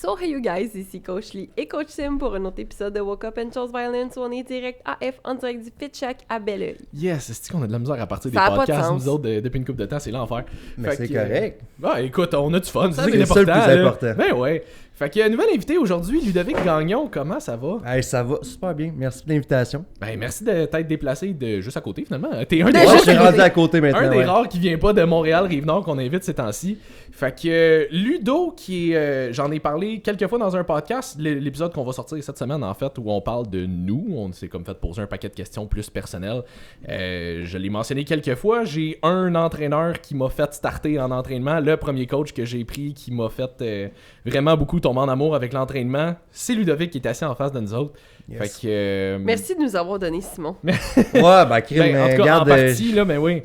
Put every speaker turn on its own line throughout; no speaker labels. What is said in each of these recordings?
So hey you guys, ici Coach Lee et Coach Sim pour un autre épisode de Woke Up and Chose Violence où on est direct AF en direct du Fit Shack à Belleuil.
Yes, c'est qu'on a de la misère à partir des
Ça a pas de
podcasts,
sens.
nous autres, depuis une couple de temps, c'est l'enfer.
Mais
Fait
c'est
que,
correct.
Écoute, on a du fun, c'est ça qui
c'est
est
le seul
important.
plus
là.
important.
Ben ouais. Fait qu'il y a un nouvel invité aujourd'hui, Ludovic Gagnon, comment ça va?
Hey, ça va super bien. Merci de l'invitation.
Ben merci de t'être déplacé de juste à côté finalement. T'es un des
Ouais,
rares,
je suis rendu à côté maintenant.
un des
ouais.
rares qui vient pas de Montréal Rive-Nord qu'on invite ces temps-ci. Fait que Ludo qui est, j'en ai parlé quelques fois dans un podcast, l'épisode qu'on va sortir cette semaine en fait où on parle de nous, on s'est comme fait poser un paquet de questions plus personnelles. Je l'ai mentionné quelques fois, j'ai un entraîneur qui m'a fait starter en entraînement, le premier coach que j'ai pris qui m'a fait vraiment beaucoup tomber en amour avec l'entraînement, c'est Ludovic qui est assis en face de nous autres.
Yes.
Fait que
Merci de nous avoir donné Simon.
Ouais, ben, crime,
ben, en tout cas,
regarde,
en partie, là, mais oui.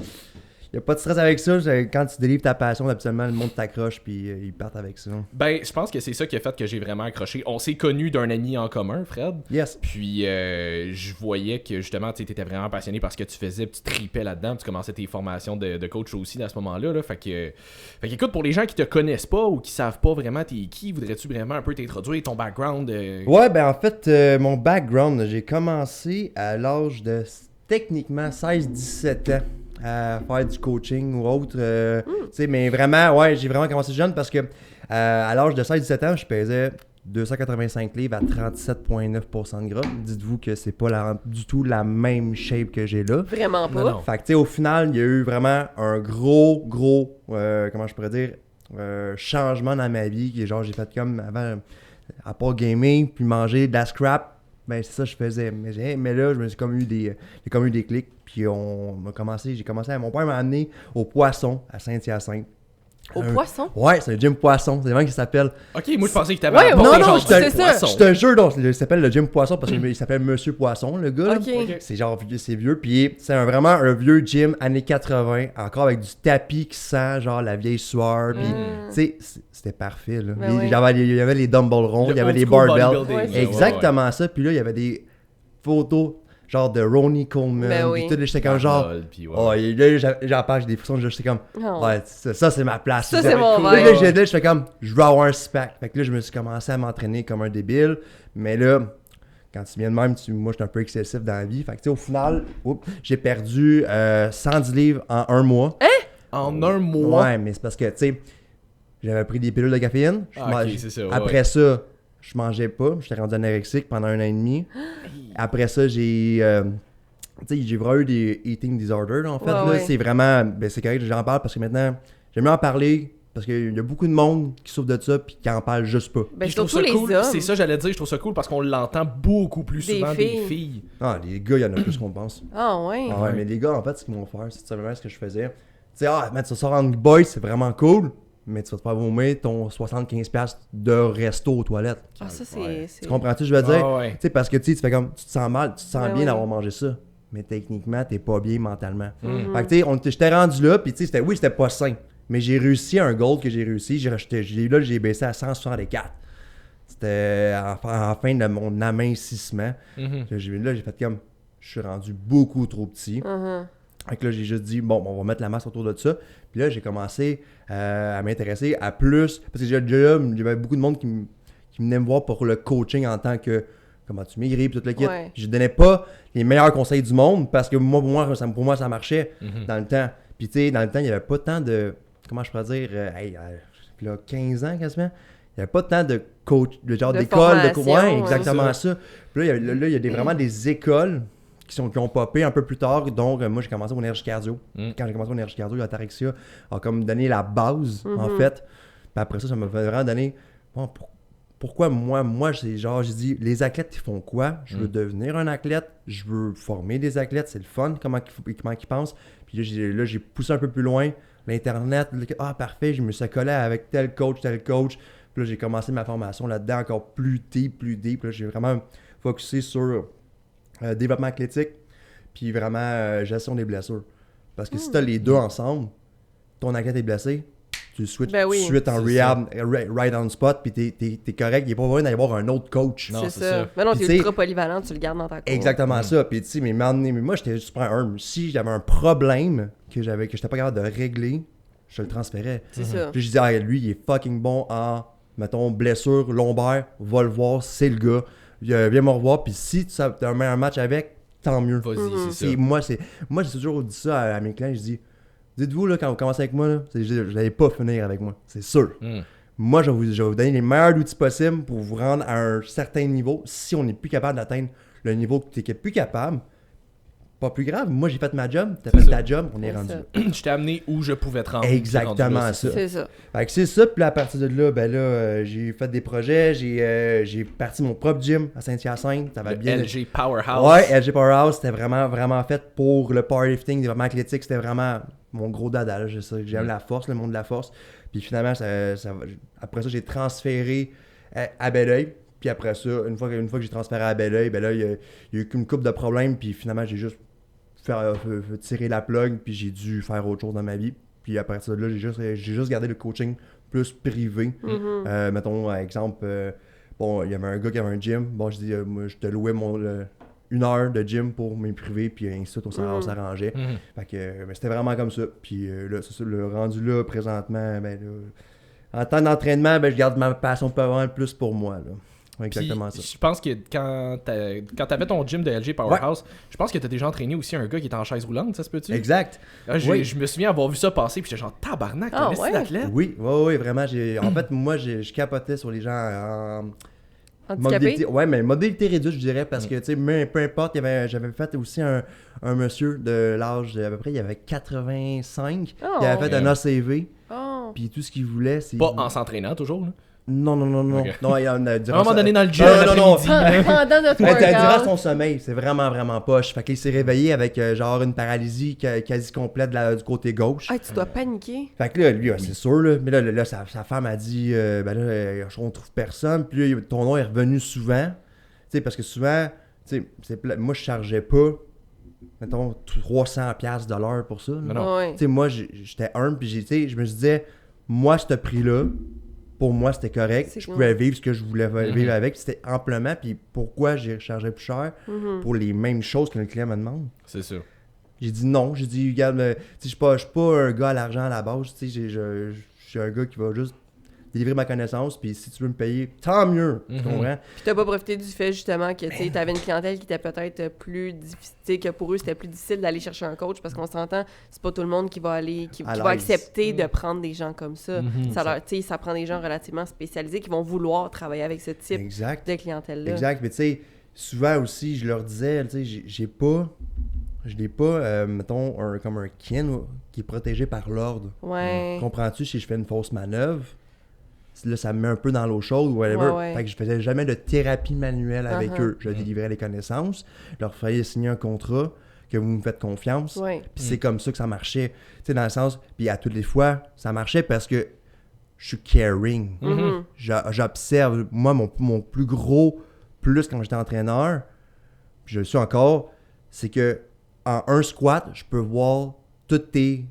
y a pas de stress avec ça. Quand tu délivres ta passion, absolument, le monde t'accroche puis ils partent avec ça.
Ben, je pense que c'est ça qui a fait que j'ai vraiment accroché. On s'est connus d'un ami en commun, Fred.
Yes.
Puis, je voyais que justement, tu étais vraiment passionné par ce que tu faisais, puis tu tripais là-dedans, puis tu commençais tes formations de coach aussi à ce moment-là. Là. Fait que, écoute, pour les gens qui te connaissent pas ou qui savent pas vraiment t'es qui, voudrais-tu vraiment un peu t'introduire, ton background?
Ouais, ben en fait, mon background, j'ai commencé à l'âge de techniquement 16-17 ans à faire du coaching ou autre. Tu sais, mais vraiment, ouais, j'ai vraiment commencé jeune parce que à l'âge de 16-17 ans, je pesais 285 livres à 37,9% de gras. Dites-vous que c'est pas du tout la même shape que j'ai là.
Vraiment pas.
Non.
Fait que tu sais, au final, il y a eu vraiment un gros, comment je pourrais dire, changement dans ma vie. Qui est genre, j'ai fait comme avant, à part gaming, puis manger de la scrap, ben c'est ça que je faisais. Mais là, je me suis comme eu des, j'ai comme eu des clics. Puis mon père m'a amené au Poisson à Saint-Hyacinthe.
Au poisson?
Ouais, c'est le gym Poisson, c'est vraiment qu'il s'appelle.
Ok, moi je pensais que t'avais
Ouais,
apporté
non, non,
genre
c'est
du
ça.
poisson.
Je te jure, donc, il s'appelle le gym Poisson parce qu'il s'appelle Monsieur Poisson, le gars. là.
Ok.
C'est genre c'est vieux, puis c'est vraiment un vieux gym années 80, encore avec du tapis qui sent genre la vieille sueur, puis tu sais, c'était parfait là.
Ben oui.
Il y avait les dumbbells ronds,
Le
il y avait
old
les
school
barbells.
bodybuilding,
Ouais,
là,
Exactement ça, puis là il y avait des photos genre de Ronnie Coleman,
Ben
puis
oui.
tout, j'étais comme genre
Arnold, puis ouais.
oh, et là j'en parle, j'ai des frissons, j'étais comme
Oh.
ouais, ça c'est ma place.
Ça, c'est mon
Là,
vibe.
je fais comme, je veux avoir un SPAC. Fait que là, je me suis commencé à m'entraîner comme un débile. Mais là, quand tu viens de même, moi, j'étais un peu excessif dans la vie. Fait que, tu sais, au final, j'ai perdu 110 livres en un mois.
En un mois.
Ouais, mais c'est parce que, tu sais, j'avais pris des pilules de caféine.
Ah, ok, c'est ça, ouais,
Après ça, je mangeais pas. J'étais rendu anorexique pendant 1 an et demi. Après ça, j'ai... tu sais, j'ai vraiment eu des eating disorders, là, en fait.
Ouais,
Là,
ouais.
c'est vraiment... Ben, c'est correct, j'en parle parce que maintenant, j'aime mieux en parler parce qu'il y a beaucoup de monde qui souffre de ça puis qui en parle juste pas.
Ben,
Puis je trouve
surtout
ça
les
cool,
hommes.
c'est ça j'allais dire, je trouve ça cool parce qu'on l'entend beaucoup plus
Des
souvent
filles.
des filles.
Ah, les gars, il y en a plus qu'on pense.
Ah ouais.
Ah ouais, mais les gars, en fait, ce qu'ils vont faire, c'est simplement ce que je faisais. Tu sais, mais tu sors en boys, c'est vraiment cool, mais tu vas te faire vomir ton 75$ de resto aux toilettes.
Ah, ça,
Ouais.
c'est...
Tu comprends-tu, je veux dire?
Ah ouais.
Tu sais, parce que tu fais comme, tu te sens mal, tu te sens
Ouais,
bien
ouais.
d'avoir mangé ça. Mais techniquement, t'es pas bien mentalement.
Mhm.
Fait que tu sais, j'étais rendu là, puis tu sais, c'était pas sain. Mais j'ai réussi un goal que j'ai réussi. J'ai baissé à 164. C'était en fin de mon amincissement.
Mhm.
Là, j'ai fait comme, je suis rendu beaucoup trop petit.
Mhm.
Fait que là, j'ai juste dit, bon, on va mettre la masse autour de ça. Puis là, j'ai commencé à m'intéresser à plus. Parce que j'avais beaucoup de monde qui venait me voir pour le coaching en tant que comment tu maigris, puis tout le kit.
Ouais.
Je donnais pas les meilleurs conseils du monde parce que pour moi, ça marchait dans le temps. Puis tu sais, dans le temps, il n'y avait pas tant de, comment je pourrais dire, là, 15 ans quasiment. Il n'y avait pas tant de coach, de genre
De
d'école,
formation,
ouais,
ouais.
exactement ça. Puis là, il y a vraiment des écoles qui ont popé un peu plus tard. Donc, moi, j'ai commencé mon énergie cardio. Quand j'ai commencé mon énergie cardio, l'Ataraxia a comme donné la base, en fait. Puis après ça m'a vraiment donné... Bon, pourquoi moi c'est genre, j'ai dit, les athlètes, ils font quoi? Je veux devenir un athlète, je veux former des athlètes, c'est le fun, comment ils pensent. Puis là, j'ai poussé un peu plus loin, l'Internet, parfait, je me suis collé avec tel coach. Puis là, j'ai commencé ma formation là-dedans encore plus deep. Puis là, j'ai vraiment focusé sur développement athlétique, puis vraiment gestion des blessures. Parce que si tu as les deux ensemble, ton athlète est blessé, tu le switches
Ben oui.
tout de suite en
C'est
rehab, right on spot, puis t'es correct. Il n'est pas besoin d'aller voir un autre coach.
Non,
C'est
c'est
ça.
ça.
Mais non,
Puis
t'es
tu sais-
ultra polyvalent, tu le gardes dans ta cour.
Exactement ça. Puis tu sais, mais moi, j'étais super humble. Si j'avais un problème que j'étais pas capable de régler, je le transférais.
C'est ça.
Puis je disais, lui, il est fucking bon en mettons, blessure, lombaire, va le voir, c'est le gars. Viens me revoir, puis si tu as un meilleur match avec, tant mieux.
Vas-y, c'est ça.
Moi, j'ai toujours dit ça à mes clients, je dis, dites-vous, là, quand vous commencez avec moi, là, je n'allais pas finir avec moi, c'est sûr. Moi, je vais vous donner les meilleurs outils possibles pour vous rendre à un certain niveau. Si on n'est plus capable d'atteindre le niveau que tu n'es plus capable, pas plus grave. Moi, j'ai fait ma job, t'as fait ta job, on est rendu là.
Je t'ai amené où je pouvais te rendre.
Exactement
là,
ça.
C'est ça.
Fait que c'est ça, puis là, à partir de là, ben là, j'ai fait des projets, j'ai parti mon propre gym à Saint-Hyacinthe. Ça va bien.
LG Powerhouse.
Ouais, LG Powerhouse, c'était vraiment fait pour le powerlifting, vraiment athlétique, c'était vraiment mon gros dada. J'aime la force, le monde de la force. Puis finalement, après ça, j'ai transféré à Belleuil. Puis après ça, une fois que j'ai transféré à Belleuil, ben là, il y a eu qu'une couple de problèmes. Puis finalement, j'ai juste tirer la plug. Puis j'ai dû faire autre chose dans ma vie. Puis après ça, là, j'ai juste gardé le coaching plus privé. Mettons, par exemple, bon, il y avait un gars qui avait un gym. Bon, je dis, moi, je te louais une heure de gym pour mes privés, puis ainsi de suite, on s'arrangeait. Fait que c'était vraiment comme ça. Puis là, c'est ça, le rendu là, présentement, ben là, en temps d'entraînement, ben je garde ma passion pas mal plus pour moi, là. Ouais, exactement ça.
Je pense que quand t'avais ton gym de LG Powerhouse, je pense que t'as déjà entraîné aussi un gars qui était en chaise roulante, ça se peut-tu?
Exact.
Là, je me souviens avoir vu ça passer, puis j'étais genre tabarnak, t'es un athlète?
Oui, vraiment. En fait, moi, je capotais sur les gens
handicapés?
Ouais, mais mobilité réduite, je dirais, parce que, tu sais, peu importe, j'avais fait aussi un monsieur de l'âge, à peu près, il avait 85, il avait fait un ACV, puis tout ce qu'il voulait, c'est...
Pas en s'entraînant, toujours, là?
Non.
Okay.
Non,
à un moment donné dans le gym,
pendant notre
durant
workout.
son sommeil, c'est vraiment poche. Fait qu'il s'est réveillé avec genre une paralysie quasi complète du côté gauche.
Ah, tu dois paniquer.
Fait que là, lui, c'est sûr, là. Mais là, sa femme a dit, ben là, on trouve personne. Puis là, ton nom est revenu souvent. Tu sais, parce que souvent, tu sais, moi, je chargeais pas, mettons, 300$ de l'heure pour ça.
Ouais.
Tu sais, moi, j'étais humble, puis je me disais, moi, ce prix-là, pour moi, c'était correct. Je pouvais vivre ce que je voulais vivre avec. C'était amplement. Puis pourquoi j'ai chargé plus cher pour les mêmes choses que le client me demande?
C'est sûr.
J'ai dit non. J'ai dit, regarde, je suis pas un gars à l'argent à la base. Je suis un gars qui va juste délivrer ma connaissance. Puis si tu veux me payer, tant mieux. Tu comprends?
Puis t'as pas profité du fait justement que tu avais une clientèle qui était peut-être plus difficile, que pour eux c'était plus difficile d'aller chercher un coach parce qu'on s'entend, c'est pas tout le monde qui va aller, qui va accepter de prendre des gens comme ça. Ça prend des gens relativement spécialisés qui vont vouloir travailler avec ce type de clientèle-là.
Exact. Mais tu sais, souvent aussi, je leur disais, tu sais, je n'ai pas, mettons, comme un kin qui est protégé par l'ordre.
Ouais.
Comprends-tu, si je fais une fausse manœuvre, là, ça me met un peu dans l'eau chaude ou whatever.
Ouais.
Fait que je faisais jamais de thérapie manuelle avec eux. Je délivrais les connaissances, je leur faisais signer un contrat, que vous me faites confiance.
Ouais.
Puis c'est comme ça que ça marchait. Tu sais, dans le sens, puis à toutes les fois, ça marchait parce que je suis caring. J'observe. Moi, mon plus gros plus quand j'étais entraîneur, puis je le suis encore, c'est que en un squat, je peux voir toutes les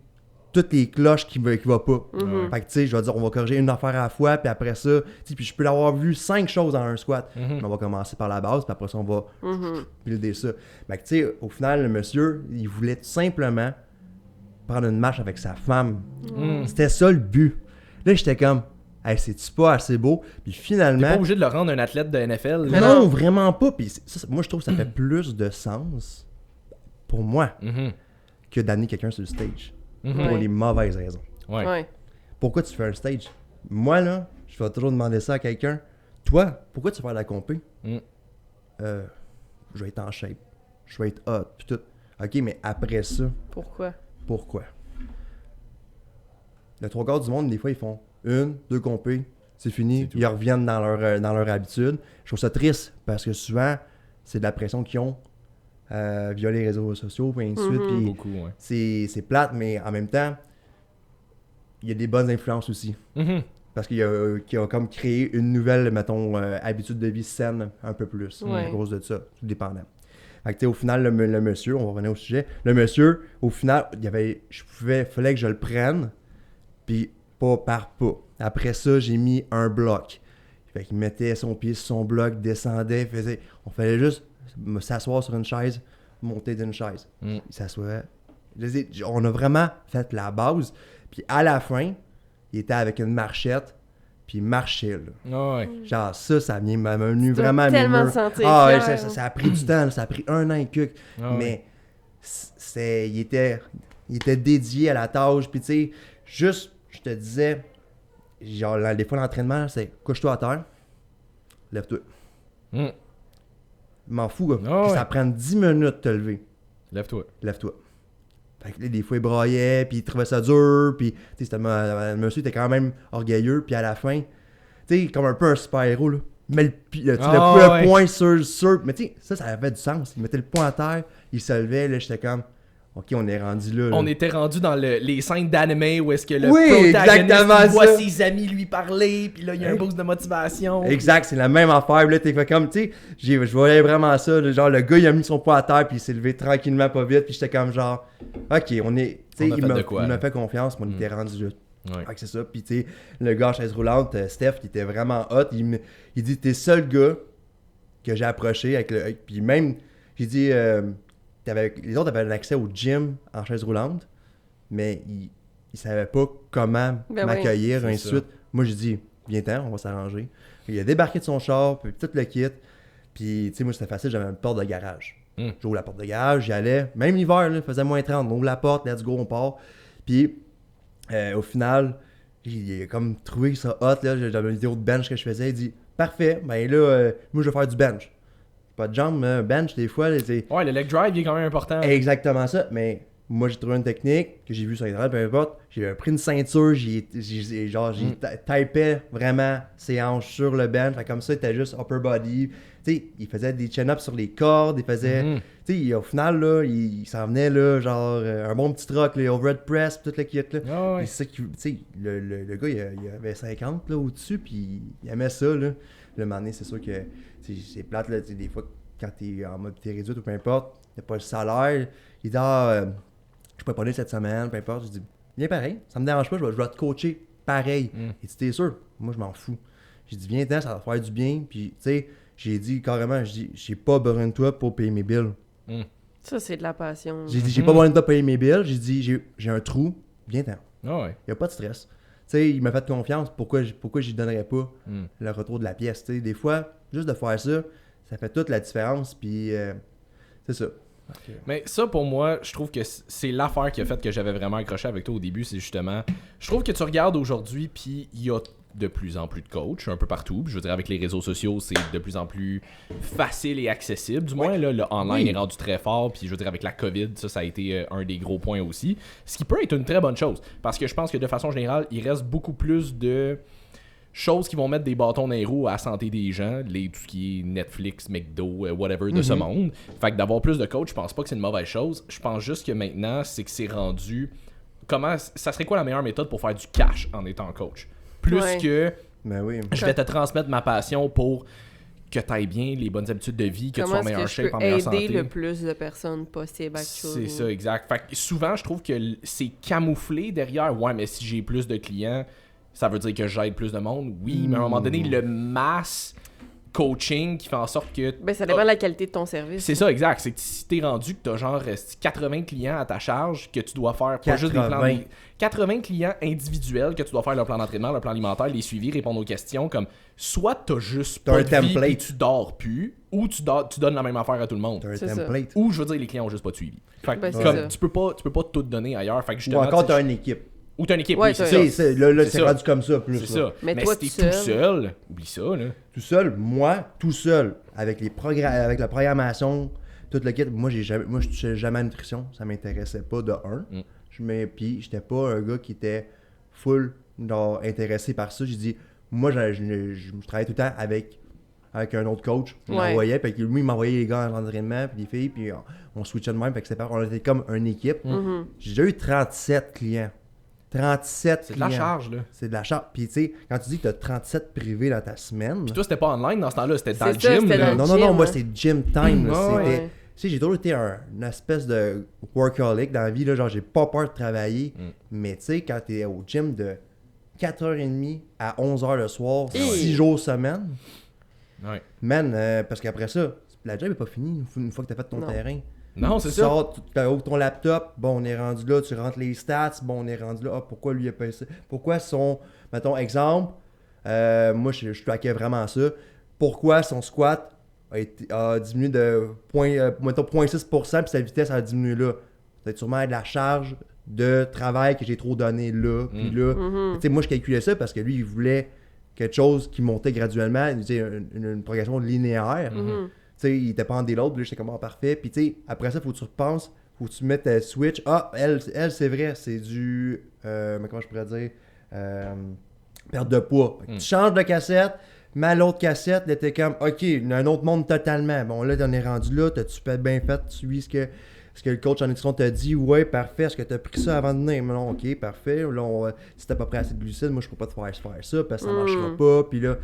cloches qui va pas. Fait que tu sais, je vais dire, on va corriger une affaire à la fois, puis après ça, puis je peux l'avoir vu 5 choses en un squat. Mais on va commencer par la base, puis après ça, on va builder ça. Fait que tu sais, au final, le monsieur, il voulait tout simplement prendre une marche avec sa femme. C'était ça le but. Là, j'étais comme, hey, c'est-tu pas assez beau? Puis finalement...
T'es pas obligé de le rendre un athlète de NFL. Là.
Non, vraiment pas. Puis ça, moi, je trouve que ça fait plus de sens pour moi que d'amener quelqu'un sur le stage. Pour les mauvaises raisons.
Ouais.
Pourquoi tu fais un stage? Moi, là, je vais toujours demander ça à quelqu'un. Toi, pourquoi tu fais la compé? Je vais être en shape. Je vais être hot, puis tout. OK, mais après ça... Pourquoi? Le 3/4 du monde, des fois, ils font 1, 2 compés, c'est fini. Ils reviennent dans leur habitude. Je trouve ça triste, parce que souvent, c'est de la pression qu'ils ont via les réseaux sociaux, puis ainsi de suite. Puis
beaucoup, ouais.
C'est plate, mais en même temps, il y a des bonnes influences aussi. Parce qu'ils ont comme créé une nouvelle, mettons, habitude de vie saine un peu plus, à cause de ça, tout dépendant. Fait que, au final, le monsieur, on va revenir au sujet, le monsieur, au final, fallait que je le prenne, puis pas par pas. Après ça, j'ai mis un bloc. Fait qu'il mettait son pied sur son bloc, descendait, on fallait juste s'asseoir sur une chaise, monter d'une chaise. Il s'assoit. On a vraiment fait la base. Puis à la fin, il était avec une marchette. puis il marchait, là.
Ouais.
Genre, ça m'a venu
Tu
vraiment
dois tellement
m'émeu.
te sentir
Ah, ouais,
fier.
ça a pris du temps, là, ça a pris 1 an et quelques. Mais il était dédié à la tâche, puis tu sais, juste, je te disais, genre, des fois, l'entraînement, c'est couche-toi à terre, lève-toi. M'en fous, là. Ça prend 10 minutes de te lever.
Lève-toi.
Fait que là, des fois, il braillait, puis il trouvait ça dur, puis tu sais, le monsieur était quand même orgueilleux, puis à la fin, tu sais, comme un peu un super-héros, là. Mais le point sur. Mais tu sais, ça avait du sens. Il mettait le point à terre, il se levait, là, j'étais comme, OK, on est rendu là.
On était rendu dans les scènes d'anime où est-ce que le
protagoniste
voit ses amis lui parler, puis là, il y a un boost de motivation.
Exact, c'est la même affaire. Là, t'es fait comme, tu sais, je voyais vraiment ça. Là, genre, le gars, il a mis son poids à terre, puis il s'est levé tranquillement, pas vite, puis j'étais comme, genre, OK, on est. Tu sais, il m'a fait confiance, mais on était rendu là.
Ouais.
Fait que c'est ça. Puis, tu sais, le gars à chaise roulante, Steph, qui était vraiment hot, il dit, t'es le seul gars que j'ai approché avec le. Puis même, j'ai dit, les autres avaient l'accès au gym en chaise roulante, mais ils savaient pas comment m'accueillir, ainsi de suite. Moi, j'ai dit, viens-t'en, on va s'arranger. Il a débarqué de son char, puis tout le kit. Puis, tu sais, moi, c'était facile, j'avais une porte de garage. J'ouvre la porte de garage, j'y allais. Même l'hiver, là, il faisait moins 30. On ouvre la porte, let's go, on part. Puis, au final, il a comme trouvé ça hot, là. J'avais une vidéo de bench que je faisais. Il dit, parfait, ben là, moi, je vais faire du bench. Pas de jambes, bench, des fois.
Ouais, le leg drive, il est quand même important.
Exactement ça, mais moi, j'ai trouvé une technique que j'ai vue sur Internet, peu importe. J'ai pris une ceinture, j'ai typé vraiment ses hanches sur le bench. Fait comme ça, il était juste upper body. Tu sais, il faisait des chin-ups sur les cordes, il faisait... Tu sais, au final, là, il s'en venait, là, genre, un bon petit truck, les overhead press, tout le kit, là. C'est ça qui... Tu sais, le gars, il avait 50, là, au-dessus, puis il aimait ça, là. Le moment donné, c'est sûr que c'est plate, là, des fois, quand t'es en mode t'es réduit ou peu importe, il n'y a pas le salaire. Il dit, je peux pas aller cette semaine, peu importe. Je dis, viens pareil, ça me dérange pas, je vais te coacher pareil. Il dit, t'es sûr? Moi, je m'en fous. J'ai dit, viens-t'en, ça va faire du bien. Puis, tu sais, j'ai dit carrément, j'ai pas besoin de toi pour payer mes bills.
Ça, c'est de la passion.
J'ai dit, j'ai pas besoin de toi pour payer mes bills. J'ai dit, j'ai un trou, viens-t'en. Il n'y a pas de stress. Tu sais, il m'a fait confiance. Pourquoi j'y donnerais pas le retour de la pièce? Tu sais, des fois, juste de faire ça, ça fait toute la différence. Puis, c'est ça.
Okay. Mais ça, pour moi, je trouve que c'est l'affaire qui a fait que j'avais vraiment accroché avec toi au début. C'est justement, je trouve que tu regardes aujourd'hui, puis il y a de plus en plus de coachs un peu partout. Je veux dire, avec les réseaux sociaux, c'est de plus en plus facile et accessible. Du moins, là, le online est rendu très fort. Puis je veux dire, avec la COVID, ça a été un des gros points aussi. Ce qui peut être une très bonne chose. Parce que je pense que de façon générale, il reste beaucoup plus de choses qui vont mettre des bâtons dans les roues à la santé des gens, tout ce qui est Netflix, McDo, whatever de ce monde. Fait que d'avoir plus de coachs, je pense pas que c'est une mauvaise chose. Je pense juste que maintenant, c'est que c'est rendu... Ça serait quoi la meilleure méthode pour faire du cash en étant coach? Plus que je vais te transmettre ma passion pour que tu ailles bien, les bonnes habitudes de vie, que tu sois en meilleure shape, en meilleure santé.
Aider le plus de personnes possible,
actuellement. C'est ça, exact. Fait que souvent, je trouve que c'est camouflé derrière. Ouais, mais si j'ai plus de clients, ça veut dire que j'aide plus de monde. Oui, mais à un moment donné, le mass coaching qui fait en sorte que...
Ben, ça dépend de la qualité de ton service.
C'est ça, exact. C'est que si t'es rendu que t'as genre 80 clients à ta charge, que tu dois faire pas juste des plans... 80 clients individuels que tu dois faire leur plan d'entraînement, leur plan alimentaire, les suivis, répondre aux questions, comme soit t'as juste pas de vie et tu dors plus, ou tu donnes la même affaire à tout le monde.
T'as un template.
Ou je veux dire, les clients ont juste pas de suivi. Fait que, comme, tu peux pas tout donner ailleurs. Fait que justement,
ou encore t'as une équipe.
Ou t'as une équipe,
ouais,
oui, c'est ça.
Là, c'est rendu comme ça, plus.
C'est ça.
Mais toi,
si t'es tout seul, oublie ça, là.
Tout seul, tout seul, avec avec la programmation, tout le kit. Moi, je touchais jamais à la nutrition. Ça m'intéressait pas de un. Puis, j'étais pas un gars qui était full intéressé par ça. J'ai dit, moi, je travaillais tout le temps avec un autre coach. Il m'envoyait, puis lui, il m'envoyait les gars à l'entraînement, puis les filles, puis on switchait de même. Fait que on était comme une équipe. J'ai déjà eu 37 clients. 37
c'est de la charge, là.
C'est de la charge. Puis, tu sais, quand tu dis que tu as 37 privés dans ta semaine.
Puis toi, c'était pas online dans ce temps-là, c'était dans le gym.
Non, moi, c'est gym time. Tu sais, j'ai toujours été une espèce de workaholic dans la vie. Là, genre, j'ai pas peur de travailler. Mais, tu sais, quand tu es au gym de 4h30 à 11h le soir, 6 jours semaine, man, parce qu'après ça, la job n'est pas finie une fois que tu as fait ton terrain.
Non, c'est ça.
Tu ouvres ton laptop, bon, on est rendu là, tu rentres les stats, bon, on est rendu là, pourquoi lui a pas ça? Pourquoi son, mettons, exemple, Moi, je traquais vraiment ça. Pourquoi son squat a diminué de 0.6%, puis sa vitesse a diminué là? C'est sûrement de la charge de travail que j'ai trop donné là, puis là. Tu sais, moi, je calculais ça parce que lui, il voulait quelque chose qui montait graduellement, une progression linéaire. Tu sais, il était pas en déload, là, j'étais comme parfait. Puis tu sais, après ça, faut que tu repenses, faut que tu mettes switch. Ah, elle c'est vrai, c'est du, comment je pourrais dire, perte de poids. Tu changes de cassette, mais l'autre cassette, là, t'es comme, ok, un autre monde totalement. Bon, là, t'en es rendu là, t'as-tu bien fait, tu suis ce que le coach en nutrition t'a dit, ouais, parfait, est-ce que t'as pris ça avant de venir? Mais non, ok, parfait. Là, si t'as pas pris assez de glucides, moi, je peux pas te faire ça parce que ça marchera pas. Puis là,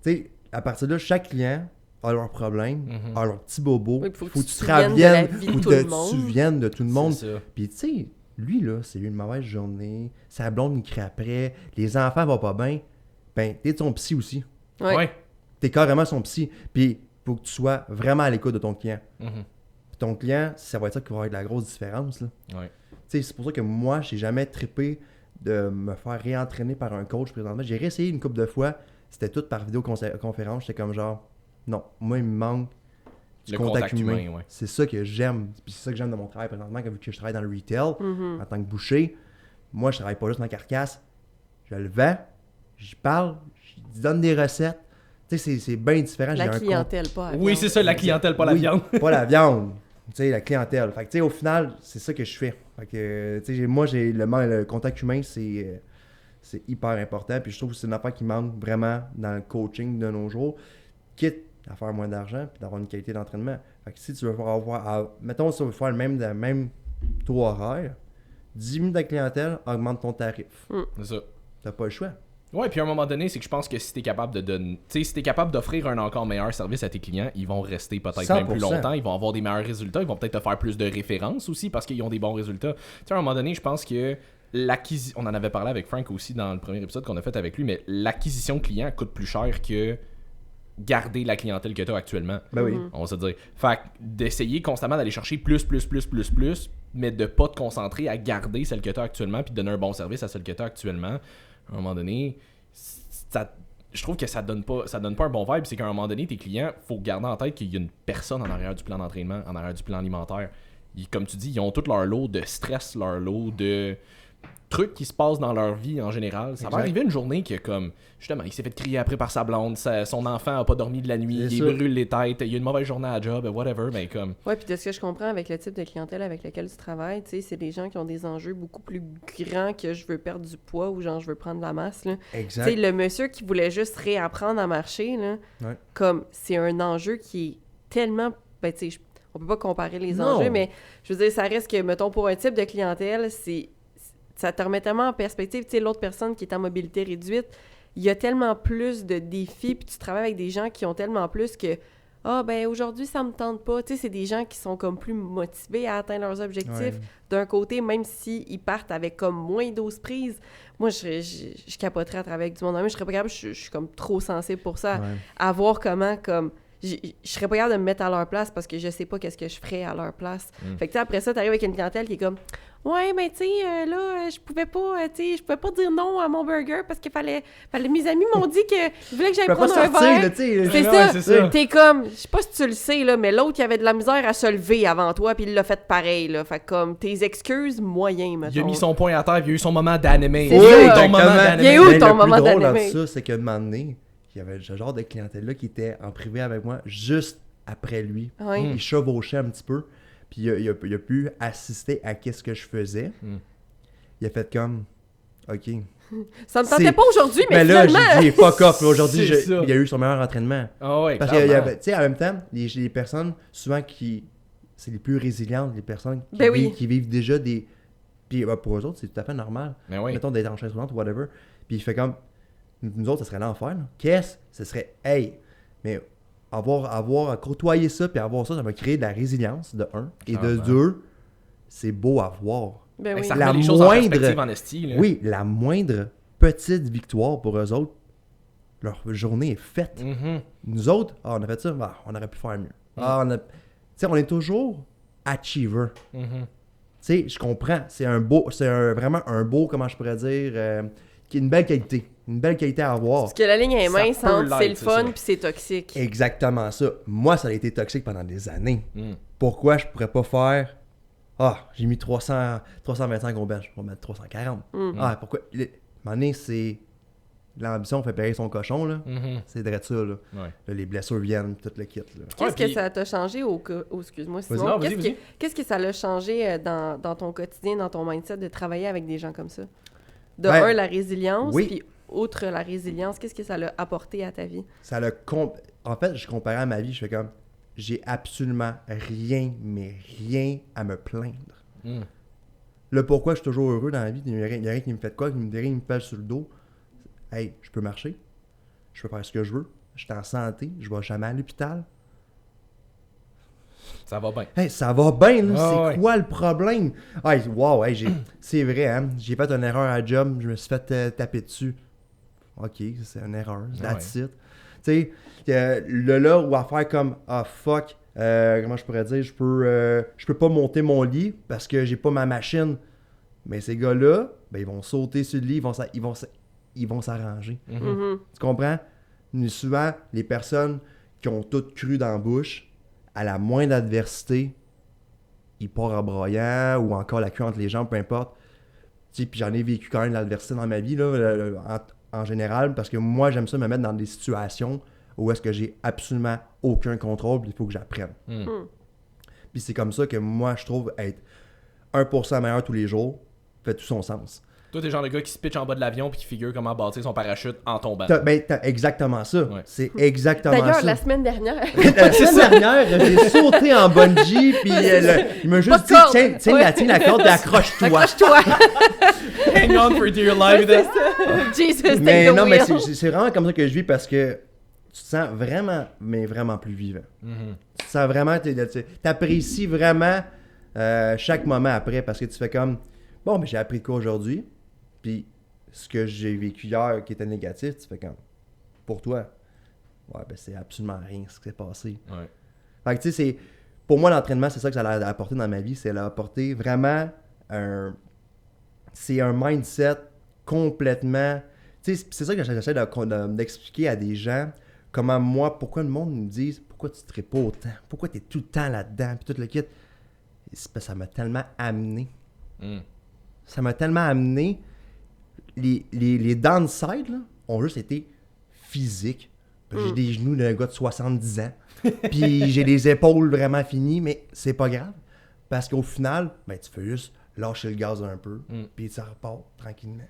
tu sais, à partir de là, chaque client a leur problème, a leur petit bobo.
Oui, faut que tu
te souviennes de tout le monde. Puis tu sais, lui, là, c'est une mauvaise journée, sa blonde, il crie après, les enfants vont pas bien. Ben, t'es son psy aussi.
Ouais.
T'es carrément son psy. Puis, faut que tu sois vraiment à l'écoute de ton client. Ton client, ça va être ça qui va avoir de la grosse différence. Là.
Ouais.
C'est pour ça que moi, j'ai jamais trippé de me faire réentraîner par un coach présentement. J'ai réessayé une couple de fois. C'était tout par vidéoconférence. J'étais comme genre, non, moi, il me manque du contact humain. Ouais. C'est ça que j'aime. Puis c'est ça que j'aime dans mon travail présentement, vu que je travaille dans le retail, en tant que boucher. Moi, je travaille pas juste dans la carcasse. Je le vends, j'y parle, je donne des recettes. Tu sais, c'est bien différent.
La clientèle, pas la viande.
Oui, c'est ça, la clientèle, pas la viande.
Pas la viande. Tu sais, la clientèle. Fait que, tu sais, au final, c'est ça que je fais. Fait que, tu sais, moi, le contact humain, c'est hyper important. Puis je trouve que c'est une affaire qui manque vraiment dans le coaching de nos jours. Quitte à faire moins d'argent puis d'avoir une qualité d'entraînement. Fait que si tu veux avoir... mettons, si tu veux faire le même taux horaire, diminue ta clientèle, augmente ton tarif.
C'est ça.
T'as pas le choix.
Ouais, puis à un moment donné, c'est que je pense que si t'es capable de donner, tu sais, si t'es capable d'offrir un encore meilleur service à tes clients, ils vont rester peut-être
100%.
même plus longtemps, ils vont avoir des meilleurs résultats, ils vont peut-être te faire plus de références aussi parce qu'ils ont des bons résultats. Tu sais, à un moment donné, je pense que l'acquisition, on en avait parlé avec Frank aussi dans le premier épisode qu'on a fait avec lui, mais l'acquisition client coûte plus cher que garder la clientèle que t'as actuellement.
Ben oui.
On va se dire. Fait que d'essayer constamment d'aller chercher plus, mais de pas te concentrer à garder celle que t'as actuellement puis de donner un bon service à celle que t'as actuellement. À un moment donné, je trouve que ça donne pas un bon vibe. C'est qu'à un moment donné, tes clients, faut garder en tête qu'il y a une personne en arrière du plan d'entraînement, en arrière du plan alimentaire. Comme tu dis, ils ont tout leur lot de stress, leur lot de trucs qui se passent dans leur vie en général. Ça va arriver une journée que, comme, justement, il s'est fait crier après par sa blonde, son enfant a pas dormi de la nuit, il brûle les têtes, il y a une mauvaise journée à job, whatever, mais comme...
Ouais, puis de ce que je comprends avec le type de clientèle avec lequel tu travailles, tu sais, c'est des gens qui ont des enjeux beaucoup plus grands que je veux perdre du poids ou genre je veux prendre de la masse, là.
Exact.
Tu sais, le monsieur qui voulait juste réapprendre à marcher, là, comme, c'est un enjeu qui est tellement... Ben, tu sais, on peut pas comparer les enjeux, mais je veux dire, ça reste que, mettons, pour un type de clientèle, ça te remet tellement en perspective. Tu sais, l'autre personne qui est en mobilité réduite, il y a tellement plus de défis, puis tu travailles avec des gens qui ont tellement plus que « Ah, ben aujourd'hui, ça me tente pas. » Tu sais, c'est des gens qui sont comme plus motivés à atteindre leurs objectifs. D'un côté, même s'ils partent avec comme moins d'ose prise, moi, je capoterais à travailler avec du monde. Je serais pas capable, je suis comme trop sensible pour ça, à voir comment, comme... Je serais pas capable de me mettre à leur place parce que je sais pas qu'est-ce que je ferais à leur place. Fait que, tu sais, après ça, t'arrives avec une clientèle qui est comme « Ouais, mais tu sais, là, je pouvais pas dire non à mon burger parce qu'il fallait... Mes amis m'ont dit qu'ils voulaient que j'aille prendre un verre. » C'est ça. T'es comme... Je sais pas si tu le sais, là, mais l'autre, il avait de la misère à se lever avant toi puis il l'a fait pareil, là. Fait que, comme, tes excuses, moyen, mettons.
Il a mis son poing à terre, il a eu son moment d'animé.
Il y a eu ton moment d'animé.
Ça, c'est que un moment donné, il y avait ce genre de clientèle-là qui était en privé avec moi juste après lui. Il chevauchait un petit peu. Puis il a pu assister à ce que je faisais. Il a fait comme, OK.
Ça me tentait pas aujourd'hui, mais
là,
finalement...
j'ai dit, fuck off. Aujourd'hui, il a eu son meilleur entraînement.
Ah ouais,
parce que, tu sais, en même temps, les personnes, souvent, c'est les plus résilientes, les personnes qui vivent déjà des... Puis pour eux autres, c'est tout à fait normal. Mettons d'être en chaise roulante ou whatever. Puis il fait comme... Nous autres, ça serait l'enfer. Ce serait, hey, mais avoir à côtoyer ça, puis avoir ça va créer de la résilience, de 1. Et de 2, c'est beau à voir.
Ben oui.
Ça remet les choses en perspective en esti.
Oui, la moindre petite victoire pour eux autres, leur journée est faite. Nous autres, on a fait ça, on aurait pu faire mieux. Tu sais, on est toujours achiever. Tu sais, je comprends. C'est vraiment un beau, comment je pourrais dire... une belle qualité. Une belle qualité à avoir.
Parce que la ligne est mince entre c'est le fun
ça.
puis c'est toxique.
Exactement ça. Moi, ça a été toxique pendant des années. Pourquoi je pourrais pas faire... j'ai mis 325 auberges, je vais mettre 340. Pourquoi? À un moment donné, c'est... L'ambition fait payer son cochon, là. C'est direct ça, là.
Ouais.
Là, les blessures viennent, tout le kit, là.
Qu'est-ce que ça t'a changé excuse-moi, Simon. Qu'est-ce que ça l'a changé dans ton quotidien, dans ton mindset de travailler avec des gens comme ça? La résilience, puis outre la résilience, qu'est-ce que ça l'a apporté à ta vie?
En fait, je comparais à ma vie, je fais comme... J'ai absolument rien, mais rien à me plaindre. Le pourquoi je suis toujours heureux dans la vie, il n'y a rien qui me fait de quoi, rien qui me pèse sur le dos. Hey, je peux marcher, je peux faire ce que je veux, je suis en santé, je vais jamais à l'hôpital.
Ça va bien.
Hey, ça va bien, là, c'est quoi le problème? C'est vrai, hein, j'ai fait une erreur à job, je me suis fait taper dessus. Ok, c'est une erreur, that's it. Tu sais, là où à faire comme, fuck, comment je pourrais dire, je peux pas monter mon lit parce que j'ai pas ma machine. Mais ces gars-là, ben, ils vont sauter sur le lit, ils vont s'arranger. Tu comprends? Souvent, les personnes qui ont tout cru dans la bouche, à la moindre adversité, ils partent en broyant ou encore la queue entre les jambes, peu importe. Tu sais, puis j'en ai vécu quand même l'adversité dans ma vie, là, en général, parce que moi, j'aime ça me mettre dans des situations où est-ce que j'ai absolument aucun contrôle, puis il faut que j'apprenne. Puis c'est comme ça que moi, je trouve être 1% meilleur tous les jours fait tout son sens.
Toi, t'es le genre de gars qui se pitch en bas de l'avion puis qui figure comment bâtir son parachute en tombant.
T'as exactement ça. Ouais. C'est exactement ça.
D'ailleurs, la semaine dernière...
j'ai sauté en bungee puis il m'a juste dit tiens la corde et accroche-toi.
Accroche-toi.
Hang on for dear life.
Jesus,
mais non, mais c'est vraiment comme ça que je vis parce que tu te sens vraiment, mais vraiment plus vivant. Tu te sens vraiment... T'apprécies vraiment chaque moment après parce que tu fais comme... Bon, mais j'ai appris de quoi aujourd'hui? Puis ce que j'ai vécu hier qui était négatif, tu fais comme... Pour toi, c'est absolument rien ce qui s'est passé.
Ouais.
Fait que tu sais, pour moi, l'entraînement, c'est ça que ça a apporté dans ma vie. C'est apporté vraiment c'est un mindset complètement... Tu sais, c'est ça que j'essaie d'expliquer à des gens. Pourquoi le monde me dit pourquoi tu ne traites pas autant? Pourquoi tu es tout le temps là-dedans? Puis tout le kit. C'est parce que ça m'a tellement amené. Ça m'a tellement amené. Les downsides là, ont juste été physiques. J'ai des genoux d'un gars de 70 ans. Puis j'ai les épaules vraiment finies, mais c'est pas grave. Parce qu'au final, ben, tu fais juste lâcher le gaz un peu, puis ça repart tranquillement.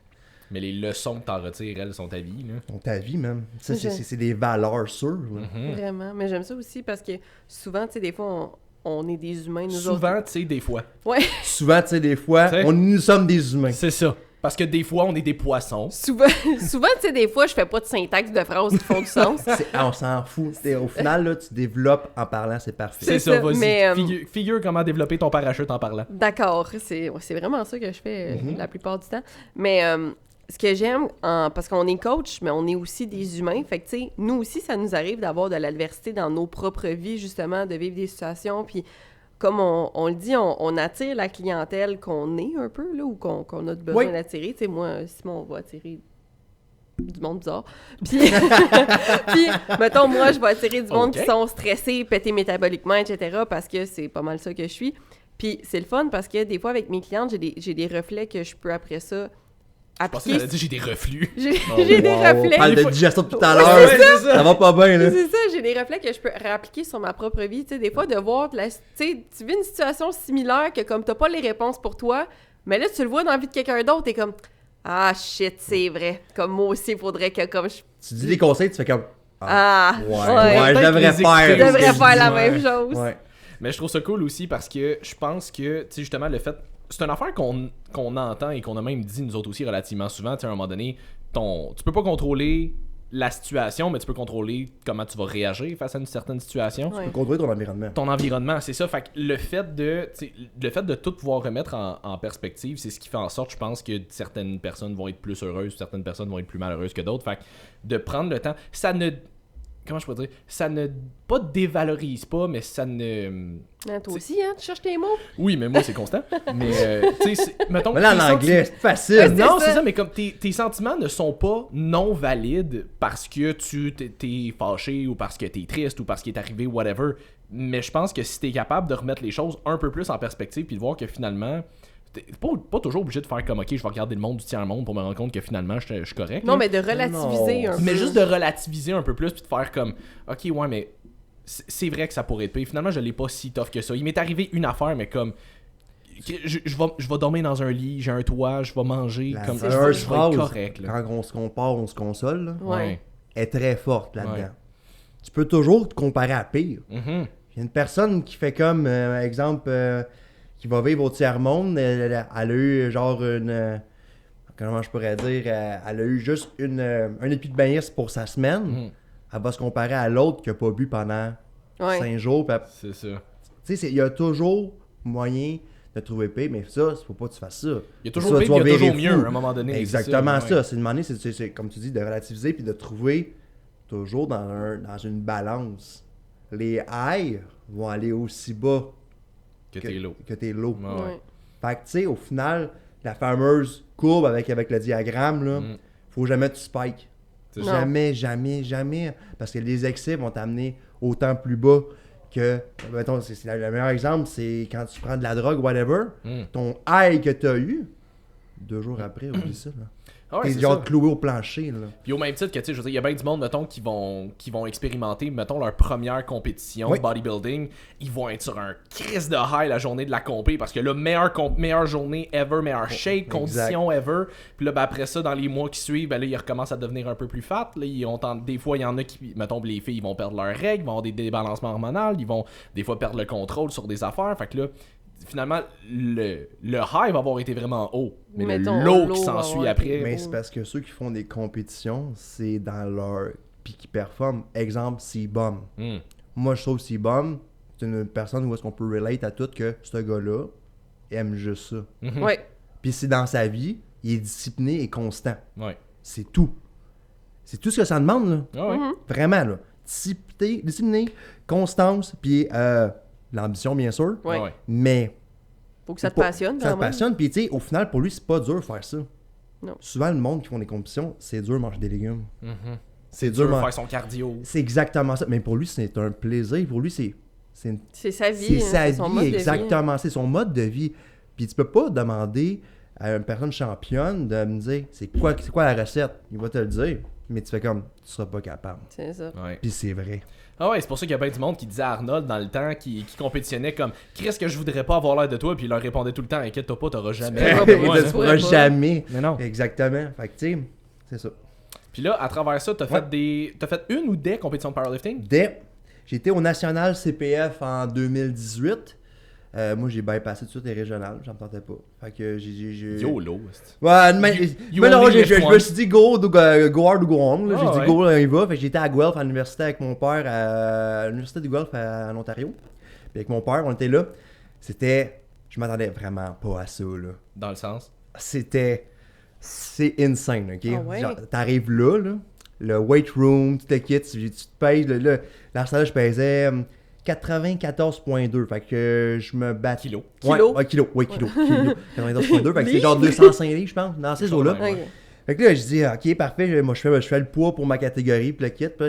Mais les leçons que t'en retires, elles, sont ta vie. Là.
Sont ta vie, même. Ça, c'est des valeurs sûres.
Vraiment. Mais j'aime ça aussi parce que souvent, tu sais, des fois, on est des humains, nous
Souvent,
autres.
tu sais, des fois.
Ouais.
Souvent, tu sais, des fois, nous sommes des humains.
C'est ça. Parce que des fois, on est des poissons.
Souvent, tu sais, des fois, je fais pas de syntaxe de phrases qui font du sens.
On s'en fout. Au final, là, tu développes en parlant, c'est parfait.
C'est ça, vas-y. Mais, figure comment développer ton parachute en parlant.
D'accord. C'est vraiment ça que je fais la plupart du temps. Mais ce que j'aime, parce qu'on est coach, mais on est aussi des humains. Fait que, tu sais, nous aussi, ça nous arrive d'avoir de l'adversité dans nos propres vies, justement, de vivre des situations. Puis, comme on le dit, on attire la clientèle qu'on est un peu, là, ou qu'on a besoin d'attirer. Tu sais, moi, Simon, on va attirer du monde bizarre. Puis, mettons, moi, je vais attirer du monde qui sont stressés, pétés métaboliquement, etc., parce que c'est pas mal ça que je suis. Puis, c'est le fun parce que des fois, avec mes clientes, j'ai des reflets que je peux, après ça,
je pensais qu'elle a dit j'ai des reflux.
J'ai des reflets.
On parle de digestion depuis tout à l'heure. Ça va pas bien, là.
C'est ça, j'ai des reflets que je peux réappliquer sur ma propre vie. Tu sais, des fois, de voir, tu sais, tu vis une situation similaire que comme t'as pas les réponses pour toi, mais là, tu le vois dans la vie de quelqu'un d'autre, t'es comme ah shit, c'est vrai. Comme moi aussi, il faudrait que comme je...
Tu dis des conseils, tu fais comme
ouais,
je devrais faire.
Je devrais faire la même chose.
Ouais.
Mais je trouve ça cool aussi parce que je pense que, tu sais, justement, le fait... C'est une affaire qu'on entend et qu'on a même dit nous autres aussi relativement souvent. Tu sais, à un moment donné, tu peux pas contrôler la situation, mais tu peux contrôler comment tu vas réagir face à une certaine situation.
Tu peux contrôler ton environnement.
Ton environnement, c'est ça. Fait que le fait de tout pouvoir remettre en perspective, c'est ce qui fait en sorte, je pense, que certaines personnes vont être plus heureuses, certaines personnes vont être plus malheureuses que d'autres. Fait que de prendre le temps, comment je peux dire, ça ne pas dévalorise pas, mais ça ne...
Ah, toi aussi, hein, tu cherches tes mots?
Oui, mais moi, c'est constant. Mais, tu sais, mettons...
Mais là, en anglais, c'est facile.
Non, c'est ça, mais comme tes sentiments ne sont pas non valides parce que tu t'es fâché ou parce que t'es triste ou parce qu'il est arrivé whatever. Mais je pense que si t'es capable de remettre les choses un peu plus en perspective puis de voir que finalement... T'es pas toujours obligé de faire comme ok, je vais regarder le monde du tiers-monde pour me rendre compte que finalement je suis correct.
Non, mais de relativiser un peu.
Mais juste de relativiser un peu plus puis de faire comme ok, ouais, mais c'est vrai que ça pourrait être pire. Finalement, je l'ai pas si tough que ça. Il m'est arrivé une affaire, mais comme je vais dormir dans un lit, j'ai un toit, je vais manger, comme je vais être correct. Là.
Quand on se compare, on se console, là,
Ouais.
est très forte là-dedans.
Ouais.
Tu peux toujours te comparer à pire.
Mm-hmm.
Il y a une personne qui fait comme, exemple, qui va vivre au tiers-monde, elle a eu genre une... comment je pourrais dire? Elle a eu juste un épi de bagniste pour sa semaine.
Mm-hmm.
Elle va se comparer à l'autre qui n'a pas bu pendant 5 jours.
C'est ça.
Tu sais, il y a toujours moyen de trouver pire, mais ça, il faut pas que tu fasses ça.
Il y a toujours pire, il y a toujours mieux à un moment donné.
Exactement
c'est ça.
C'est demander, c'est comme tu dis, de relativiser puis de trouver toujours dans une balance. Les highs vont aller aussi bas
Que t'es low.
que t'es low.
Ouais.
Fait que tu sais, au final, la fameuse courbe avec le diagramme, là, faut jamais que tu spikes.
C'est
ça.
Jamais. Parce que les excès vont t'amener autant plus bas que. Mettons, le meilleur exemple, c'est quand tu prends de la drogue, whatever, ton high que t'as eu, 2 jours après, oublie ça. Là.
Ah ouais,
T'es
c'est
genre
ça.
cloué au plancher. Là.
Puis au même titre que, tu sais, je veux dire, il y a bien du monde, mettons, qui vont expérimenter, mettons, leur première compétition
Oui.
bodybuilding. Ils vont être sur un crise de high la journée de la compé parce que là, meilleure journée ever, meilleure shape, condition ever. Puis là, ben, après ça, dans les mois qui suivent, ben là, ils recommencent à devenir un peu plus fat. Là, des fois, il y en a qui, mettons, les filles, ils vont perdre leurs règles, ils vont avoir des débalancements hormonaux, ils vont des fois perdre le contrôle sur des affaires. Fait que là, finalement, le high va avoir été vraiment haut. Mais
Mettons,
le low
low
qui
va
s'ensuit
avoir
après...
été
Mais c'est parce que ceux qui font des compétitions, c'est dans leur. Puis qui performent. Exemple, C-Bomb. Moi, je trouve C-Bomb, c'est une personne où est-ce qu'on peut relate à tout que ce gars-là aime juste ça.
Ouais.
Puis c'est dans sa vie, il est discipliné et constant.
Ouais.
C'est tout. C'est tout ce que ça demande, là.
Ah ouais.
Vraiment, là. Discipliné, constance, puis l'ambition, bien sûr.
Ouais.
Ah ouais.
Mais.
Faut que ça te
Pas-
passionne,
Ça
quand
te
même.
passionne, puis tu sais, au final, pour lui, c'est pas dur de faire ça.
Non.
Souvent, le monde qui font des compétitions, c'est dur de manger des légumes.
Mhm.
C'est
Dur
dur
de
de
faire son cardio.
C'est exactement ça. Mais pour lui, c'est un plaisir. Pour lui, c'est
C'est sa vie.
sa
hein, c'est son mode
vie,
de vie.
exactement. C'est son mode de vie. Puis tu peux pas demander à une personne championne de me dire c'est quoi la recette. Il va te le dire, mais tu fais comme tu seras pas capable.
C'est ça.
Ouais.
Puis c'est vrai.
Ah ouais, c'est pour ça qu'il y a bien du monde qui disait à Arnold dans le temps, qui compétitionnait comme qu'est-ce que je voudrais pas avoir l'air de toi, puis il leur répondait tout le temps inquiète-toi pas, t'auras jamais.
Ouais,
Tu
ouais,
ne
tu
pourras
pourrais pas.
jamais.
Mais non.
Exactement. Fait que tu sais, c'est ça.
Puis là, à travers ça, t'as fait une ou des compétitions de powerlifting?
J'ai été au National CPF en 2018. Moi, j'ai bypassé tout les régionales, j'en tentais pas. Fait que j'ai...
YOLO.
Ouais, mais non,
only live
je me
once.
suis dit go hard ou go home. Là.
Ah,
J'ai
ouais.
dit go, là, il va. Fait que j'étais à Guelph à l'université avec mon père, à l'université de Guelph en Ontario. Puis avec mon père, on était là. Je m'attendais vraiment pas à ça, là.
Dans le sens?
C'est insane, ok?
Ah ouais?
Genre, t'arrives là, le weight room, tu te quittes, tu te pèses, là, dans ce temps-là, je pesais 94,2, fait que je me bats.
Kilo.
Ouais,
Kilo?
ouais, kilo. 94,2, fait que c'est genre 205 livres, je pense, dans ces eaux-là.
Ouais.
Ok.
Fait que là, je dis, ok, parfait, moi, je fais le poids pour ma catégorie, puis le kit, puis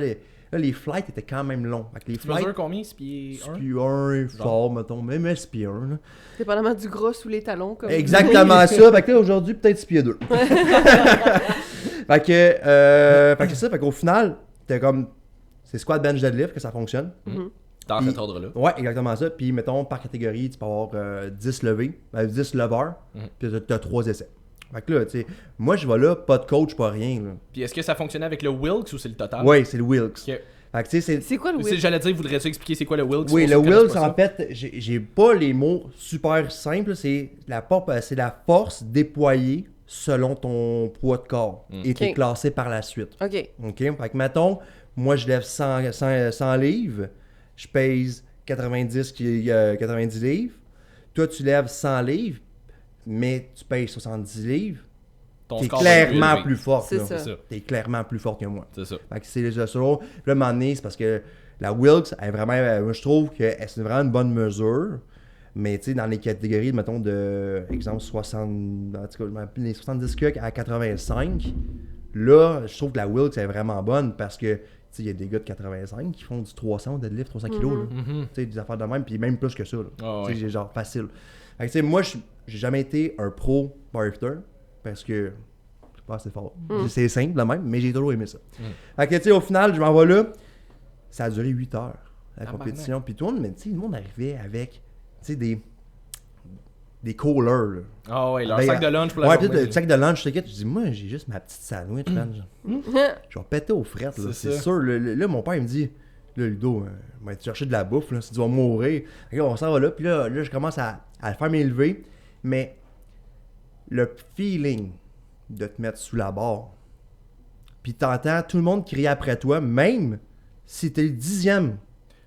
là, les flights étaient quand même longs. Fait que les
Tu
flights,
mesures combien? 6 pieds 1?
puis un fort, mettons, même SPI 1, là.
Dépendamment du gras sous les talons. Comme
Exactement ça. Fait que là, aujourd'hui, peut-être 6 pieds 2. Fait que c'est ça. Fait qu'au final, t'es comme. C'est squat, bench, deadlift que ça fonctionne.
Dans
Puis-
cet ordre-là.
Ouais, exactement ça. Puis, mettons, par catégorie, tu peux avoir 10 levées, 10 leveurs, puis t'as 3 essais. Fait que là, tu sais, moi, je vais là, pas de coach, pas rien. Là.
Puis est-ce que ça fonctionnait avec le Wilks ou c'est le total?
Ouais, c'est le Wilks.
Ok.
Fait que tu sais, c'est.
C'est quoi le
C'est-
whip?
J'allais dire, voudrais-tu expliquer c'est quoi le Wilks?
Oui,
pour
le
ceux qui
Wilks,
connaissent pas
en fait, j'ai pas les mots super simples. C'est la force déployée selon ton poids de corps et t'es
Ok.
classé par la suite.
OK.
OK? Fait que, mettons, moi, je lève 100 livres, je pèse 90 livres. Toi, tu lèves 100 livres, mais tu pèses 70 livres. t'es clairement plus forte.
C'est ça.
T'es clairement plus forte que moi.
C'est ça.
Fait que c'est les ossos. Puis là, à un moment donné, c'est parce que la Wilks, elle est vraiment, moi, je trouve que c'est vraiment une bonne mesure. Mais tu sais, dans les catégories, mettons, de, exemple, 60, en tout cas, les 70 kg à 85, là, je trouve que la Wilks est vraiment bonne parce que, tu sais, il y a des gars de 85 qui font du 300 deadlift, 300 kg, tu sais, des affaires de même, puis même plus que ça, là. Tu sais, genre facile. Fait que, tu sais, moi, j'ai jamais été un pro powerlifter parce que c'est pas assez fort. C'est simple, là même, mais j'ai toujours aimé ça. Fait que, tu sais, au final, je m'en vais là. Ça a duré 8 heures, la compétition. Puis tout le monde, mais tu sais, le monde arrivait avec, tu sais, des coolers, là.
Ah ouais, leur sac de lunch pour la
journée.
journée.
Ouais, le sac de lunch, je dis, moi, j'ai juste ma petite sandwich, man. Je vais péter aux frettes, là, c'est sûr. Là, mon père, il me dit, là, Ludo, on va te chercher de la bouffe, là, si tu vas mourir. Okay, on s'en va là, puis là, je commence à le faire m'élever, mais le feeling de te mettre sous la barre, puis t'entends tout le monde crier après toi, même si t'es le 10e.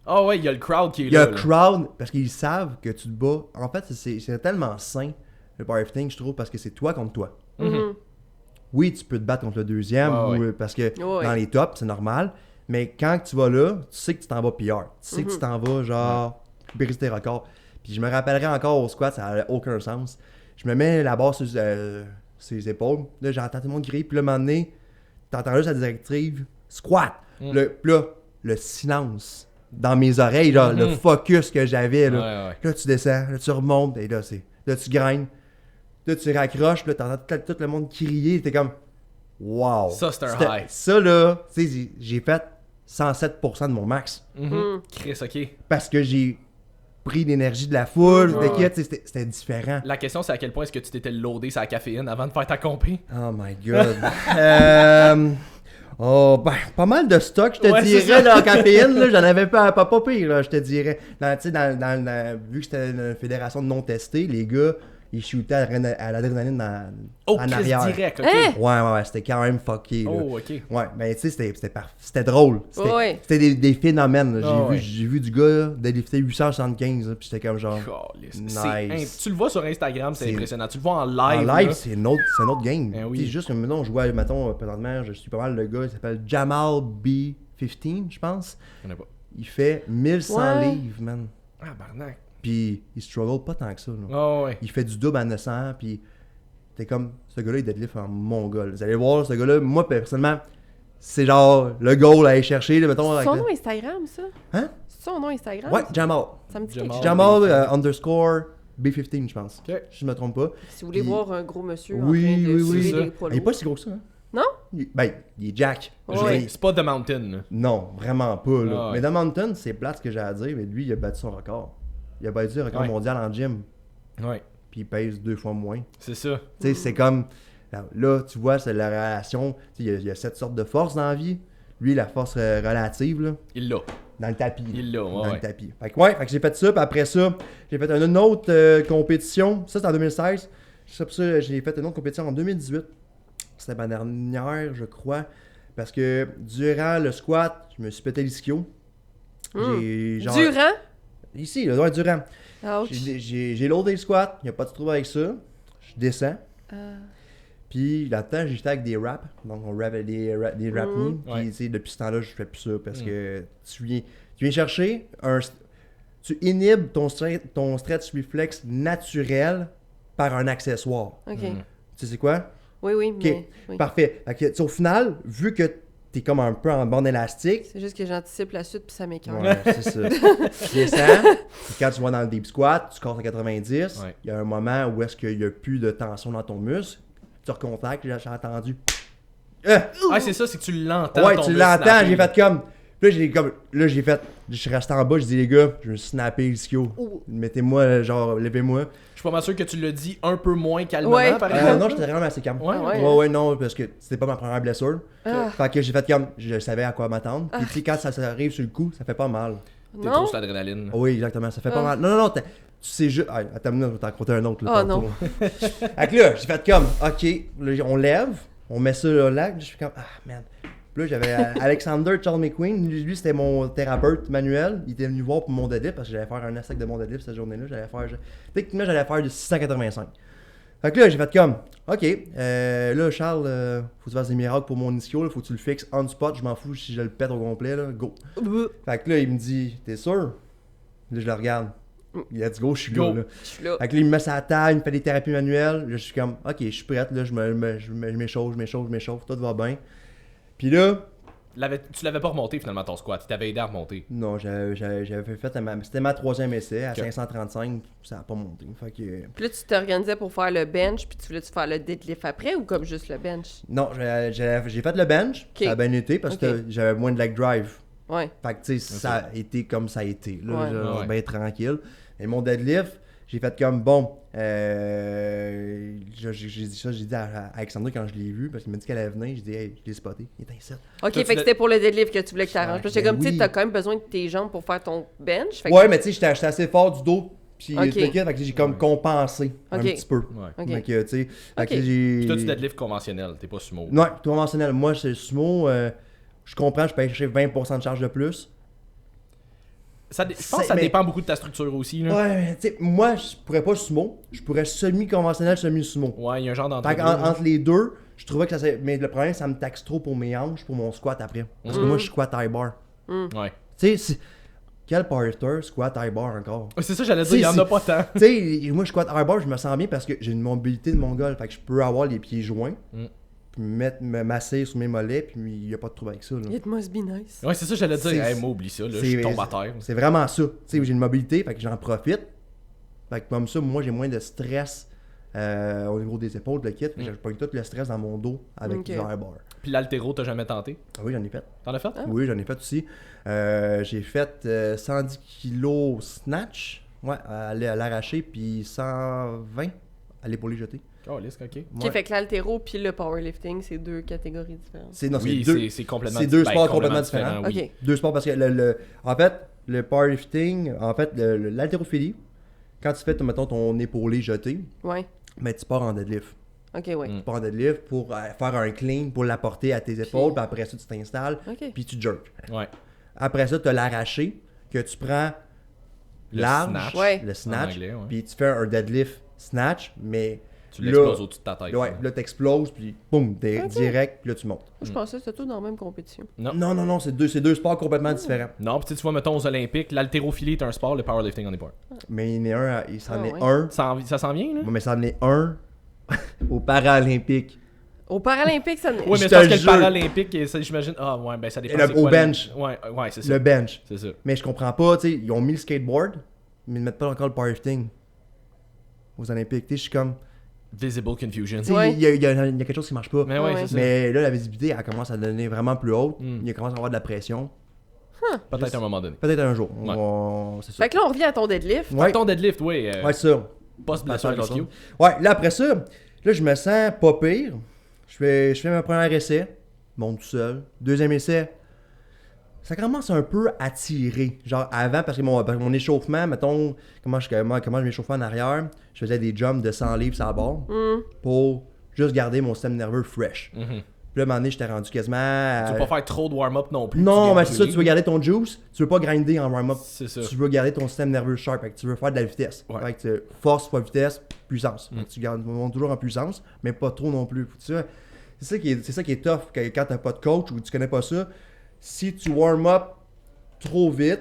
Ah ouais, il y a le crowd qui est là.
Il y a le crowd, parce qu'ils savent que tu te bats. En fait, c'est tellement sain, le powerlifting, je trouve, parce que c'est toi contre toi. Oui, tu peux te battre contre le deuxième, parce que dans les tops, c'est normal. Mais quand tu vas là, tu sais que tu t'en vas PR. Tu sais que tu t'en vas, genre, briser tes records. Puis je me rappellerai encore au squat, ça n'a aucun sens. Je me mets la barre sur les épaules. Là, j'entends tout le monde crier. Puis là, à un moment donné, t'entends juste la directive squat. Là, le silence dans mes oreilles, là, le focus que j'avais. Là. Là, tu descends, là, tu remontes, et là, tu grindes. Là, tu raccroches, là, t'entends tout le monde crier. T'es comme, wow.
Ça, c'est un high.
Ça, là, tu sais, j'ai fait 107% de mon max.
Chris, ok.
Parce que j'ai pris l'énergie de la foule, c'était différent.
La question, c'est à quel point est-ce que tu t'étais loadé sur la caféine avant de faire ta compé?
Oh my god. Pas mal de stock, je te dirais, là, en caféine, là, j'en avais pas pire, là, je te dirais. Vu que c'était une fédération de non-testés, les gars, ils shootaient à l'adrénaline en arrière.
Direct, ok.
Ouais, c'était quand même fucké, là.
Oh, ok.
Ouais, ben tu sais, c'était drôle. C'était des phénomènes, j'ai vu du gars délifter 875, là, puis j'étais comme genre, nice.
Tu le vois sur Instagram, c'est impressionnant. Tu le vois en live.
En live, c'est un autre game.
Oui.
Juste que maintenant, je vois, mettons, présentement, je suis pas mal le gars, il s'appelle Jamal B15, je pense.
Je connais pas.
Il fait 1100 livres, man.
Ah, barnac.
Puis il struggle pas tant que ça. Là.
Oh, ouais.
Il fait du double à 900, puis t'es comme, ce gars-là, il deadlift en mongol. Vous allez voir, ce gars-là, moi, personnellement, c'est genre le goal à aller chercher. Là, mettons,
c'est son nom Instagram, ça?
Hein?
C'est son nom Instagram?
Ouais, Jamal.
Ça me dit quelque chose.
Jamal _B15, je pense.
Okay.
Si je me trompe pas.
Si vous voulez voir un gros monsieur
oui,
en train de
oui,
soulever des poids
il est
lourds.
pas si gros que ça, hein?
Non?
Il est Jack.
C'est pas The Mountain. Là.
Non, vraiment pas. Là.
Ah, ouais.
Mais The Mountain, c'est plate ce que j'ai à dire, mais lui, il a battu son record. Il a battu le record mondial en gym.
Ouais.
Puis il pèse 2 fois moins.
C'est ça.
Tu sais, c'est comme... Là, tu vois, c'est la relation... Il y a 7 sortes de forces dans la vie. Lui, la force relative, là...
Il l'a.
Dans le tapis.
Il l'a,
Dans le tapis. Fait que j'ai fait ça, puis après ça, j'ai fait une autre compétition. Ça, c'était en 2016. Après ça, j'ai fait une autre compétition en 2018. C'était ma dernière, je crois. Parce que durant le squat, je me suis pété l'ischio.
Durant?
Ici, le doigt durant.
Ouch.
J'ai loadé le squat, il n'y a pas de trouble avec ça. Je descends. Puis là-dedans, j'étais avec des wraps. Donc, on wrap des wrap knees. Puis depuis ce temps-là, je fais plus ça parce que tu viens chercher tu inhibes ton stretch reflex naturel par un accessoire.
OK.
Tu sais c'est quoi?
Oui,
OK,
mais... Oui.
Parfait. Au final, vu que t'es comme un peu en bande élastique...
C'est juste que j'anticipe la suite puis ça m'écoeure.
Ouais, c'est ça. Tu descends, puis quand tu vas dans le deep squat, tu casses à 90, il y a un moment où est-ce qu'il n'y a plus de tension dans ton muscle, tu recontactes, j'ai entendu...
c'est ça, c'est que tu l'entends.
Ouais, tu l'entends, j'ai fait comme... Je suis resté en bas, je dis les gars, je vais snapper l'ischio. Mettez-moi, genre, levez-moi.
Je suis pas mal sûr que tu l'as dit un peu moins calmement, par exemple.
Non, j'étais vraiment assez calme.
Ouais,
non, parce que c'était pas ma première blessure. Fait que j'ai fait comme, je savais à quoi m'attendre. Puis tu sais, quand ça arrive sur le coup, ça fait pas mal.
T'es trop sur l'adrénaline.
Oui, exactement, ça fait pas mal. Non, tu sais juste... Attends, je vais t'en compter un autre.
Là, non.
Fait que là, j'ai fait comme, ok, là, on lève, on met ça là, je fais comme, man. Puis là, j'avais Alexander Charles McQueen. Lui, c'était mon thérapeute manuel. Il était venu voir pour mon deadlift parce que j'allais faire un assac de mon deadlift cette journée-là. Techniquement, j'allais faire de 685. Fait que là, j'ai fait comme, OK, là, Charles, faut que tu fasses des miracles pour mon ischio, faut que tu le fixes on spot, je m'en fous si je le pète au complet, là, go. Fait que là, il me dit, t'es sûr? Là, je le regarde. Let's go, je suis là.
Je suis là.
Fait que là, il me met sa table, il me fait des thérapies manuelles. Là, je suis comme, OK, je suis prête, là, je m'échauffe, tout va bien. Puis là...
Tu l'avais pas remonté finalement ton squat, tu t'avais aidé à remonter.
Non, j'avais fait, c'était ma 3e essai, à 535, ça n'a pas monté. Fait que...
Puis là, tu t'organisais pour faire le bench, puis tu voulais-tu faire le deadlift après ou comme juste le bench?
Non, j'ai fait le bench, ça a bien été parce que j'avais moins de leg drive.
Ouais.
Fait que tu sais, ça a été comme ça a été, là,
Ouais.
bien tranquille. Et mon deadlift, j'ai fait comme, bon, j'ai dit à Alexandre quand je l'ai vu, parce qu'il m'a dit qu'elle allait venir, j'ai dit, hey, je l'ai spoté, il était ici.
Ok, fait que c'était pour le deadlift que tu voulais que t'arranges. Parce que comme, tu sais, t'as quand même besoin de tes jambes pour faire ton bench.
Ouais, mais tu sais, j'étais assez fort du dos, puis fait que j'ai comme compensé un petit peu.
Ouais.
Fait que, tu sais,
Puis toi, tu deadlift conventionnel, t'es pas sumo.
Ouais, conventionnel. Moi, c'est sumo, je comprends, je peux aller chercher 20% de charge de plus.
Je pense que ça dépend beaucoup de ta structure aussi. Là.
Ouais, tu sais, moi, je pourrais pas sumo. Je pourrais semi-conventionnel, semi-sumo.
Ouais, il y a un genre d'entre deux.
Entre les deux, je trouvais que ça... Mais le problème, ça me taxe trop pour mes hanches, pour mon squat après. Parce que moi, je squat high bar.
Ouais.
Tu sais, quel powerlifter squat high bar encore?
C'est ça, j'allais dire, il y en a pas tant.
Tu sais, moi, je squat high bar, je me sens bien parce que j'ai une mobilité de mongol. Fait que je peux avoir les pieds joints. Puis me masser sur mes mollets, puis il n'y a pas de trouble avec ça. Là.
It must be nice.
Ouais, c'est ça, j'allais dire. Hey, moi, oublie ça, là, je tombe à terre.
C'est vraiment ça. Tu sais, j'ai une mobilité, fait que j'en profite. Fait que comme ça, moi, j'ai moins de stress au niveau des épaules, le kit. J'ai pas eu tout le stress dans mon dos avec les air bars.
Puis l'haltéro, t'as jamais tenté?
Ah oui, j'en ai fait.
T'en as fait?
Oui, j'en ai fait aussi. J'ai fait 110 kg snatch, ouais, à l'arraché, puis 120 à l'épaulé jeté.
Oh, liste, ok.
Ok, fait que l'haltéro puis le powerlifting, c'est deux catégories différentes.
C'est complètement
C'est deux sports complètement différents.
Oui.
Ok. Deux sports parce que en fait, le powerlifting, en fait, l'haltérophilie, quand tu fais, mettons, ton épaulé jeté, mais tu pars en deadlift.
Ok, ouais.
Tu pars en deadlift pour faire un clean, pour l'apporter à tes épaules, puis après ça, tu t'installes, puis tu jerks.
Ouais.
Après ça, tu as l'arraché, que tu prends large, le snatch, puis tu fais un deadlift snatch, mais
tu l'exploses au-dessus de ta tête.
Ouais, là, t'exploses, puis boum, t'es direct, puis là, tu montes.
Je pensais que c'était tout dans la même compétition.
Non, c'est deux sports complètement différents.
Non, puis tu vois, mettons, aux Olympiques, l'haltérophilie est un sport, le powerlifting en est pas un.
Mais il y en a un, il s'en est un.
Ça s'en vient, là?
Mais ça en est un aux Paralympiques.
Au Paralympique, ça...
Oui, mais parce que le Paralympique, j'imagine... Ah, ouais, ben ça dépend.
Au bench.
Ouais, c'est ça.
Le bench.
C'est ça.
Mais je comprends pas, tu sais, ils ont mis le skateboard, mais ils ne mettent pas encore le powerlifting aux Olympiques. Tu sais, je suis comme...
Visible confusion.
Il y a quelque chose qui marche pas.
Mais
là, la visibilité, elle commence à devenir vraiment plus haute. Il commence à avoir de la pression.
Peut-être à un moment donné.
Peut-être un jour.
C'est ça. Fait que là, on revient à ton deadlift.
Ouais. Ton deadlift, oui.
Ouais, ça.
Post-blessure ischio.
Ouais, là, après ça, là, je me sens pas pire. Je fais mon premier essai. Monte tout seul. Deuxième essai. Ça commence un peu à tirer. Genre avant, parce que mon échauffement, mettons, comment je m'échauffais en arrière, je faisais des jumps de 100 livres sur la barre pour juste garder mon système nerveux fresh. Puis là, à un moment donné, j'étais rendu quasiment...
Tu veux pas faire trop de warm-up non plus.
Non, mais c'est ça, tu veux garder ton juice, tu veux pas grinder en warm-up.
C'est ça.
Tu veux garder ton système nerveux sharp, tu veux faire de la vitesse.
Ouais.
Fait force fois vitesse, puissance. Tu montes toujours en puissance, mais pas trop non plus. C'est ça qui est tough quand t'as pas de coach ou tu connais pas ça. Si tu warm up trop vite,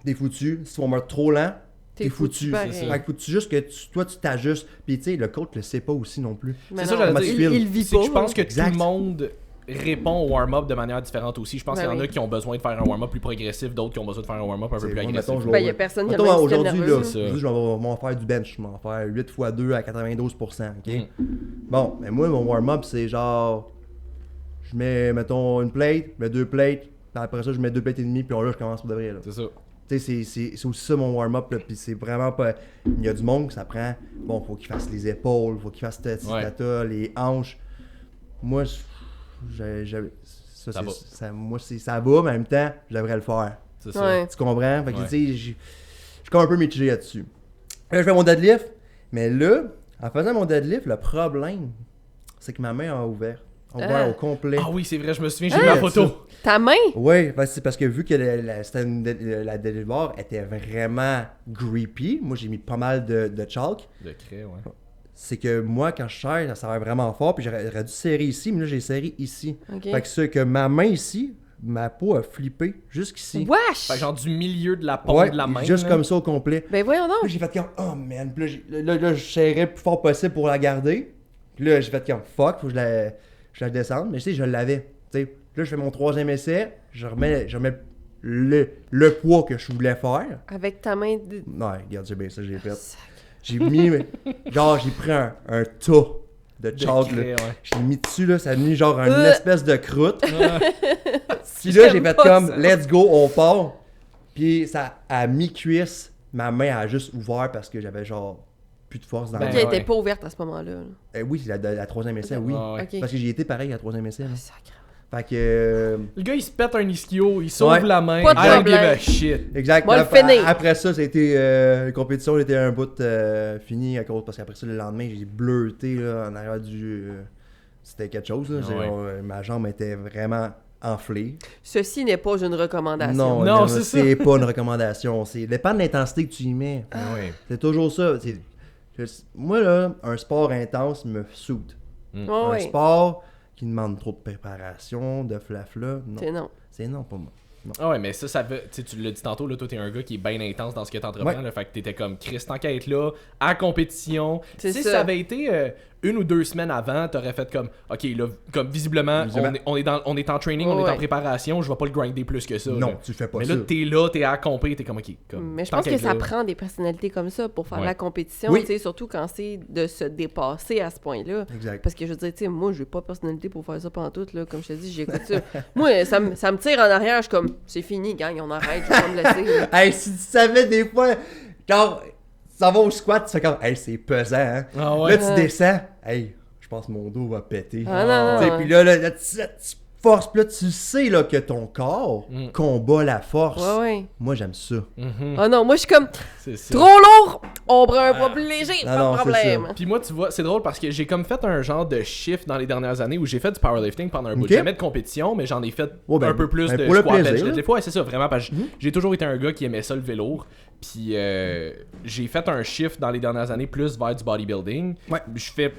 t'es foutu. Si tu warm up trop lent, t'es foutu. Fait que faut juste que toi tu t'ajustes. Puis tu sais, le coach le sait pas aussi non plus.
Mais
c'est ça, j'allais dire.
Il vit pas.
Je pense que tout le monde répond au warm-up de manière différente aussi. Je pense qu'il y en a qui ont besoin de faire un warm-up plus progressif, d'autres qui ont besoin de faire un warm-up un peu plus agressif.
Il y a personne qui a le même système
aujourd'hui,
nerveux.
je vais faire du bench. Je vais en faire 8 x 2 à 92%. OK? Bon, mais moi, mon warm-up, c'est genre... Je mets, mettons, une plate, je mets 2 plates, puis après ça, je mets 2 plates et demi, puis là, je commence pour de vrai.
C'est ça.
Tu sais, c'est aussi ça mon warm-up, puis c'est vraiment pas... Il y a du monde que ça prend... Bon, faut qu'il fasse les épaules, faut qu'il fasse les hanches. Moi, ça va, mais en même temps, je devrais le faire.
C'est ça.
Tu comprends? Fait que, tu sais, je suis comme un peu mitigé là-dessus. Là, je fais mon deadlift, mais là, en faisant mon deadlift, le problème, c'est que ma main a ouvert. Au complet.
Ah oui, c'est vrai, je me souviens, j'ai vu la photo.
Ta main?
Oui, c'est parce que vu que la deadlift bar était vraiment grippy, moi j'ai mis pas mal de chalk.
De craie, ouais.
c'est que moi, quand je serre, ça serre vraiment fort, puis j'aurais dû serrer ici, mais là, j'ai serré ici.
OK.
Fait que c'est que ma main ici, ma peau a flippé jusqu'ici.
Wesh!
Fait que genre du milieu de la paume
Ouais,
de la main.
juste
là.
comme ça au complet.
Ben voyons donc!
Puis j'ai fait comme, oh man, puis là, je serrais le plus fort possible pour la garder. Puis là, j'ai fait comme, fuck, faut que je la descende. Mais tu sais, je l'avais. Tu sais, là, je fais mon 3e essai, je remets le poids que je voulais faire.
Avec ta main...
Ouais, regarde, c'est bien ça, j'ai fait. J'ai mis, j'ai pris un tas de chalk,
craie,
là.
ouais.
J'ai mis dessus, là, ça a mis genre une espèce de croûte. Puis là, j'ai
J'aime
fait
pas
comme,
ça.
let's go, on part. Puis ça, à mi-cuisse, ma main a juste ouvert parce que j'avais genre plus de force dans
Ben,
Ok,
la
elle
main.
ouais.
était pas ouverte à ce moment-là. Là.
Oui, c'est la 3e essai, oui.
Ouais, ouais.
Ok.
Parce que j'y étais pareil à la 3e essai. là.
Sacré.
Fait que.
Le gars, il se pète un ischio, il sauve
Ouais.
la main.
Pas de
I don't give
problème.
a shit.
Exact.
Moi, le
Après,
finir.
après ça, c'était. La compétition était un bout fini à cause. Parce qu'après ça, le lendemain, j'ai bleuté là, en arrière du. C'était quelque chose, là.
Ah ouais.
Ma jambe était vraiment enflée.
Ceci n'est pas une recommandation.
Non, c'est ça.
c'est pas une recommandation. C'est dépend de l'intensité que tu y mets.
Ouais.
C'est toujours ça. Moi, là, un sport intense me soute.
Ouais,
Un
ouais.
sport qui demande trop de préparation, de flafla, non.
C'est non.
C'est non pour moi.
Ah ouais, mais ça veut. Tu sais, tu l'as dit tantôt, là, toi, t'es un gars qui est bien intense dans ce que t'entreprends.
Ouais.
Là, fait que t'étais comme Chris, tant qu'à être là, à compétition.
C'est
Si
ça.
ça avait été 1 ou 2 semaines avant, t'aurais fait comme, ok, là, comme visiblement, on est en training, on est
Ouais.
en préparation, je vais pas le grinder plus que ça.
Non,
là.
tu fais pas
Mais
ça.
là, t'es à compé, t'es comme, ok. Comme,
Mais je
tant
pense que
qu'à
ça
être là.
prend des personnalités comme ça pour faire
Ouais.
la compétition,
Oui.
tu sais, surtout quand c'est de se dépasser à ce point-là.
Exact.
Parce que je veux dire, tu sais, moi, j'ai pas de personnalité pour faire ça pantoute, là. Comme je te dis, j'écoute ça. Moi, ça me tire en arrière, je suis comme, c'est fini, gang, on arrête, je vais pas me laisser. là.
Hey, si tu savais des fois, genre, ça va au squat, tu fais comme, hey, c'est pesant, hein.
Ah ouais.
Là, tu descends, hey, je pense que mon dos va péter.
Ah non,
Tu sais,
non.
puis là, tu forces, puis là, tu sais là, que ton corps combat la force.
Ouais, ouais.
Moi, j'aime ça.
Mhm.
Ah non, moi, je suis comme,
C'est ça.
trop lourd, on prend un poids plus léger,
Non,
pas
non,
de
c'est
problème.
ça.
Puis moi, tu vois, c'est drôle parce que j'ai comme fait un genre de shift dans les dernières années où j'ai fait du powerlifting pendant un bout.
Ok.
Jamais de compétition, mais j'en ai fait
Ouais, ben,
un peu plus
ben,
de
pour le
squat, bench,
plaisir,
deadlift.
là.
Ouais, c'est ça, vraiment, parce que j'ai toujours été un gars qui aimait ça, le vélo. Puis j'ai fait un shift dans les dernières années plus vers du bodybuilding.
Ouais.
Je fais...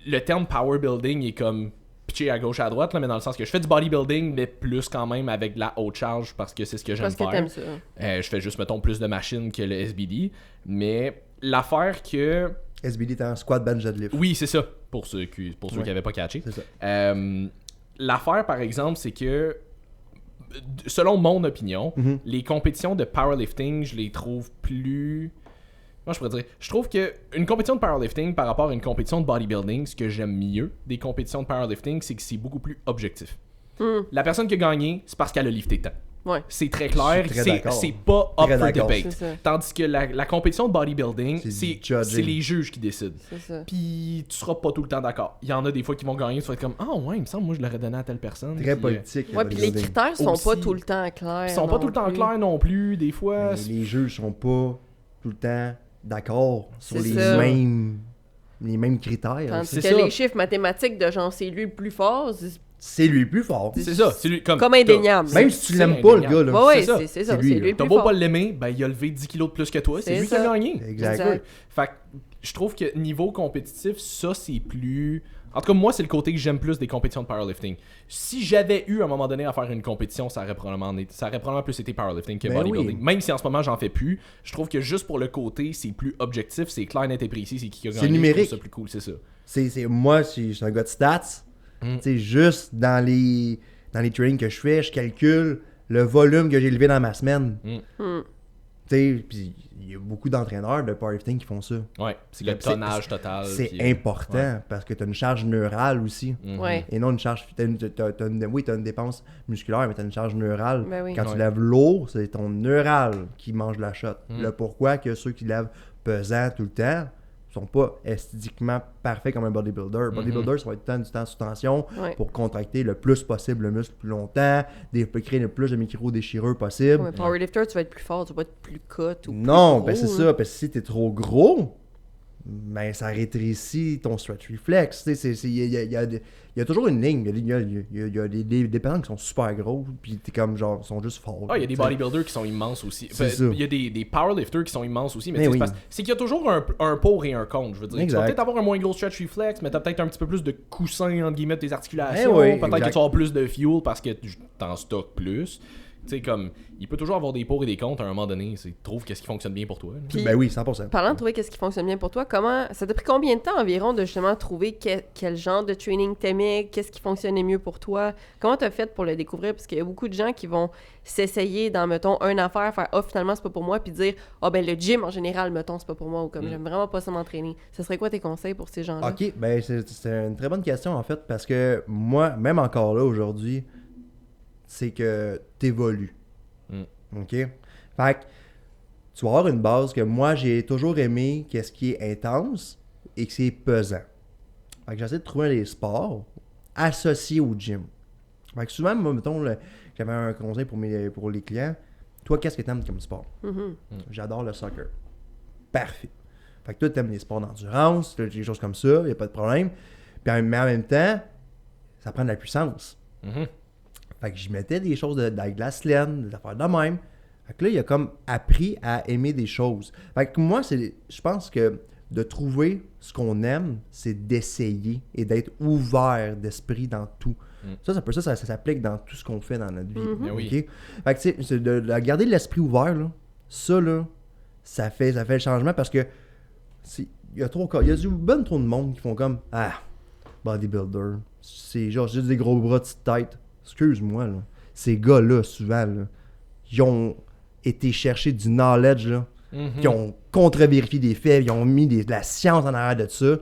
Le terme power building est comme pitché à gauche à droite, là, mais dans le sens que je fais du bodybuilding, mais plus quand même avec de la haute charge parce que c'est ce que j'aime
Parce que
faire.
t'aimes ça.
Je fais juste, mettons, plus de machines que le SBD. Mais l'affaire que...
SBD est un squat bench deadlift.
Oui, c'est ça, pour ceux qui n'avaient pas catché.
C'est ça.
L'affaire, par exemple, c'est que, selon mon opinion, les compétitions de powerlifting, je les trouve plus... Moi, je pourrais dire, je trouve que une compétition de powerlifting par rapport à une compétition de bodybuilding, ce que j'aime mieux des compétitions de powerlifting, c'est que c'est beaucoup plus objectif. La personne qui a gagné, c'est parce qu'elle a lifté tant.
Ouais.
C'est très clair,
Je suis très d'accord.
c'est pas up
Très
for
d'accord.
debate.
C'est ça.
Tandis que la compétition de bodybuilding,
C'est
c'est
judging.
les juges qui décident.
C'est ça.
Puis tu seras pas tout le temps d'accord. Il y en a des fois qui vont gagner, tu vas être comme, ah ouais, il me semble, moi je l'aurais donné à telle personne.
Très
Puis,
politique. le
Ouais, puis les
bodybuilding.
critères sont
Aussi,
pas tout le temps clairs.
ils sont pas
non
tout le temps
plus.
clairs non plus, des fois.
Mais les juges sont pas tout le temps d'accord sur
C'est
les
ça.
mêmes critères.
Tandis
C'est
que
ça.
les chiffres mathématiques de genre c'est lui le plus fort,
C'est lui le plus fort.
C'est ça, c'est lui comme
indéniable.
Même si tu
c'est
l'aimes pas, le
indéniable.
gars, là.
Ouais, ouais,
c'est ça.
c'est ça.
C'est
C'est
lui,
lui
là.
le
T'as
plus
beau
fort.
pas l'aimer, ben il a levé 10 kilos de plus que toi, c'est
C'est
lui qui a
ça.
gagné.
Exact.
Fait que je trouve que niveau compétitif, ça c'est plus... En tout cas, moi, c'est le côté que j'aime plus des compétitions de powerlifting. Si j'avais eu à un moment donné à faire une compétition, ça aurait probablement plus été powerlifting que
Ben
bodybuilding.
oui.
Même si en ce moment, j'en fais plus, je trouve que juste pour le côté, c'est plus objectif, c'est clair, net et précis, c'est qui a
C'est
gagné.
numérique.
Je trouve ça plus cool, c'est ça.
Moi, je suis un gars de stats. Tu sais, juste dans les trainings que je fais, je calcule le volume que j'ai levé dans ma semaine. Tu sais, puis il y a beaucoup d'entraîneurs de powerlifting qui font ça.
Ouais, c'est le
C'est-
tonnage total.
C'est
puis,
important
ouais.
parce que tu as une charge neurale aussi.
Ouais.
Et non une charge. Oui, tu as une dépense musculaire, mais tu as une charge neurale.
Ben oui.
Quand tu
Ouais.
lèves lourd, c'est ton neural qui mange la shot. Le pourquoi que ceux qui lèvent pesant tout le temps sont pas esthétiquement parfaits comme un bodybuilder. Bodybuilder, ça va être tout le temps du temps sous tension
Ouais.
pour contracter le plus possible le muscle plus longtemps, créer le plus de micro-déchirures possible.
Ouais, powerlifter, tu vas être plus fort, tu vas être plus cut ou plus
Non,
gros,
ben c'est
là.
ça. Parce que si t'es trop gros, ben, ça rétrécit ton stretch reflex. Il y a toujours une ligne. Il y a des personnes qui sont super gros, puis t'es comme genre, sont juste forts.
Il y a des bodybuilders qui sont immenses aussi. Il y a des powerlifters qui sont immenses aussi, mais
oui.
c'est qu'il y a toujours un pour et un contre. Je veux dire,
exact.
Tu vas peut-être avoir un moins gros stretch reflex, mais t'as peut-être un petit peu plus de coussin entre guillemets de tes articulations. Peut-être que tu vas avoir plus de fuel parce que t'en stockes plus. Tu sais, comme, il peut toujours avoir des pour et des contre à un moment donné. Trouve qu'est-ce qui fonctionne bien pour toi.
Puis,
ben oui, 100%.
Parlant de trouver qu'est-ce qui fonctionne bien pour toi, ça t'a pris combien de temps environ de justement trouver quel genre de training t'aimais, qu'est-ce qui fonctionnait mieux pour toi? Comment t'as fait pour le découvrir? Parce qu'il y a beaucoup de gens qui vont s'essayer dans, mettons, une affaire, faire « finalement, c'est pas pour moi », puis dire « ben le gym, en général, mettons, c'est pas pour moi » ou comme « j'aime vraiment pas ça m'entraîner ». Ce serait quoi tes conseils pour ces gens-là?
OK, ben c'est une très bonne question, en fait, parce que moi, même encore là, aujourd'hui, c'est que t'évolues. OK? Fait que tu vas avoir une base que moi, j'ai toujours aimé qu'est-ce qui est intense et que c'est pesant. Fait que j'essaie de trouver des sports associés au gym. Fait que souvent, moi, mettons, j'avais un conseil pour les clients. Toi, qu'est-ce que t'aimes comme sport? J'adore le soccer. Parfait. Fait que toi, t'aimes les sports d'endurance, des choses comme ça, y a pas de problème. Mais en même temps, ça prend de la puissance. Fait que j'y mettais des choses de la glace laine, des affaires de même. Fait que là, il a comme appris à aimer des choses. Fait que moi, je pense que de trouver ce qu'on aime, c'est d'essayer et d'être ouvert d'esprit dans tout. Ça s'applique dans tout ce qu'on fait dans notre vie.
Oui.
Fait que tu sais, de garder l'esprit ouvert, là, ça fait le changement parce que il y a trop de monde qui font comme bodybuilder, c'est genre juste des gros bras, petite tête. Excuse-moi, là. Ces gars-là, souvent, là, ils ont été chercher du knowledge, là. Ils ont contre-vérifié des faits, ils ont mis de la science en arrière de ça.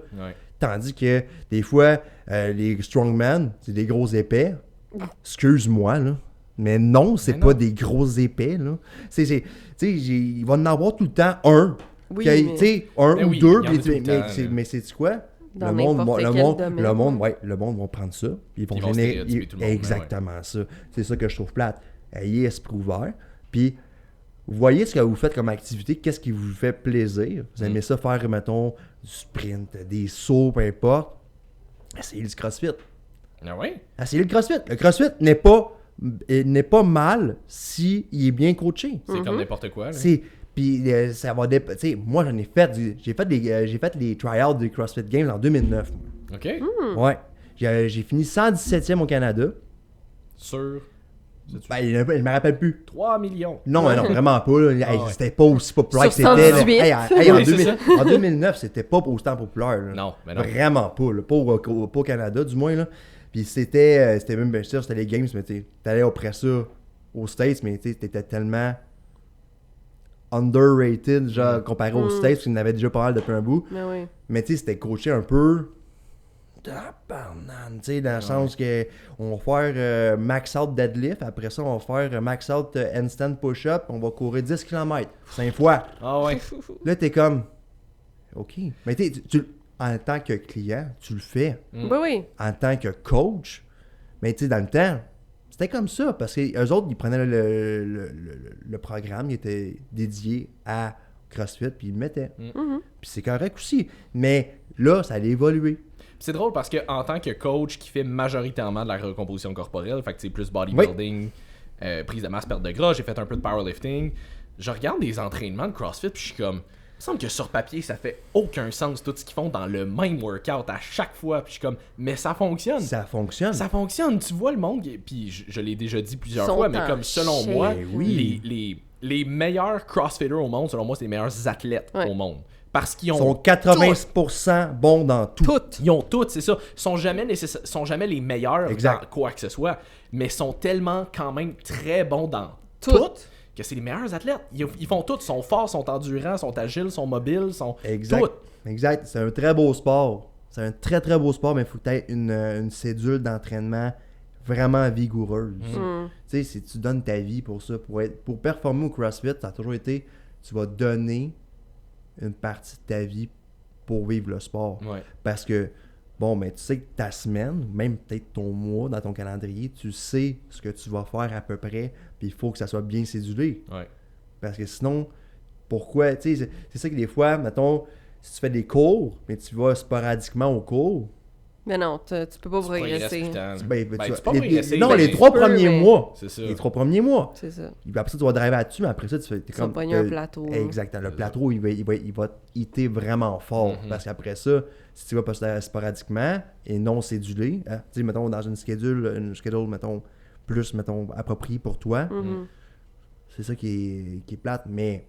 Tandis que, des fois, les strongmen, c'est des gros épais. Excuse-moi, là. Mais non, c'est pas des gros épais, là. Il va en avoir tout le temps un.
Oui,
un ou deux. Mais c'est quoi?
Dans
le monde va prendre ça. Puis ils vont
stéréotyper tout le monde.
Exactement ça. C'est ça que je trouve plate. Ayez esprit ouvert. Puis, voyez ce que vous faites comme activité. Qu'est-ce qui vous fait plaisir. Vous aimez ça faire, mettons, du sprint, des sauts, peu importe. Essayez le CrossFit.
Ah oui?
Essayez le CrossFit. Le CrossFit n'est pas mal s'il est bien coaché.
C'est comme n'importe quoi. Là.
Puis ça va dépendre. Tu sais, moi j'en ai fait. J'ai fait les tryouts du CrossFit Games en 2009.
OK.
Ouais. J'ai fini 117e au Canada.
Sur.
Je me rappelle plus.
3 millions.
Non, vraiment pas. Là. C'était pas aussi populaire que
sur
c'était. En
118.
2009, c'était pas autant populaire. Là.
Non.
Vraiment pas. Là. Pas au Canada, du moins. Là. Puis c'était même bien sûr, c'était les Games, mais t'allais après ça aux States, mais t'étais tellement underrated, genre, comparé aux States, parce qu'ils en avaient déjà pas mal depuis un bout. Mais tu sais, c'était coaché un peu dans le sens que on va faire max out deadlift, après ça, on va faire max out handstand push-up, on va courir 10 km 5 fois.
Ah ouais.
Là, t'es comme, OK. Mais en tant que client, tu le fais.
Oui.
En tant que coach, mais tu sais, dans le temps, c'était comme ça, parce qu'eux autres, ils prenaient le programme, il était dédié à CrossFit, puis ils le mettaient. Puis c'est correct aussi. Mais là, ça allait évoluer.
C'est drôle parce que en tant que coach qui fait majoritairement de la recomposition corporelle, fait que c'est plus bodybuilding, prise de masse, perte de gras, j'ai fait un peu de powerlifting, je regarde des entraînements de CrossFit, puis je suis comme... Il me semble que sur papier, ça fait aucun sens tout ce qu'ils font dans le même workout à chaque fois. Puis je suis comme, mais ça fonctionne.
Ça fonctionne.
Ça fonctionne. Tu vois le monde, puis je l'ai déjà dit plusieurs fois, mais comme selon moi, les meilleurs crossfitters au monde, selon moi, c'est les meilleurs athlètes au monde. Parce qu'ils ont.
Ils sont 80% bons dans tout.
Ils ont tout, c'est ça. Ils sont jamais les meilleurs dans quoi que ce soit, mais sont tellement quand même très bons dans tout. Que c'est les meilleurs athlètes. Ils font tout. Ils sont forts, sont endurants, sont agiles, sont mobiles, sont tout.
Exact. C'est un très beau sport. C'est un très, très beau sport, mais il faut que tu aies une cédule d'entraînement vraiment vigoureuse. Tu sais, si tu donnes ta vie pour ça, pour performer au CrossFit, ça a toujours été, tu vas donner une partie de ta vie pour vivre le sport. Parce que, bon, mais tu sais que ta semaine, même peut-être ton mois dans ton calendrier, tu sais ce que tu vas faire à peu près, puis il faut que ça soit bien cédulé. Parce que sinon, pourquoi, tu sais, c'est ça que des fois, mettons, Si tu fais des cours, mais tu vas sporadiquement aux cours,
Mais non, tu peux pas progresser.
tu
tu
peux progresser.
non, les 3 premiers mois.
C'est ça.
Les 3 premiers mois.
C'est ça.
Puis après ça, tu vas driver là-dessus, mais après ça, tu
vas pogner un plateau.
Exactement. Le plateau, il va hitter vraiment fort. Parce qu'après ça, si tu vas pas sporadiquement et non cédulé, hein, tu sais, mettons, dans une schedule, mettons, plus, mettons, appropriée pour toi, c'est ça qui est plate. Mais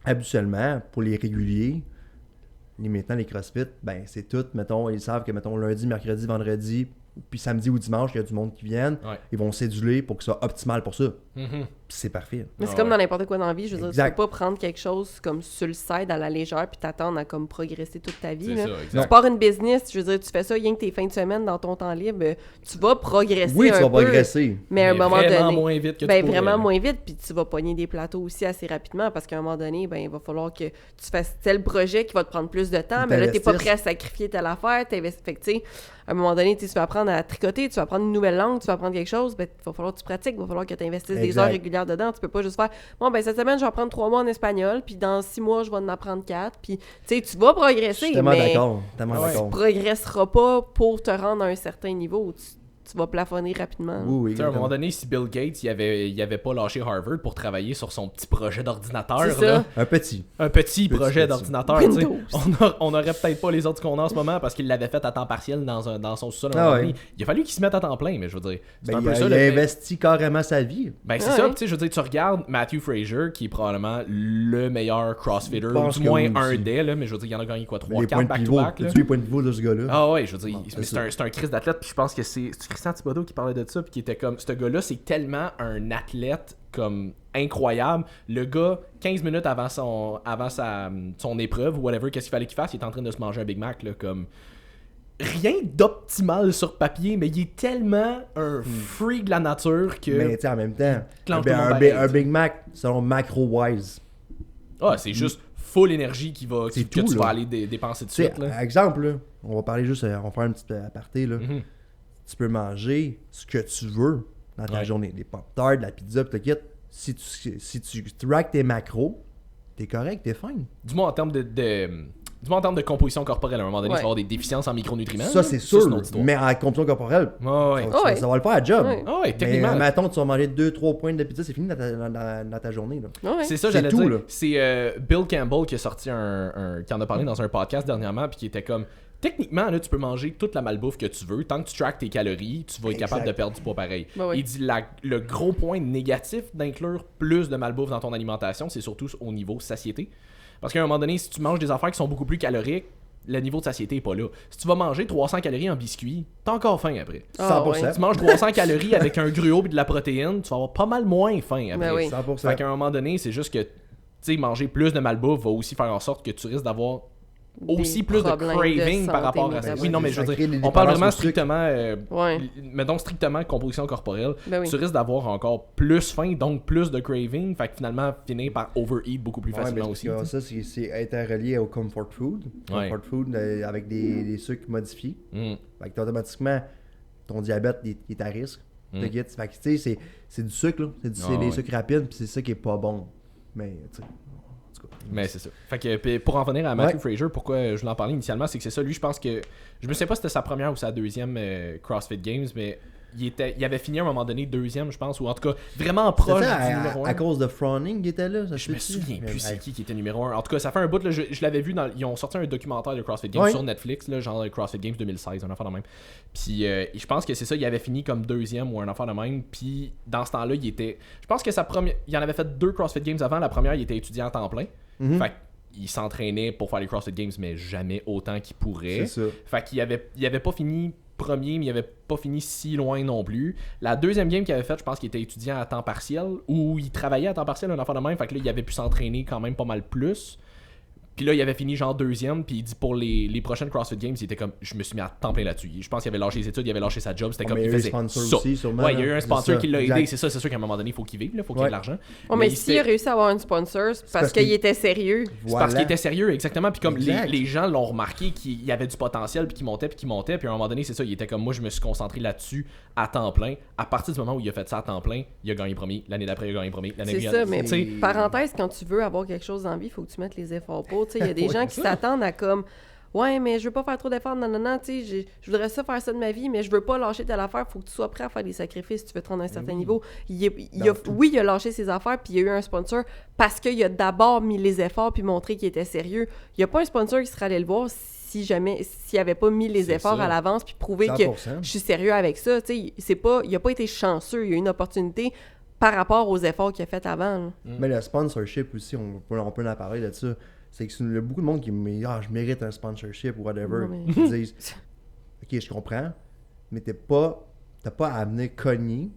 habituellement, pour les réguliers, maintenant les CrossFit, ben c'est tout, mettons, ils savent que, mettons, lundi, mercredi, vendredi, puis samedi ou dimanche, il y a du monde qui viennent, ils vont céduler pour que ce soit optimal pour ça. Puis c'est parfait.
Mais c'est comme dans n'importe quoi dans la vie, je veux dire, tu peux pas prendre quelque chose comme sur le side à la légère puis t'attendre à comme progresser toute ta vie. Là. Tu pars une business, je veux dire, tu fais ça rien que tes fins de semaine dans ton temps libre, tu vas progresser
oui,
un peu.
Oui, tu vas progresser.
Mais à un moment donné,
moins vite que
ben vraiment moins vite, puis tu vas pogner des plateaux aussi assez rapidement parce qu'à un moment donné, ben il va falloir que tu fasses tel projet qui va te prendre plus de temps, mais là t'es pas prêt à sacrifier telle affaire, fait que tu sais, à un moment donné, tu vas apprendre à tricoter, tu vas apprendre une nouvelle langue, tu vas apprendre quelque chose, ben il va falloir que tu pratiques, il va falloir que tu investisses des heures régulières dedans, tu peux pas juste faire bon ben cette semaine je vais apprendre 3 mois en espagnol, puis dans 6 mois je vais en apprendre 4, puis tu sais tu vas progresser, mais tu progresseras pas pour te rendre à un certain niveau. Tu vas plafonner rapidement.
Oui, à un moment donné, si Bill Gates il avait pas lâché Harvard pour travailler sur son petit projet d'ordinateur, là,
un petit
projet d'ordinateur, on n'aurait peut-être pas les autres qu'on a en ce moment parce qu'il l'avait fait à temps partiel dans son sous-sol. Il a fallu qu'il se mette à temps plein, mais je veux dire, c'est un peu ça. Il
a investi carrément sa vie.
Ben c'est ça, tu sais, je veux dire, tu regardes Matthew Fraser qui est probablement le meilleur crossfitter, du moins un des, là, mais je veux dire, il en a gagné quoi, 3-4 back-to-back.
Tu les points de pivot de ce gars-là.
Ah ouais, je veux dire, c'est un Chris d'athlète, puis je pense que c'est Christian Thibodeau qui parlait de ça, puis qui était comme, ce gars-là, c'est tellement un athlète comme incroyable. Le gars, 15 minutes avant son épreuve, ou whatever, qu'est-ce qu'il fallait qu'il fasse, il est en train de se manger un Big Mac, là, comme... Rien d'optimal sur papier, mais il est tellement un freak de la nature que...
Mais tu sais, en même temps, un Big Mac, selon macro-wise...
Ah, c'est juste full énergie que tu vas aller dépenser de suite. Là.
Exemple, là, on va parler juste, on va faire une petite aparté, là. Tu peux manger ce que tu veux dans ta journée. Des pop-tarts, de la pizza, pis te quitte. Si tu tracks tes macros, t'es correct, t'es fine.
Dis-moi en termes de composition corporelle, à un moment donné, tu vas avoir des déficiences en micronutriments.
Ça, c'est sûr. Mais en composition corporelle, ça va le faire à job.
Techniquement.
Mais mettons, tu vas manger 2-3 points de pizza, c'est fini dans ta journée. Là.
C'est ça, j'allais dire. C'est Bill Campbell qui a sorti qui en a parlé dans un podcast dernièrement, puis qui était comme... Techniquement, là, tu peux manger toute la malbouffe que tu veux. Tant que tu traques tes calories, tu vas être capable de perdre du poids pareil. Il dit le gros point négatif d'inclure plus de malbouffe dans ton alimentation, c'est surtout au niveau satiété. Parce qu'à un moment donné, si tu manges des affaires qui sont beaucoup plus caloriques, le niveau de satiété n'est pas là. Si tu vas manger 300 calories en biscuit, t'as encore faim après.
100%.
Si tu manges 300 calories avec un gruau et de la protéine, tu vas avoir pas mal moins faim après.
100%.
Fait qu'à un moment donné, c'est juste que manger plus de malbouffe va aussi faire en sorte que tu risques d'avoir aussi plus de craving par rapport à ça. Oui, non, mais je veux dire, on parle vraiment strictement, mettons strictement composition corporelle. Tu risques d'avoir encore plus faim, donc plus de craving, fait que finalement finir par overeat beaucoup plus facilement aussi.
Ça, c'est interrelié au comfort food. Comfort food avec des sucres modifiés. Fait que automatiquement, ton diabète est à risque. Fait que tu sais, c'est du sucre, là. C'est des sucres rapides, puis c'est ça qui est pas bon. Mais, tu sais.
Mais c'est ça. Fait que pour en venir à Matthew Fraser, pourquoi je voulais en parler initialement, c'est que c'est ça. Lui, je pense que... Je me sais pas si c'était sa première ou sa deuxième CrossFit Games, mais il avait fini à un moment donné deuxième, je pense, ou en tout cas vraiment proche du numéro 1.
À cause de Froning, il était là.
Je me souviens plus c'est qui était numéro 1. En tout cas, ça fait un bout, là, je l'avais vu, ils ont sorti un documentaire de CrossFit Games sur Netflix, là, genre CrossFit Games 2016, un affaire de même. Puis je pense que c'est ça, il avait fini comme deuxième ou un affaire de même. Puis dans ce temps-là, je pense que il en avait fait 2 CrossFit Games avant. La première, il était étudiant à temps plein. Fait qu'il s'entraînait pour faire les CrossFit Games, mais jamais autant qu'il pourrait.
C'est ça.
Fait qu'il avait pas fini premier, mais il avait pas fini si loin non plus. La deuxième game qu'il avait faite, je pense qu'il était étudiant à temps partiel, ou il travaillait à temps partiel, un affaire de même. Fait que là, il avait pu s'entraîner quand même pas mal plus. Puis là, il avait fini genre deuxième, puis il dit pour les prochaines CrossFit Games, il était comme, je me suis mis à temps plein là-dessus. Je pense qu'il avait lâché les études, il avait lâché sa job, c'était comme, il faisait ça.
Aussi, sûrement,
il y a eu un sponsor qui l'a aidé, c'est sûr qu'à un moment donné, il faut qu'il vive, il faut qu'il ait de l'argent.
Mais s'il a réussi à avoir un sponsor, c'est parce qu'il était sérieux.
C'est parce qu'il était sérieux, exactement. Puis comme les gens l'ont remarqué qu'il y avait du potentiel, puis qu'il montait, puis à un moment donné, c'est ça, il était comme, moi, je me suis concentré là-dessus à temps plein. À partir du moment où il a fait ça à temps plein, il a gagné premier. L'année d'après, il a gagné premier.
C'est ça, mais parenthèse, quand tu veux avoir quelque chose dans la vie, il faut que tu mettes les efforts pour. niveau. Il y a des gens qui s'attendent à comme... Ouais, mais je veux pas faire trop d'efforts, non, tu sais, je voudrais faire ça de ma vie, mais je veux pas lâcher telle affaire, faut que tu sois prêt à faire des sacrifices si tu veux te rendre à un certain niveau. Il a lâché ses affaires, puis il y a eu un sponsor parce qu'il a d'abord mis les efforts puis montré qu'il était sérieux. Il y a pas un sponsor qui serait allé le voir s'il avait pas mis les efforts à l'avance puis prouvé 100%. Que je suis sérieux avec ça, tu sais, il a pas été chanceux, il y a eu une opportunité par rapport aux efforts qu'il a fait avant.
Mais le sponsorship aussi, on peut en parler de ça. C'est qu'il y a beaucoup de monde qui me dit « Ah, je mérite un sponsorship ou whatever. » Ils disent « Ok, je comprends, mais t'as pas à venir cogner.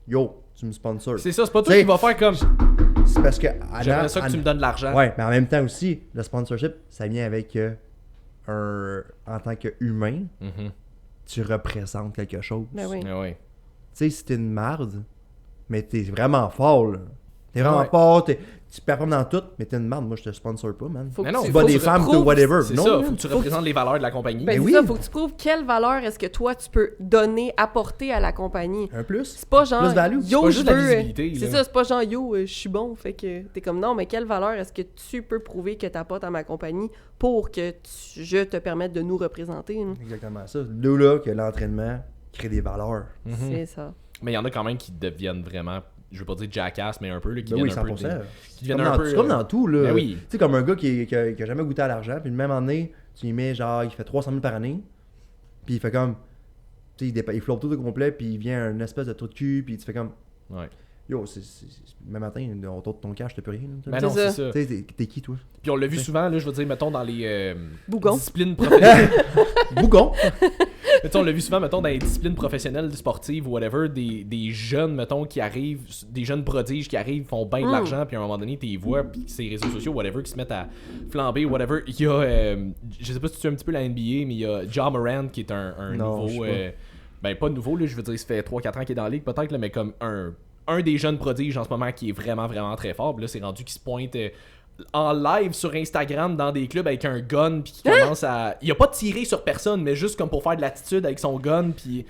Yo, tu me sponsors. »
C'est ça, c'est pas toi qui va faire comme...
C'est parce que...
J'aimerais ça que tu me donnes de l'argent.
Ouais, mais en même temps aussi, le sponsorship, ça vient avec en tant qu'humain, tu représentes quelque chose.
Ben oui.
Tu sais, si t'es une marde, mais t'es vraiment fort, là. T'es vraiment fort, tu performes dans tout, mais t'es une marde. Moi, je te sponsor pas, man. Tu bats des femmes, ou whatever.
C'est ça, faut que tu représentes les valeurs de la compagnie.
Ben ça, faut que tu prouves quelle valeur est-ce que toi, tu peux donner, apporter à la compagnie.
Un plus.
C'est pas genre,
plus
yo,
pas juste de la visibilité.
C'est ça, c'est pas genre, yo, je suis bon. Fait que t'es comme, non, mais quelle valeur est-ce que tu peux prouver que t'apportes à ma compagnie pour que je te permette de nous représenter.
Exactement ça. D'où là que l'entraînement crée des valeurs.
C'est ça.
Mais il y en a quand même qui deviennent vraiment... Je veux pas dire jackass, mais un peu, là, qui
deviennent
100%.
Qui deviennent un peu... C'est comme dans tout, là.
Ben oui.
Tu sais, comme un gars qui a jamais goûté à l'argent, puis le même année, tu lui mets genre, il fait 300 000 par année, puis il fait comme... Tu sais, il flotte tout au complet, puis il vient un espèce de trou de cul, puis tu fais comme...
Ouais.
Yo, même matin, autour de ton cash, t'as plus rien.
Ben non, c'est ça.
T'es qui, toi?
Puis on l'a vu souvent, là, je veux dire, mettons, dans les disciplines
professionnelles. Bougon!
On l'a vu souvent, mettons, dans les disciplines professionnelles, sportives ou whatever, des jeunes, mettons, qui arrivent, des jeunes prodiges qui arrivent, font bien de l'argent, puis à un moment donné, tu les vois, puis ces réseaux sociaux, whatever, qui se mettent à flamber, whatever. Il y a, je sais pas si tu sais un petit peu la NBA, mais il y a Ja Morant qui est un nouveau... ben, pas nouveau, là, je veux dire, ça fait 3-4 ans qu'il est dans la ligue, peut-être, là, mais comme un des jeunes prodiges en ce moment qui est vraiment, vraiment très fort. Puis là, c'est rendu qu'il se pointe en live sur Instagram dans des clubs avec un gun, puis qui commence à... Il a pas tiré sur personne, mais juste comme pour faire de l'attitude avec son gun, puis...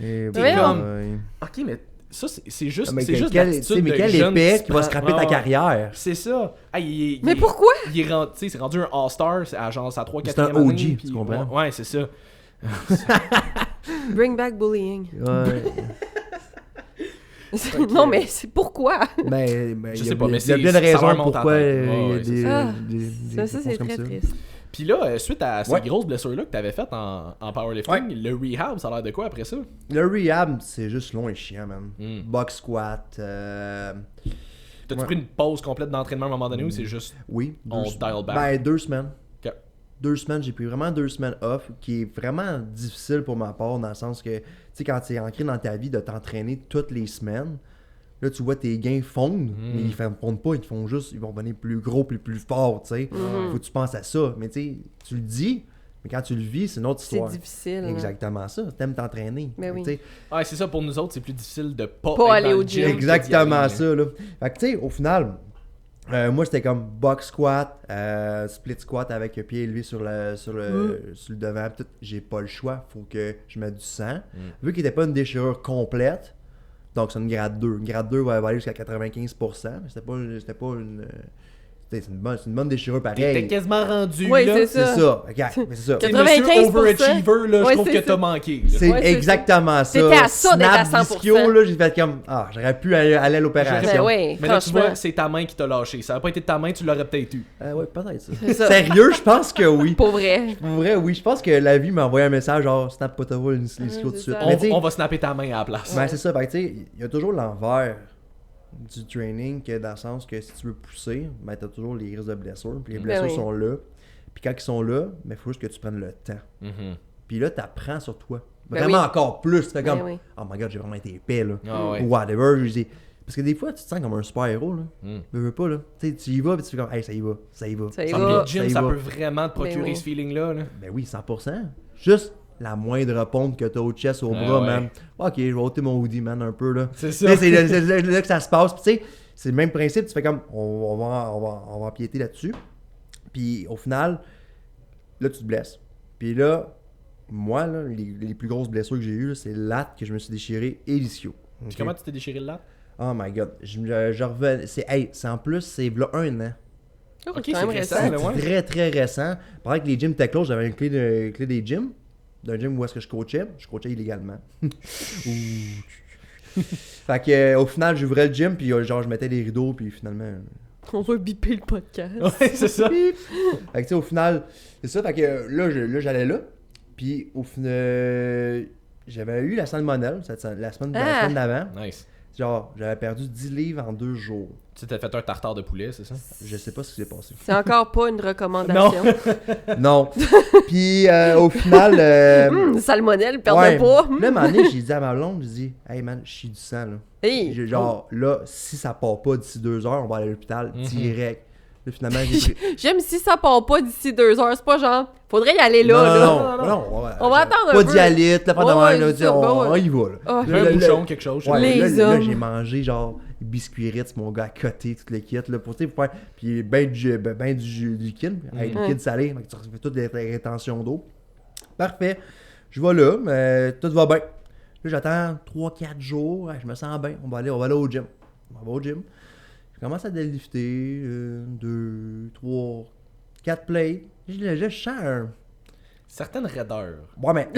Ok, mais ça, c'est juste, c'est juste l'attitude
mais quel épée qui va scraper ta carrière.
C'est ça.
Mais pourquoi?
C'est rendu un All-Star à genre sa 3-4e année.
C'est un OG, tu comprends?
Ouais, c'est ça.
Bring back bullying.
Ouais.
Non, mais c'est pourquoi?
Je
sais pas, mais
il y a plein de raisons pourquoi
il y a des... Ça, c'est très triste.
Puis là, suite à ces grosses blessures-là que t'avais faites en powerlifting, le rehab, ça a l'air de quoi après ça?
Le rehab, c'est juste long et chiant, man. Box squat.
T'as-tu pris une pause complète d'entraînement à un moment donné ou c'est juste...
Oui.
On dial back?
2 semaines. 2 semaines, j'ai pris vraiment 2 semaines off, qui est vraiment difficile pour ma part, dans le sens que, tu sais, quand tu es ancré dans ta vie de t'entraîner toutes les semaines, là, tu vois tes gains fondent, mais ils ne fondent pas, ils vont devenir plus gros, plus forts, tu sais. Faut que tu penses à ça. Mais tu sais, tu le dis, mais quand tu le vis, c'est une autre histoire.
C'est difficile.
Exactement ça. T'aimes t'entraîner.
Mais oui.
Ouais, c'est ça, pour nous autres, c'est plus difficile de pas
aller au gym.
Exactement ça, là. Fait que, tu sais, au final... moi, c'était comme box squat, split squat avec pied élevé sur le devant. J'ai pas le choix, faut que je mette du sang. Vu qu'il n'était pas une déchirure complète, donc c'est une grade 2. Une grade 2 va aller jusqu'à 95%, mais c'était pas une... C'est une bonne déchirure pareil.
T'es quasiment rendu,
oui,
là.
C'est ça.
Okay, c'est ça.
95%.
Monsieur Overachiever, là, je trouve que t'as manqué.
C'est exactement ça.
C'était à ça d'être à 100%.
Disco, là, j'ai fait comme, j'aurais pu aller à l'opération.
Mais
là, tu vois, c'est ta main qui t'a lâché. Ça n'a pas été ta main, tu l'aurais peut-être eu.
Ouais, peut-être ça. Sérieux, je pense que oui.
Pour vrai.
Pour vrai, oui. Je pense que la vie m'a envoyé un message genre, snap pas ta voix, une disco tout de suite.
On va snapper ta main à la place.
Ben, c'est ça. Tu sais, il y a toujours l'envers du training, que dans le sens que si tu veux pousser, ben t'as toujours les risques de blessures, puis les blessures sont là. Puis quand ils sont là, il faut juste que tu prennes le temps. Puis là, t'apprends sur toi. Vraiment encore plus. Tu fais comme, oh my god, j'ai vraiment été épais, là. Ou whatever. Parce que des fois, tu te sens comme un super héros, là. Tu veux pas, là. Tu sais, tu y vas, puis tu fais comme, hey, ça y va.
Le gym, ça peut vraiment te procurer ce feeling-là, là.
Ben oui, 100%. Juste la moindre pompe que t'as au chest, au bras, man. Ok, je vais ôter mon hoodie, man, un peu, là.
C'est ça.
C'est là que ça se passe. Puis tu sais, c'est le même principe. Tu fais comme, on va empiéter là-dessus. Puis au final, là, tu te blesses. Puis là, moi, là, les plus grosses blessures que j'ai eues, c'est le lat que je me suis déchiré et l'ischio.
Puis comment tu t'es déchiré le lat?
Oh my god. Je revenais. En plus, c'est là 1 an.
Oh,
Ok,
c'est quand même
c'est
récent.
récent, ouais.
Très, très récent. Pendant que les gyms étaient close, j'avais une clé des gyms. D'un gym où est-ce que je coachais. Je coachais illégalement. Fait que au final, j'ouvrais le gym, puis genre, je mettais les rideaux, puis finalement...
On va biper le podcast.
Ouais, c'est ça.
Fait que tu sais, au final, c'est ça. Fait que là, j'allais là. Puis au final, j'avais eu la salmonelle la semaine d'avant.
Nice.
Genre, j'avais perdu 10 livres en 2 jours.
Tu t'es fait un tartare de poulet, c'est ça?
Je sais pas ce qui s'est passé.
C'est encore pas une recommandation.
Non. Puis au final...
Salmonelle, perdre
ouais.
pas.
Là, à un moment donné, j'ai dit à ma blonde, j'ai dit, hey man, je suis du sang là.
Hey.
Genre, là, si ça part pas d'ici 2 heures, on va aller à l'hôpital direct. Là, finalement, j'ai pris...
J'aime si ça part pas d'ici 2 heures. C'est pas genre, faudrait y aller là.
Non,
On va attendre un
pas
peu.
dialyte, là, pas de
Ouais,
même, là,
c'est ça,
on y va, là.
Ah.
Un bouchon, quelque chose.
Ouais,
Les
là,
hommes.
j'ai mangé, genre, biscuits Ritz, mon gars, à côté, toutes les kits, là, pour faire... Puis ben du liquide, avec du liquide salé, donc tu refais toutes les rétentions d'eau. Parfait. Je vais là, mais tout va bien. Là, j'attends 3-4 jours, je me sens bien, on va aller au gym. On va au gym. Je commence à deadlifter, 2, 3, 4 plates. Je sens un...
Certaines raideurs.
Ouais, mais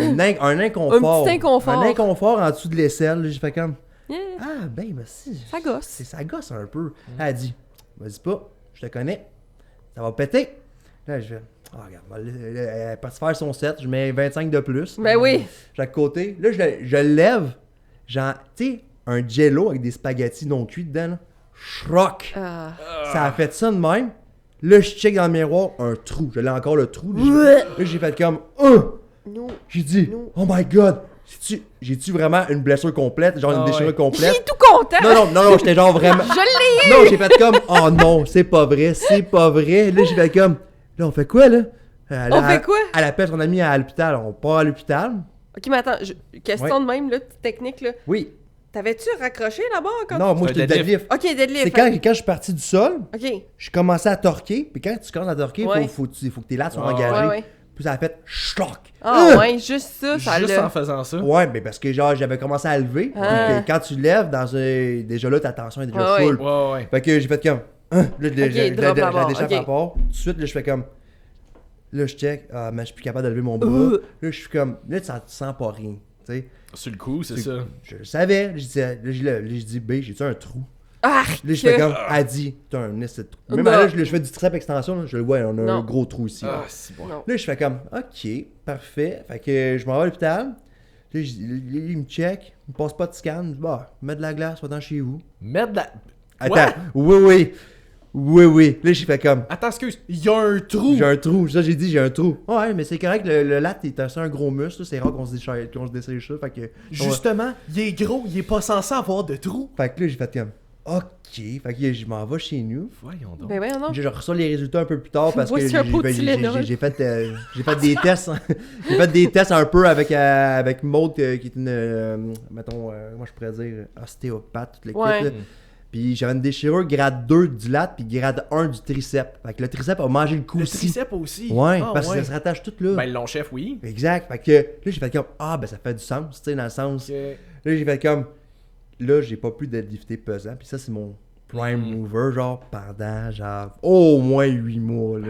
un inconfort.
Un petit inconfort.
Un inconfort en dessous de l'aisselle. J'ai fait comme...
Yeah.
Ah, ben, si.
Ça gosse.
Ça gosse un peu. Elle a dit, vas-y pas, je te connais. Ça va péter. Là, je fais, regarde, elle est partie faire son set. Je mets 25 de plus.
Ben oui.
Chaque côté. Là, je le lève. Genre, tu sais, un jello avec des spaghettis non cuits dedans. Là. Shrock.
Ah.
Ça a fait ça de même. Là, je check dans le miroir, un trou. Je l'ai encore le trou. Là, j'ai fait comme,
Nous.
j'ai dit,
Non.
oh my god. J'ai-tu vraiment une blessure complète? Genre une déchirure
Il
complète?
est tout content.
Non, j'étais genre vraiment...
Je l'ai.
Non, j'ai fait comme, oh non, c'est pas vrai. Là, j'ai fait comme, là, on fait quoi, là?
On fait quoi?
Elle appelle son ami à l'hôpital. On part à l'hôpital.
Ok, mais attends, question de même, là, petite technique, là.
Oui.
T'avais-tu raccroché là-bas quand
Non, moi,
C'est
j'étais
un deadlift.
deadlift.
Ok, deadlift.
C'est quand je suis parti du sol,
Ok.
je commençais à torquer. Puis quand tu commences à torquer, il
Ouais.
faut que tes lattes soient
Ouais,
engagées.
ouais.
Puis ça a fait schlock.
Ah ouais, juste ça, ça
Juste
l'a.
en faisant ça.
Ouais, mais parce que genre, j'avais commencé à lever.
Ah.
Puis quand tu lèves, déjà là, ta tension est déjà
Ouais,
full.
Ouais.
Fait que j'ai fait comme. Là, je
drop la barre,
déchappe
ok.
à part. Tout de suite, là, je fais comme. Là, je check. Ah, mais je suis plus capable de lever mon bras. Là, je suis comme. Là, tu sens pas rien. Tu sais.
Sur le coup, c'est ça.
Je le savais. Là, je dis, B, j'ai-tu un trou?
Ah!
Là, je fais comme. Elle dit, t'as un nez de trou. Même
Non.
là, je fais du trap extension. Là, je le vois, on a
Non.
un gros trou ici.
Ah, c'est bon.
Non.
Là, je fais comme, OK, parfait. Fait que je m'en vais à l'hôpital. Là, il me check. Il me passe pas de scan. Je dis, bah, mets de la glace, va dans chez vous.
Mettre de la...
Attends, oui. Là, j'ai fait comme,
Attends, excuse, il y a un trou.
j'ai un trou. Ça, j'ai dit, j'ai un trou. Ouais, mais c'est correct, le lat est assez un gros muscle. C'est rare qu'on se dessèche ça. Fait que,
Justement, il est gros, il est pas censé avoir de trou.
fait que là, j'ai fait comme, OK. Fait que je m'en vais chez nous.
Voyons donc.
Ben ouais, non.
Je reçois les résultats un peu plus tard parce que
Voici un pot de Tylenol.
j'ai fait des tests. J'ai fait des tests un peu avec Maud qui est une, mettons, moi je pourrais dire ostéopathe, toutes les
Ouais.
kits, là. Puis j'avais une déchirure grade 2 du lat puis grade 1 du triceps. Fait que le triceps a mangé le coup
Le
aussi.
triceps aussi.
Ouais,
Ah,
parce que
ouais.
ça se rattache tout là.
Ben, le long chef, oui.
Exact. Fait que là, j'ai fait comme, ben ça fait du sens, tu sais, dans le sens.
Ok.
Là, j'ai fait comme, là, j'ai pas pu deadlifter pesant. Puis ça, c'est mon prime mover, genre, pendant, genre, au moins 8 mois, là.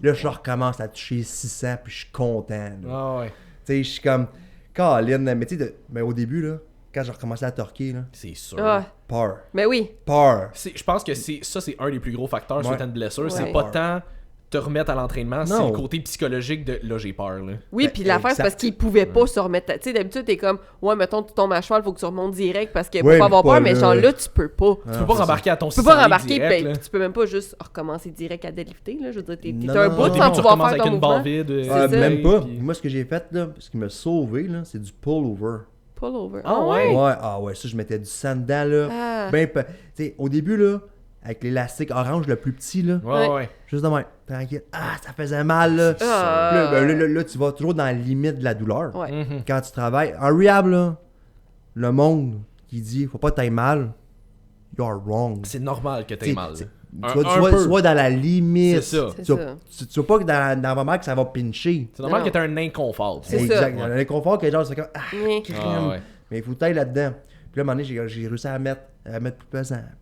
Là, je recommence à toucher 600, puis je suis content, là.
Ah ouais.
Tu sais, je suis comme, Caroline, mais tu sais, mais au début, là, quand j'ai recommencé à torquer, là,
C'est sûr.
Ah,
peur.
ben oui.
Je pense que c'est un des plus gros facteurs sur
Ouais.
une blessure.
Ouais.
C'est pas tant te remettre à l'entraînement, c'est
Non.
le côté psychologique de là j'ai peur là.
Oui,
Ben,
puis l'affaire, c'est parce
exact.
qu'il pouvait pas se remettre. Tu sais, d'habitude, t'es comme, ouais, mettons, tu tombes à cheval, faut que tu remontes direct parce que
Ouais,
faut pas avoir
mais
peur,
pas
mais
là.
genre là, tu peux pas.
Tu peux pas rembarquer à ton
Tu peux pas
600
rembarquer,
direct,
ben,
là.
tu peux même pas juste recommencer direct à deadlifter, là. Je veux dire, t'es
Non,
un
non,
bout
non,
Au début,
sans
tu
pouvoir
recommences
faire
avec
ton
une barre
mouvement.
vide.
ça.
Même pas.
puis-
Moi, ce que j'ai fait, là, ce qui m'a sauvé, là, c'est du pull-over.
Pull over.
Ah ouais?
Ouais, ça, je mettais du sang dedans, là.
Ah.
Ben, tu sais, au début, là, avec l'élastique orange le plus petit, là,
Ouais.
juste de même, tranquille. Ah, ça faisait mal, là.
Ah.
Puis là, ben, là, tu vas toujours dans la limite de la douleur.
Ouais.
Mhm.
Quand tu travailles. En rehab, là, le monde qui dit faut pas t'aille mal, you're wrong.
C'est normal que t'aies
T'sais,
mal.
Tu vas dans la limite.
C'est ça.
C'est
Tu
ça.
vas, tu vas pas que dans le moment que ça va pincher.
C'est normal
Non.
que t'aies un inconfort.
C'est
exact.
ça.
Il y a l'inconfort que genre, c'est comme, ah,
Ouais.
crème.
Ah ouais.
Mais il faut t'aille là-dedans. Puis là, à un moment donné, j'ai réussi à mettre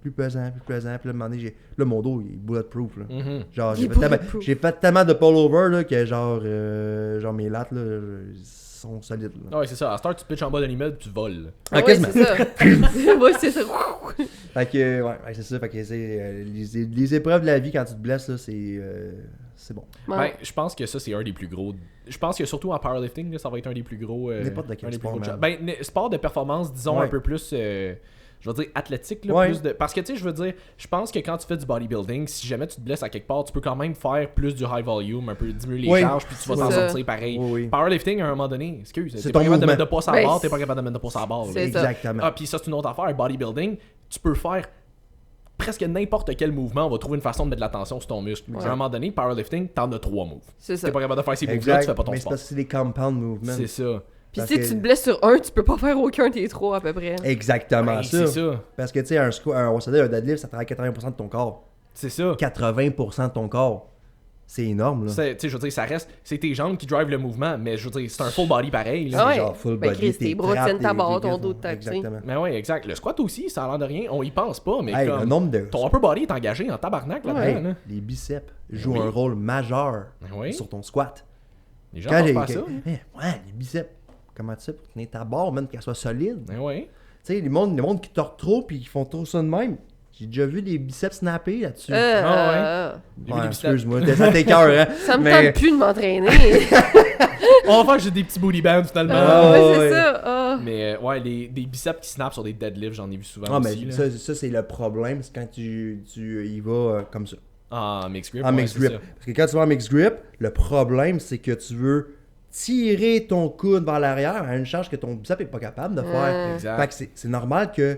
plus pesant. Puis là, à un moment donné, là, mon dos, il est bulletproof. Là. Genre, j'ai fait tellement de pull-over là, que genre mes lattes là, sont solides. Là.
Ouais, c'est ça. À cette heure, tu te pitches en bas de l'immeuble, tu voles.
Ah ouais, c'est ça. Ouais, c'est ça.
Fait que, ouais, c'est ça. Fait que les épreuves de la vie, quand tu te blesses, là, c'est bon.
Ouais.
Ben, je pense que ça, c'est un des plus gros. Je pense que surtout en powerlifting, là, ça va être un des plus gros.
N'importe de quel sport,
sport de performance, disons, un peu plus. Je veux dire athlétique, là, plus de... Parce que, tu sais, je veux dire, je pense que quand tu fais du bodybuilding, si jamais tu te blesses à quelque part, tu peux quand même faire plus du high volume, un peu diminuer les charges, puis tu vas t'en sortir pareil. Powerlifting, à un moment donné, t'es pas capable de mettre de poids sur la barre, t'es pas capable de mettre de poids sur la barre.
Exactement.
Ah, puis ça, c'est une autre affaire. Bodybuilding, tu peux faire presque n'importe quel mouvement, on va trouver une façon de mettre de la tension sur ton muscle. À un moment donné, powerlifting, t'en as 3 moves.
C'est ça.
T'es pas capable de faire ces moves-là, tu fais pas ton
sport. Mais c'est parce que c'est des compound movements.
C'est ça.
Puis si tu te blesses sur un, tu peux pas faire aucun des 3 à peu près.
Exactement
c'est ça.
Parce que tu sais, un deadlift, ça travaille 80% de ton corps.
C'est ça.
80% de ton corps. C'est énorme, là.
Tu sais, je veux dire, ça reste... C'est tes jambes qui drivent le mouvement, mais je veux dire, c'est un full body pareil.
Là.
C'est genre full body.
Chris, tes bras tiennent ta barre, ton dos de tac,
exactement.
Mais ouais, exact. Le squat aussi, ça a l'air de rien. On y pense pas, mais
hey,
comme...
le nombre de...
Ton upper body est engagé en tabarnak là-dedans.
Hey,
là.
les biceps jouent un rôle majeur sur ton squat.
Les gens pensent pas à ça.
Ouais, les biceps. Comment tu sais pour tenir ta barre, même qu'elle soit solide?
Ouais.
Tu sais, le monde qui tord trop puis qui font trop ça de même. J'ai déjà vu des biceps snapper là-dessus. Excuse-moi, ça t'écoeure, hein?
Ça me tente plus de m'entraîner.
On va faire juste des petits booty bands finalement.
C'est ça.
Mais ouais, des biceps qui snappent sur des deadlifts, j'en ai vu souvent aussi.
Mais ça, c'est le problème, c'est quand tu y vas comme ça.
En mixed grip.
En mixed grip. Parce que quand tu vas en mixed grip, le problème, c'est que tu veux tirer ton coude vers l'arrière à une charge que ton bicep n'est pas capable de faire.
Exact.
Fait que c'est normal que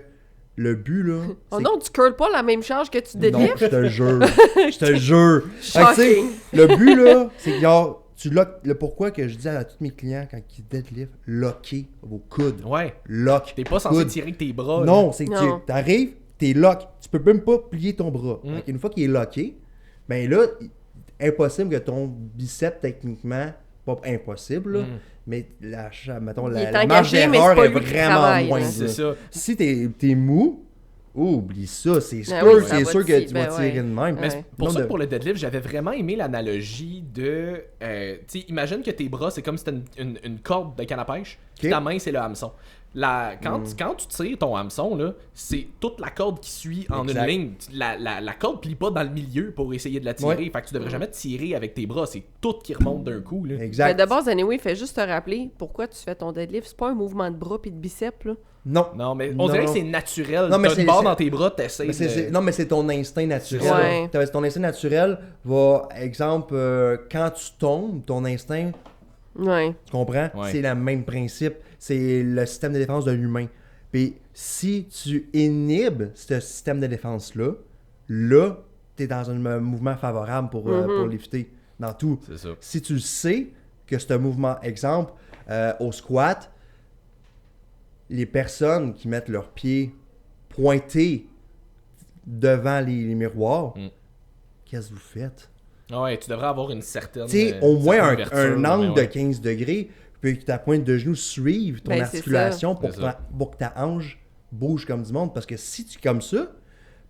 le but, là...
Oh non, tu curles pas la même charge que tu deadlifts?
Non, je te jure. Je te jure.
Shocking.
Le but, là, c'est que genre, tu lock... Le pourquoi que je dis à tous mes clients quand ils deadlift, locker vos coudes.
Ouais.
Lock.
T'es pas censé tirer avec tes bras.
Non, c'est que tu arrives, t'es lock. Tu peux même pas plier ton bras. Une fois qu'il est locké, ben là, impossible que ton bicep, techniquement... Pas impossible, là, mais mettons, la marge d'erreur est vraiment moindre.
C'est ça.
Si t'es mou, oublie ça, c'est sûr, que tu vas tirer de même.
Mais pour ça, pour le deadlift, j'avais vraiment aimé l'analogie de... tu sais, imagine que tes bras, c'est comme si c'était une corde de canne à pêche, puis ta main, c'est le hameçon. Quand tu tires ton hameçon, là, c'est toute la corde qui suit en une ligne. La corde plie pas dans le milieu pour essayer de la tirer. Fait que tu devrais jamais tirer avec tes bras. C'est tout qui remonte d'un coup. Là.
Exact.
Mais de base, anyway, fais juste te rappeler pourquoi tu fais ton deadlift. C'est pas un mouvement de bras puis de biceps. Là.
Non,
mais on dirait que c'est naturel.
Non, mais
t'as une barre dans tes bras, t'essayes de...
Non, mais c'est ton instinct naturel. Ton instinct naturel va, exemple, quand tu tombes, ton instinct...
Ouais.
Tu comprends? Ouais. C'est le même principe. C'est le système de défense de l'humain. Puis si tu inhibes ce système de défense-là, là, tu es dans un mouvement favorable pour lifter. Dans tout.
C'est ça.
Si tu sais que ce mouvement, exemple, au squat, les personnes qui mettent leurs pieds pointés devant les miroirs, qu'est-ce que vous faites?
Ouais, tu devrais avoir une certaine...
Tu sais, au moins un angle de 15 degrés, puis que ta pointe de genou suive ton articulation pour que ta hanche bouge comme du monde. Parce que si tu es comme ça,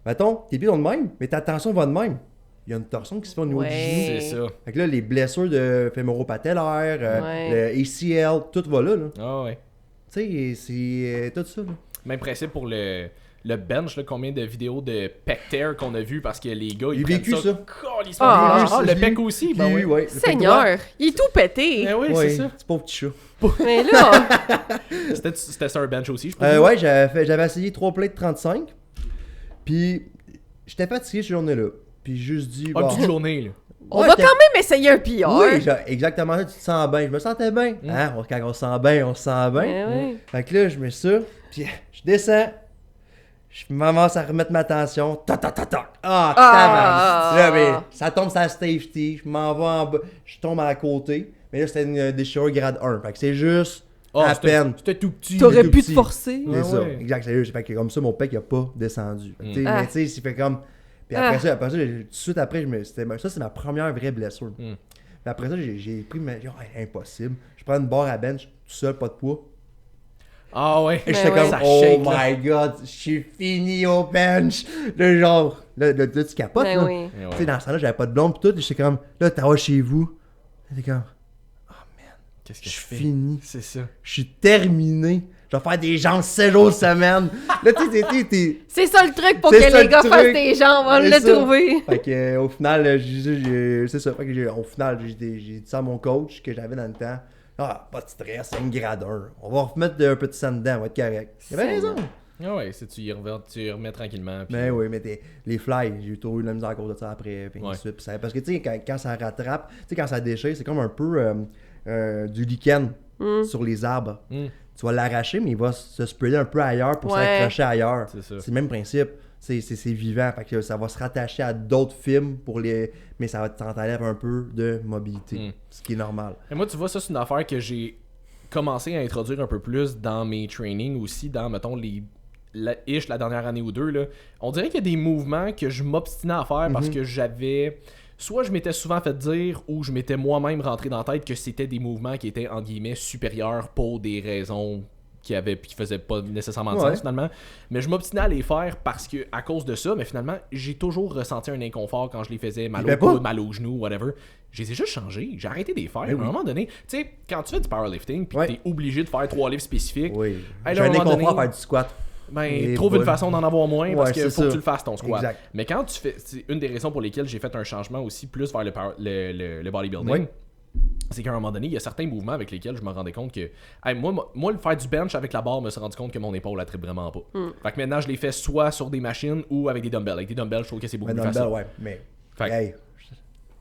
mettons, tes pieds sont de même, mais ta tension va de même. Il y a une torsion qui se fait au niveau du genou.
C'est ça.
Fait que là, les blessures de fémoro-patellaire, le ACL, tout va là.
Ah ouais.
Tu sais, c'est tout ça. Là.
Même principe pour le bench, là, combien de vidéos de pec tear qu'on a vu parce que les gars, ils
vécu
prennent
ça.
Le pec aussi, ben oui.
Ouais,
Seigneur, il est tout pété.
Ben oui, c'est ça.
C'est pauvre petit chat.
Mais là...
C'était sur un bench aussi, je pense.
Ouais, j'avais essayé 3 plates de 35. Puis, j'étais fatigué cette journée-là. Puis, juste dit...
Une petite journée, là.
On va quand même essayer un PR.
Oui, exactement ça, tu te sens bien. Je me sentais bien. Hein? Quand on se sent bien, on se sent bien. Fait que là, je mets ça, puis je descends. Je commence à remettre ma tension. Tac. Là, mais ça tombe sur la safety. Je m'en vais en bas. Je tombe à côté. Mais là, c'était une déchirure grade 1. Fait que c'est juste à peine.
C'était tout petit.
T'aurais pu te forcer.
C'est ça. Exact. Fait que comme ça, mon pec, il a pas descendu. Mais tu sais, il fait comme... Puis après ça, tout de suite après, ça c'est ma première vraie blessure. Puis après ça, j'ai pris impossible. Je prends une barre à bench tout seul, pas de poids.
Ah ouais.
Et j'étais comme,
Ça
oh
shake,
my god, je suis fini au bench. Le genre, là, tu capotes,
Ben
là.
oui.
Tu sais, dans ce temps-là, j'avais pas de blonde pis tout. Et j'étais comme, là, t'as chez vous. J'étais comme,
Qu'est-ce que
je
je
suis
fais?
fini.
C'est ça.
Je suis terminé. Je vais faire des jambes 7 jours semaine. Là, tu sais, t'es.
C'est ça le truc pour
C'est
que
ça,
les
le
gars
truc.
fassent des jambes, on
C'est
l'a
ça.
trouvé.
Fait que, au final, c'est ça. Fait que au final, j'ai dit ça à mon coach que j'avais dans le temps. Ah, pas de stress, c'est une grade 1. On va remettre un petit sang dedans, on va être correct. Il avait raison.
Ah ouais, c'est tu y remets tranquillement. Puis...
Ben oui, mais les fly, j'ai eu trop eu de la misère à cause de ça après. Puis
Ouais.
ensuite, puis parce que tu sais, quand ça rattrape, tu sais, quand ça déchire, c'est comme un peu du lichen sur les arbres. Tu vas l'arracher, mais il va se sprayer un peu ailleurs pour
Ouais.
s'accrocher ailleurs.
C'est ça.
C'est le même principe. C'est vivant. Fait que ça va se rattacher à d'autres films mais ça va t'enlève un peu de mobilité. Ce qui est normal.
Et moi, tu vois, ça, c'est une affaire que j'ai commencé à introduire un peu plus dans mes trainings aussi, dans, mettons, la dernière année ou deux. Là. On dirait qu'il y a des mouvements que je m'obstinais à faire parce que j'avais... Soit je m'étais souvent fait dire ou je m'étais moi-même rentré dans la tête que c'était des mouvements qui étaient, entre guillemets, supérieurs pour des raisons qui faisaient pas nécessairement de sens finalement. Mais je m'obstinais à les faire parce que à cause de ça, mais finalement, j'ai toujours ressenti un inconfort quand je les faisais, mal au coude, mal aux genoux, whatever. Je les ai juste changés. J'ai arrêté de les faire. À un moment donné, tu sais, quand tu fais du powerlifting puis que t'es obligé de faire 3 livres spécifiques,
Oui.
hey,
J'ai
là, à
un
moment
inconfort
donné,
à faire du squat.
ben, trouve une façon d'en avoir moins parce que faut que tu le fasses ton squat.
Exact.
Mais quand tu fais. C'est une des raisons pour lesquelles j'ai fait un changement aussi plus vers le bodybuilding.
Oui.
C'est qu'à un moment donné, il y a certains mouvements avec lesquels je me rendais compte que. Hey, moi, le faire du bench avec la barre, je me suis rendu compte que mon épaule la tripe vraiment pas. Fait que maintenant, je les fais soit sur des machines ou avec des dumbbells. Avec des dumbbells, je trouve que c'est beaucoup plus facile.
Ouais, mais.
Fait que-
Hey,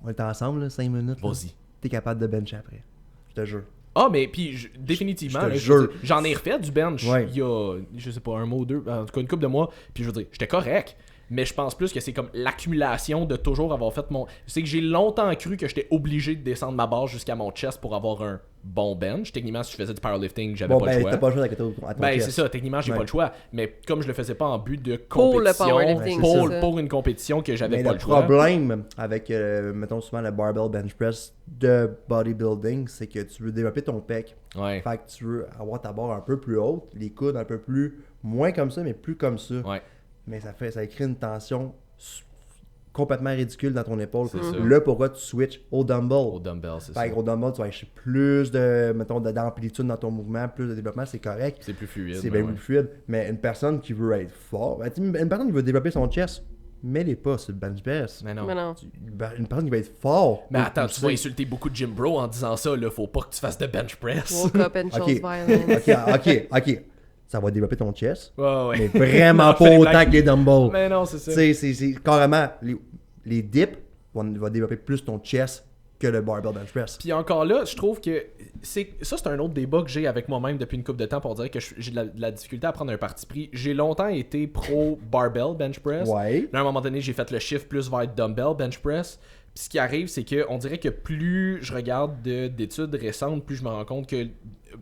on est ensemble, là, 5 minutes. là.
Vas-y.
T'es capable de bencher après. Je te jure.
Ah, mais puis définitivement,
je te
là,
jure.
veux dire, j'en ai refait du bench
Ouais.
il y a, je sais pas, un mois ou deux, en tout cas une couple de mois, puis je veux dire, j'étais correct. Mais je pense plus que c'est comme l'accumulation de toujours avoir fait mon... C'est que j'ai longtemps cru que j'étais obligé de descendre ma barre jusqu'à mon chest pour avoir un bon bench. Techniquement, si je faisais du powerlifting, j'avais pas le choix.
T'as pas le choix à ton
Ben,
chest.
c'est ça, techniquement, j'ai
Ouais.
pas le choix. Mais comme je le faisais pas en but de
Pour le
compétition,
powerlifting,
c'est
ça.
pour une compétition que j'avais
Mais
pas
le
le choix.
problème avec, mettons souvent le barbell bench press de bodybuilding, c'est que tu veux développer ton pec.
Ouais.
Fait que tu veux avoir ta barre un peu plus haute, les coudes un peu plus, moins comme ça, mais plus comme ça.
Ouais.
Mais ça crée une tension complètement ridicule dans ton épaule.
C'est ça.
Là, pourquoi tu switches au dumbbell?
Au dumbbell, c'est ça.
Fait qu'au dumbbell, tu vas acheter plus de, mettons, d'amplitude dans ton mouvement, plus de développement, c'est correct.
C'est plus fluide.
C'est
ben
bien
ouais.
plus fluide. Mais une personne qui veut être fort, une personne qui veut développer son chest, mets-les pas sur le bench press.
Mais non.
Mais non.
Une personne qui va être fort.
Mais attends, tu vas
sais.
insulter beaucoup de gym bro en disant ça, là, faut pas que tu fasses de bench press.
Woke up and chose
Ok.
violence.
Ok. Ça va développer ton chest,
Ouais, ouais.
mais vraiment
Non, je fais
pas
des
autant
blagues.
que les dumbbells.
Mais non, c'est ça.
Tu sais, c'est carrément, les dips vont développer plus ton chest que le barbell bench press.
Puis encore là, je trouve que c'est un autre débat que j'ai avec moi-même depuis une couple de temps pour dire que j'ai de la difficulté à prendre un parti pris. J'ai longtemps été pro barbell bench press.
Ouais.
Là, à un moment donné, j'ai fait le shift plus vers dumbbell bench press. Puis ce qui arrive, c'est que on dirait que plus je regarde d'études récentes, plus je me rends compte que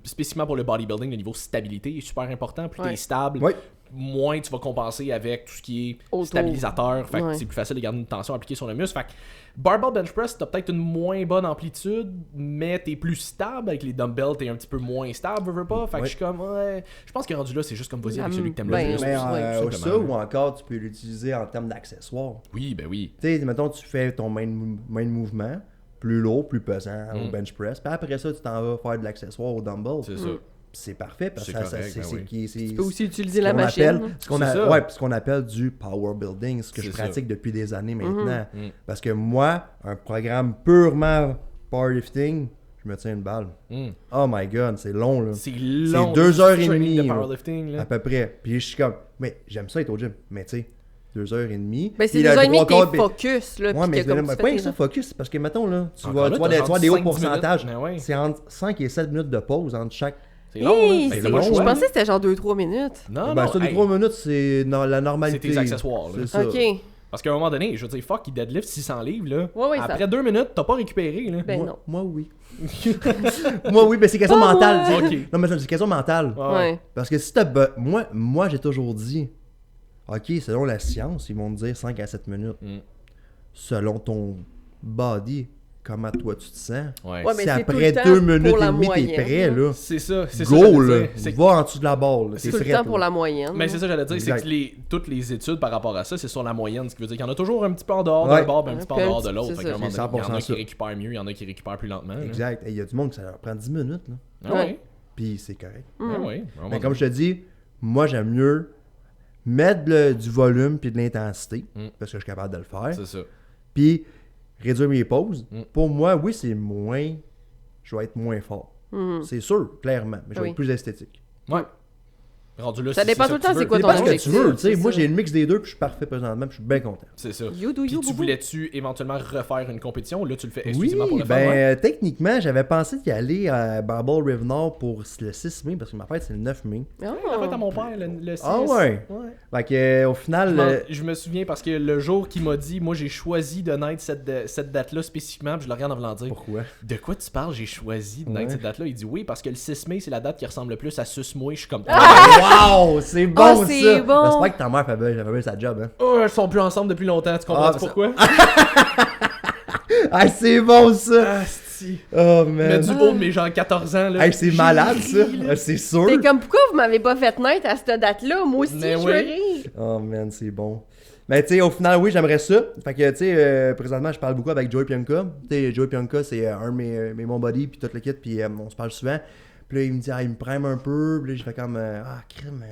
spécifiquement pour le bodybuilding, le niveau stabilité est super important. Plus
Ouais.
t'es stable,
Ouais.
moins tu vas compenser avec tout ce qui est
Autour.
stabilisateur. Fait que
Ouais.
c'est plus facile de garder une tension appliquée sur le muscle. Fait que barbell bench press, t'as peut-être une moins bonne amplitude, mais t'es plus stable. Avec les dumbbells, t'es un petit peu moins stable, veux pas. Fait que
Ouais.
je suis comme, ouais. Je pense que rendu là, c'est juste comme vas-y avec
Ah,
celui que t'aimes
ben,
le plus.
Mais
Ouais,
ça,
simplement.
ou encore, tu peux l'utiliser en termes d'accessoires.
Oui, ben oui.
Tu sais, mettons, tu fais ton main mouvement, plus lourd, plus pesant au bench press. Puis après ça, tu t'en vas faire de l'accessoire au dumbbell.
C'est ça.
C'est parfait parce
C'est
que
correct, ben oui.
Tu peux aussi utiliser la machine.
Ce qu'on
C'est ça.
ouais, ce qu'on appelle du power building, ce que je
C'est ça.
pratique depuis des années maintenant.
Mhm.
Parce que moi, un programme purement powerlifting, je me tiens une balle.
Mm.
Oh my god, c'est long là.
C'est long.
2 heures et
training
demie.
de powerlifting, là.
À peu près. Puis je suis comme, mais j'aime ça être au gym. Mais tu sais, 2 heures et demie.
Ben, c'est
Puis
2 heures et demie
trois quarts,
que t'es focus, là.
Ouais,
puis
mais
que comme tu
pas
fais
rien que
tes
ça, focus. Parce que, mettons, là, tu
Encore
vas
là,
tu vois
t'as
des
genre
des hauts
5-10
pourcentages.
minutes. Ben ouais.
C'est entre 5 et 7 minutes de pause entre chaque.
C'est long, là.
Hey,
Ben,
c'est
t'as pas le
long.
choix,
Je pensais
là.
que c'était genre 2-3 minutes.
Non,
Ben,
non.
ça, les
hey,
3 minutes, c'est la normalité.
C'est tes accessoires, là.
C'est ça.
Ok.
Parce qu'à un moment donné, je veux dire, fuck, il deadlift 600 livres, là.
Ouais, ouais, ça-
Après 2 minutes, t'as pas récupéré, là.
Ben
moi,
non.
moi, oui. Moi, oui, mais c'est question
Pas
mentale.
moi.
C'est-
Ok.
Non, mais c'est question mentale.
Ouais.
Parce que si t'as. Moi j'ai toujours dit, ok, selon la science, ils vont te dire 5 à 7 minutes.
Mm.
Selon ton body, comment toi tu te sens.
Ouais.
Ouais, mais
Si
c'est
après
tout le temps
2 minutes
pour la
et demie, t'es
moyenne,
prêt, là.
C'est ça.
Go, là.
C'est
Va en dessous de la barre, là.
C'est
T'es
tout le
prêt,
temps pour la moyenne.
Mais c'est ça que j'allais dire,
Exact.
c'est que toutes les études par rapport à ça, c'est sur la moyenne, ce qui veut dire qu'il y en a toujours un petit peu en dehors
Ouais.
d'un bord, puis un petit peu en
Puis un
dehors de
petit-
l'autre.
c'est
Fait
ça.
qu'à un moment
C'est
donné, il y en a
100%
qui
ça.
récupèrent mieux, il y en a qui récupèrent plus lentement. là.
Exact. Il y a du monde que ça leur prend 10 minutes, là.
Ah ouais.
Puis c'est correct.
Ah ouais.
Mais comme je te dis, moi, j'aime mieux mettre du volume puis de l'intensité, parce que je suis capable de le faire.
C'est ça.
Puis réduire mes pauses.
Mm.
Pour moi, oui, c'est moins... Je vais être moins fort. C'est sûr, clairement. Mais je vais
Ah
Oui.
être plus esthétique.
Ouais. Rendu là,
Ça
si
dépend
c'est
tout le
que
temps
tu
c'est
veux.
quoi
C'est
ton
pas ce que tu
objectif,
veux, tu sais.
c'est
Moi,
ça.
j'ai le mix des deux, puis je suis parfait présentement, puis je suis bien content.
C'est ça.
You do
Puis
you,
tu
boubou.
voulais-tu éventuellement refaire une compétition ou là tu le fais
Oui,
exclusivement pour le fun?
ben
Ouais.
techniquement, j'avais pensé d'y aller à Barbell Rive Nord pour le 6 mai, parce que ma fête, c'est le 9 mai.
Ah.
La fête à mon père, le 6.
Ah ouais? Fait que, au final...
Je me souviens parce que le jour qu'il m'a dit, moi j'ai choisi de naître cette date-là spécifiquement, puis je le regarde en voulant dire,
Pourquoi?
de quoi tu parles, j'ai choisi de naître
Ouais.
cette date-là? Il dit oui, parce que le 6 mai, c'est la date qui ressemble le plus à Suce-moi. Je suis comme,
Wow! C'est bon,
Ah,
ça!
c'est bon!
J'espère que ta mère fait bien sa job, hein?
oh, ils sont plus ensemble depuis longtemps, tu comprends
Ah,
pourquoi?
Ah, c'est bon, ça!
Asti.
Oh,
Mais
man!
du haut de mes genre 14 ans, là.
Hey, c'est
j'ai
malade,
ri,
ça!
là.
Ah, c'est sûr!
T'es comme, pourquoi vous m'avez pas fait naître à cette date-là? Moi aussi,
Mais
je
oui.
veux rire.
Oh, man, c'est bon. Mais tu sais, au final, oui, j'aimerais ça. Fait que, tu sais, présentement, je parle beaucoup avec Joey Pianca. Tu sais, Joey Pianca, c'est un de mes bons buddies, puis tout le kit, puis on se parle souvent. Puis là, il me dit, ah, il me prime un peu. Puis là, je fais comme, ah, crime.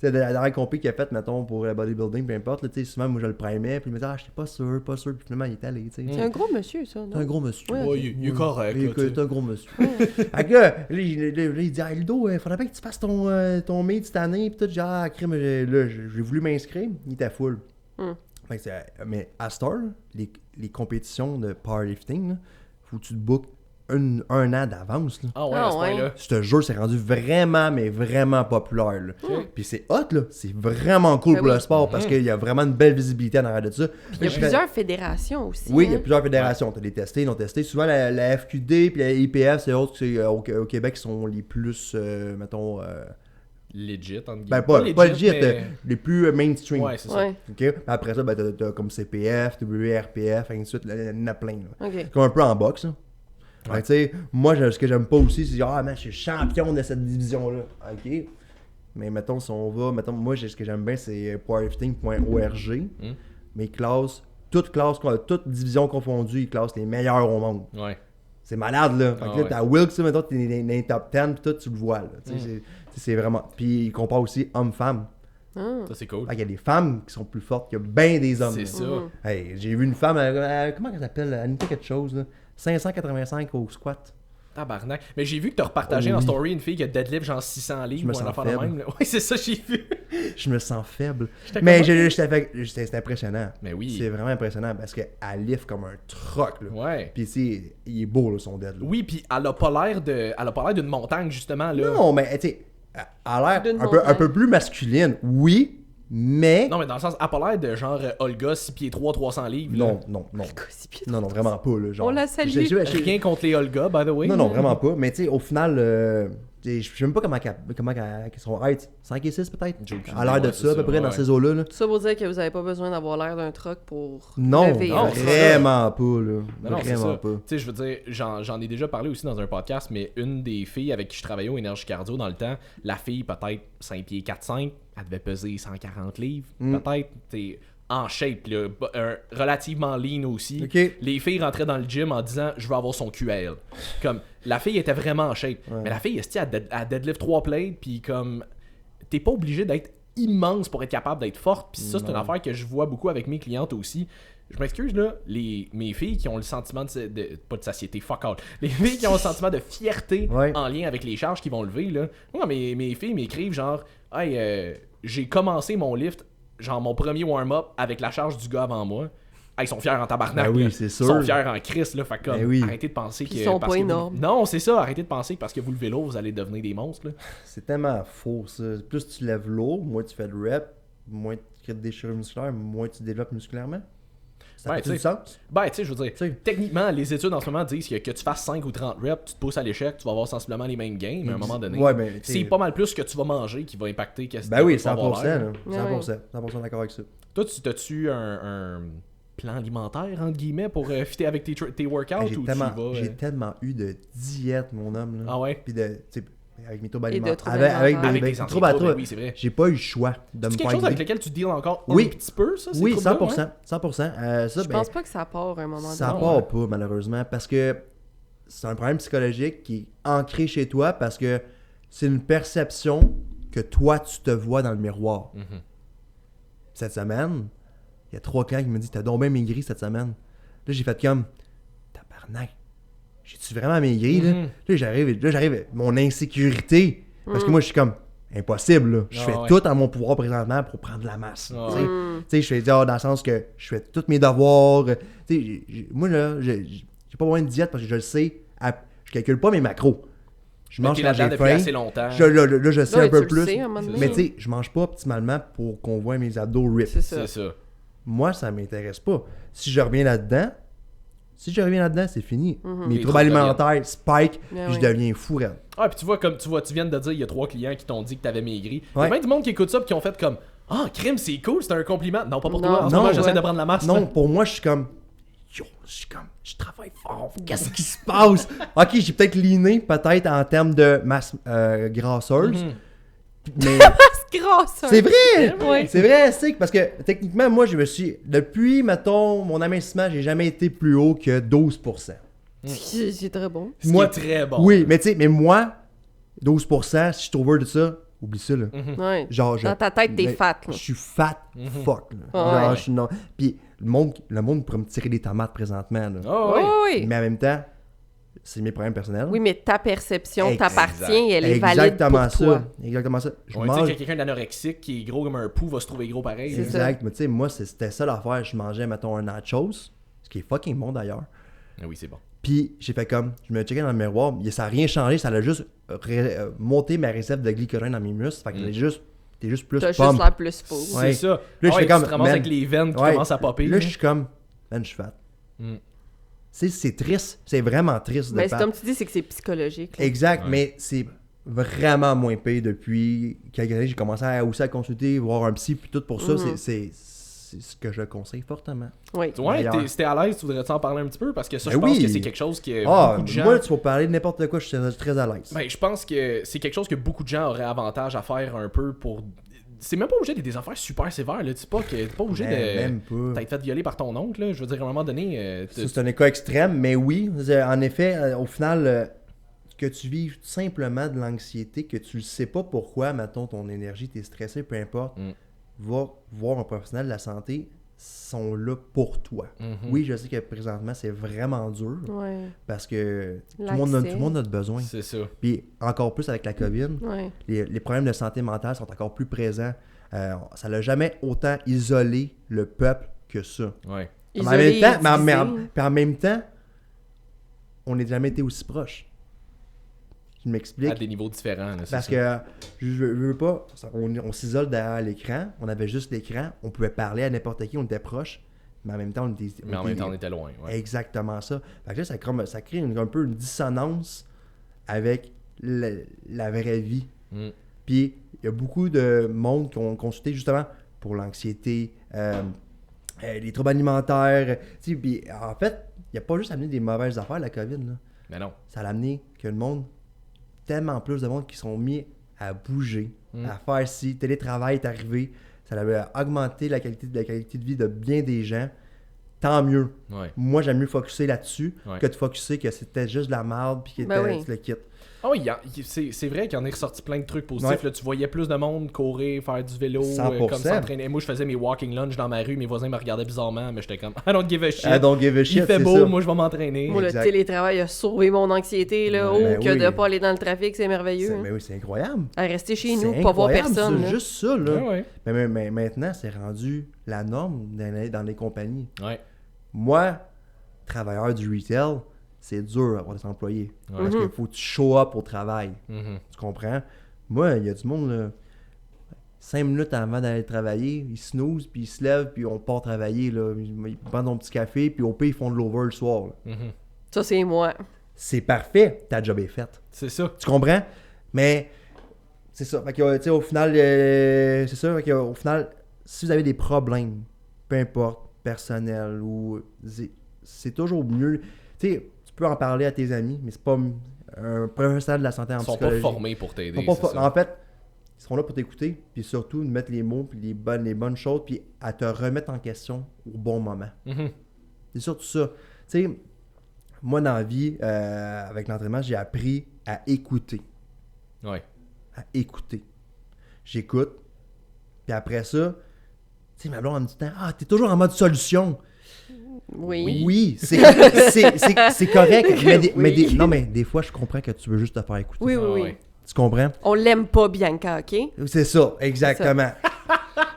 Tu sais, la dernière compé qu'il a faite, mettons, pour le bodybuilding, peu importe, là, tu sais, souvent, moi, je le primais. Puis il me dit, ah, j'étais pas sûr. Puis finalement, il est allé, tu sais.
C'est un gros monsieur, ça,
C'est un
non?
gros monsieur.
Ouais,
Ouais, il est correct, là, tu sais.
C'est un gros monsieur. Fait que là, il dit, ah, Ludo, faudrait bien que tu fasses ton meet cette année. Puis tout, genre, ah, crime, j'ai voulu m'inscrire. Il était full. Fait que mais à Star, les compétitions de powerlifting, là, faut que tu te bookes un an d'avance. Là.
Ah ouais,
Ah
à ce
ouais.
point-là.
Ce jeu s'est rendu vraiment, mais vraiment populaire. Là. Puis c'est hot, là. C'est vraiment cool
Ben
pour
oui.
le sport parce qu'il y a vraiment une belle visibilité en arrière de ça.
Il y a plusieurs fédérations aussi.
Oui, il y a
hein.
plusieurs fédérations. Tu as des testés, non testés. Souvent, la FQD puis la IPF, c'est autres au Québec qui sont les plus, mettons...
Legit, entre
ben,
guillemets.
pas legit,
mais-
les plus mainstream.
Ouais, c'est ça.
Ouais,
OK? Puis après ça, ben, t'as comme CPF, WRPF, ainsi de suite. Il y en a plein. Là.
ok.
Comme un peu en boxe. Là. Fait que, tu sais, moi, ce que j'aime pas aussi, c'est ah, man, je suis champion de cette division-là. OK. Mais mettons, si on va, mettons, moi, ce que j'aime bien, c'est powerlifting.org. Mais ils classent, toute division confondue, ils classent les meilleurs au monde.
Ouais.
C'est malade, là. Fait que
Ah
là,
ouais.
t'as Wilkes, ça, mettons, t'es dans les top 10, pis tout, tu le vois, là. Tu sais, c'est vraiment... Puis ils comparent aussi hommes-femmes.
Ah.
Ça, c'est cool.
Fait qu'il y a des femmes qui sont plus fortes qu'il y a bien des hommes.
C'est
là.
ça.
Hey, j'ai vu une femme, comment elle s'appelle? Anita quelque chose, là. 585 au squat.
Tabarnak. Mais j'ai vu que t'as repartagé
Oh,
en
oui.
story une fille qui a deadlift genre 600 livres.
Je me
ou un
sens
affaire de
faible.
même. là. Ouais, c'est ça, j'ai vu.
Je me sens faible.
J'étais
Mais
comme,
c'est impressionnant.
Mais oui.
C'est vraiment impressionnant parce qu'elle lift comme un troc, là.
Ouais.
Puis c'est, il est beau, là, son dead, là.
Oui, puis elle a pas l'air d'une montagne, justement, là.
Non, mais tu sais, elle a l'air
D'une
un
montagne.
peu plus masculine. Oui, mais...
Non, mais dans le sens, elle a pas l'air de genre Olga, 6 pieds 3, 300 livres. là.
Non.
Six pieds
Non, vraiment pas, là. Genre,
On la salue.
Rien contre les Olga, by the way.
Non, vraiment pas. Mais tu sais, au final, je sais même pas comment son height. 5 et 6 peut-être?
J'ai aucune
À l'air
idée,
de
ouais,
ça,
c'est
à peu
ça,
près, dans
ouais.
ces eaux-là. Là.
Ça veut dire que vous avez pas besoin d'avoir l'air d'un truck pour
Non,
lever.
non,
hein.
c'est
vraiment pas, là.
Mais non, c'est
Vraiment
ça.
pas.
Tu sais, je veux dire, j'en ai déjà parlé aussi dans un podcast, mais une des filles avec qui je travaillais au Énergie Cardio dans le temps, la fille, peut-être 5 pieds 4-5, elle devait peser 140 livres, peut-être. T'es en shape, là, relativement lean aussi.
Ok.
Les filles rentraient dans le gym en disant je veux avoir son QL. Comme la fille était vraiment en shape, mais la fille elle deadlift 3 plates, puis comme t'es pas obligé d'être immense pour être capable d'être forte, puis ça c'est une affaire que je vois beaucoup avec mes clientes aussi. Je m'excuse là, mes filles qui ont le sentiment pas de satiété, fuck all. Les filles qui ont le sentiment de fierté
Ouais.
en lien avec les charges qu'ils vont lever là. Moi mes filles m'écrivent genre hey j'ai commencé mon lift, genre mon premier warm-up avec la charge du gars avant moi. Hey, ils sont fiers en tabarnak.
Ben oui,
là.
c'est
Ils
sûr.
sont fiers en crise là, fait comme
Ben oui.
arrêtez de penser
Puis
que
ils sont
parce
pas
que vous-
énormes.
Non, c'est ça, arrêtez de penser que parce que vous levez lourd, vous allez devenir des monstres là.
C'est tellement faux, ça. Plus tu lèves lourd, moins tu fais de reps, moins tu crées de déchirures musculaires, moins tu développes musculairement. Ça
Ouais,
fait du
tu sais.
sens?
Ben, tu sais, je veux dire,
Tu sais.
techniquement, les études en ce moment disent que tu fasses 5 ou 30 reps, tu te pousses à l'échec, tu vas avoir sensiblement les mêmes gains, mais à un moment donné,
Ouais, mais, tu sais-
c'est pas mal plus ce que tu vas manger qui va impacter qu'est-ce que
Ben oui,
tu vas avoir
100%.
l'air.
Là. 100%. 100% d'accord avec ça.
Toi, t'as-tu un plan alimentaire, entre guillemets, pour fitter avec tes workouts ou
j'ai tellement eu de diète, mon homme. Là.
Ah ouais?
Puis avec mes troubles
Et de
alimentaires.
troubles
avec
mes
des
troubles alimentaires.
oui, c'est vrai.
J'ai pas eu le choix de me
C'est
faire
quelque chose avec
guider.
lequel tu deals encore
Oui.
un petit peu, ça?
Oui,
ces
100%.
troubles-là, ouais?
100%. Ça,
Je pense pas que ça part à un moment donné.
ça part pas, malheureusement, parce que c'est un problème psychologique qui est ancré chez toi parce que c'est une perception que toi, tu te vois dans le miroir.
Mhm.
Cette semaine, il y a 3 clients qui me disent « T'as donc bien maigri cette semaine. » Là, j'ai fait comme « Tabarnak, j'ai-tu vraiment maigri? » Là, j'arrive, mon insécurité, parce que moi, je suis comme « Impossible, là. Je fais tout en mon pouvoir présentement pour prendre de la masse. Tu sais, je fais dans le sens que je fais tous mes devoirs. Moi, là, j'ai pas besoin de diète parce que je le sais. Je calcule pas mes macros. Je mange quand j'ai faim.
Assez longtemps.
Là, je sais un peu plus.
Sais, à un moment donné.
Mais tu sais, je mange pas optimalement pour qu'on voit mes abdos rip.
C'est ça.
C'est ça.
Moi, ça m'intéresse pas. Si je reviens là-dedans, c'est fini. Mes
Les
troubles
troubles
alimentaires spike,
Ah
puis je
oui.
deviens fou raide.
Ah, puis tu vois, tu viens de dire, il y a 3 clients qui t'ont dit que t'avais maigri. Il y a
Ouais.
bien du monde qui écoute ça et qui ont fait comme Ah, crime, c'est cool, c'est un compliment. Non, pas pour
Non.
toi. En ce
Non,
moment, j'essaie
ouais.
de prendre la masse.
Non, pour moi, je suis comme... Je travaille fort. Qu'est-ce qui se passe? Ok, j'ai peut-être leané, peut-être en termes de masse grasseuse. Mais
C'est grâce.
c'est vrai!
Ouais.
C'est vrai, c'est parce que techniquement, moi, je me suis... Depuis, mettons, mon amincissement, j'ai jamais été plus haut que 12%.
C'est très bon.
Ce
Moi-
qui est très bon.
Oui, mais tu sais, mais moi, 12%, si je suis over de ça, oublie ça, là.
Ouais.
Genre,
Dans ta tête, t'es
mais
fat.
Je
Là.
suis fat fuck, là.
Ouais.
Genre, je suis non... Puis le monde pourrait me tirer des tomates présentement, là.
Ah
Oui,
ouais.
oui.
Mais en même temps, c'est mes problèmes personnels.
Oui, mais ta perception
Exact.
t'appartient, elle est valide
Exactement
pour
ça.
toi.
Exactement ça. Je
Ouais, tu sais
mange...
que quelqu'un d'anorexique qui est gros comme un pou va se trouver gros pareil.
C'est
là.
ça.
Exact, mais tu sais, moi, c'était ça l'affaire. Je mangeais, mettons, un nachos, ce qui est fucking bon d'ailleurs.
Ah oui, c'est bon.
Puis j'ai fait comme, je me checkais dans le miroir, ça n'a rien changé, ça a juste monté ma réserve de glycogène dans mes muscles. Fait que t'es juste plus
T'as
pump.
juste l'air plus faux.
Ouais.
C'est ça.
Là, je
Ah ouais,
fais comme,
tu te ramasses
man,
avec les veines qui
ouais.
commencent à popper.
Là, je suis comme, man, je suis fat.
Mm.
C'est triste, c'est vraiment triste de
Mais
fat.
comme tu dis, c'est que c'est psychologique. là.
Exact,
Ouais.
mais c'est vraiment moins payé depuis quelques années. J'ai commencé aussi à consulter, voir un psy, puis tout pour ça. C'est ce que je conseille fortement.
Oui.
Ouais,
D'ailleurs.
si t'es à l'aise, tu voudrais-tu en parler un petit peu? Parce que ça, je
Ben
pense
oui.
que c'est quelque chose que
Ah,
beaucoup de gens...
moi, tu vas parler de n'importe quoi, je suis très à l'aise.
Ben, je pense que c'est quelque chose que beaucoup de gens auraient avantage à faire un peu pour... C'est même pas obligé d'être des affaires super sévères, là. T'es pas obligé
Même
de...
pas.
T'as été fait violer par ton oncle, là. Je veux dire, à un moment donné...
Ça, c'est un cas extrême, mais oui, en effet, au final, que tu vives simplement de l'anxiété, que tu ne sais pas pourquoi, mettons, ton énergie, t'es stressé, peu importe, va voir un professionnel de la santé, sont là pour toi. Oui, je sais que présentement, c'est vraiment dur,
Ouais.
parce que tout le
L'accès.
monde a besoin.
C'est ça.
Puis encore plus avec la COVID,
Ouais.
les problèmes de santé mentale sont encore plus présents. Ça n'a jamais autant isolé le peuple que ça.
Ouais.
Mais en même temps,
Isolé,
puis en même temps, on n'a jamais été aussi proches. Je m'explique.
À des niveaux différents, là, c'est
Parce
ça.
que je veux pas, on s'isole derrière l'écran, on avait juste l'écran, on pouvait parler à n'importe qui, on était proches, mais en même temps, on était.
Mais en même temps, on était loin, ouais.
Exactement ça. Fait que là, ça crée un peu une dissonance avec la vraie vie.
Mm.
Puis, il y a beaucoup de monde qui ont consulté justement pour l'anxiété, les troubles alimentaires. Tu sais, puis, en fait, il n'y a pas juste amené des mauvaises affaires, la COVID. Là.
Mais non.
Ça a amené que le monde, tellement plus de monde qui sont mis à bouger, à faire ci. Télétravail est arrivé. Ça a augmenté la qualité de vie de bien des gens. Tant mieux.
Ouais.
Moi, j'aime mieux focusser là-dessus
Ouais.
que de focusser que c'était juste de la merde puis que
Ben oui.
tu le quittes.
Ah oui, c'est vrai qu'il en est ressorti plein de trucs positifs.
Ouais.
Là, tu voyais plus de monde courir, faire du vélo,
100%.
comme s'entraîner. Moi, je faisais mes walking lunch dans ma rue. Mes voisins me regardaient bizarrement, mais j'étais comme I don't give a shit.
I don't give a shit,
Il fait
c'est
beau,
ça.
moi je vais m'entraîner.
Moi, le
Exact.
télétravail a sauvé mon anxiété, là.
Ouais.
Oh,
Ben
que
oui.
de pas aller dans le trafic, c'est merveilleux. hein.
Mais oui, c'est incroyable.
À rester chez
C'est
nous, pas voir
incroyable,
personne.
c'est
là.
juste ça, là.
Ouais,
Mais maintenant, c'est rendu la norme dans les compagnies.
ouais.
Moi, travailleur du retail, c'est dur d'avoir des employés.
Ouais.
Parce qu'il faut que tu show up au travail.
Mhm.
Tu comprends? Moi, il y a du monde, là, 5 minutes avant d'aller travailler, ils snooze, puis ils se lèvent, puis on part travailler. Là. Ils prennent un petit café, puis au pire, ils font de l'over le soir. Là.
Mhm.
Ça, c'est moi.
C'est parfait, ta job est faite.
C'est ça.
Tu comprends? Mais c'est ça. Fait que, tu sais, au final, c'est ça. Fait que, au final, si vous avez des problèmes, peu importe, personnelles ou c'est toujours mieux. Tu sais, tu peux en parler à tes amis, mais c'est pas un professionnel de la santé en psychologie.
Ils sont pas formés pour t'aider.
En fait, ils seront là pour t'écouter, puis surtout de mettre les mots, puis les bonnes choses, puis à te remettre en question au bon moment.
Mm-hmm.
C'est surtout ça. Tu sais, moi dans la vie, avec l'entraînement, j'ai appris à écouter.
Ouais.
À écouter. J'écoute, puis après ça, tu sais, ma blonde, elle me dit, ah, t'es toujours en mode solution.
Oui.
Oui, c'est correct. Mais des fois, je comprends que tu veux juste te faire écouter.
Oui.
Tu comprends?
On l'aime pas, Bianca, OK?
C'est ça, exactement.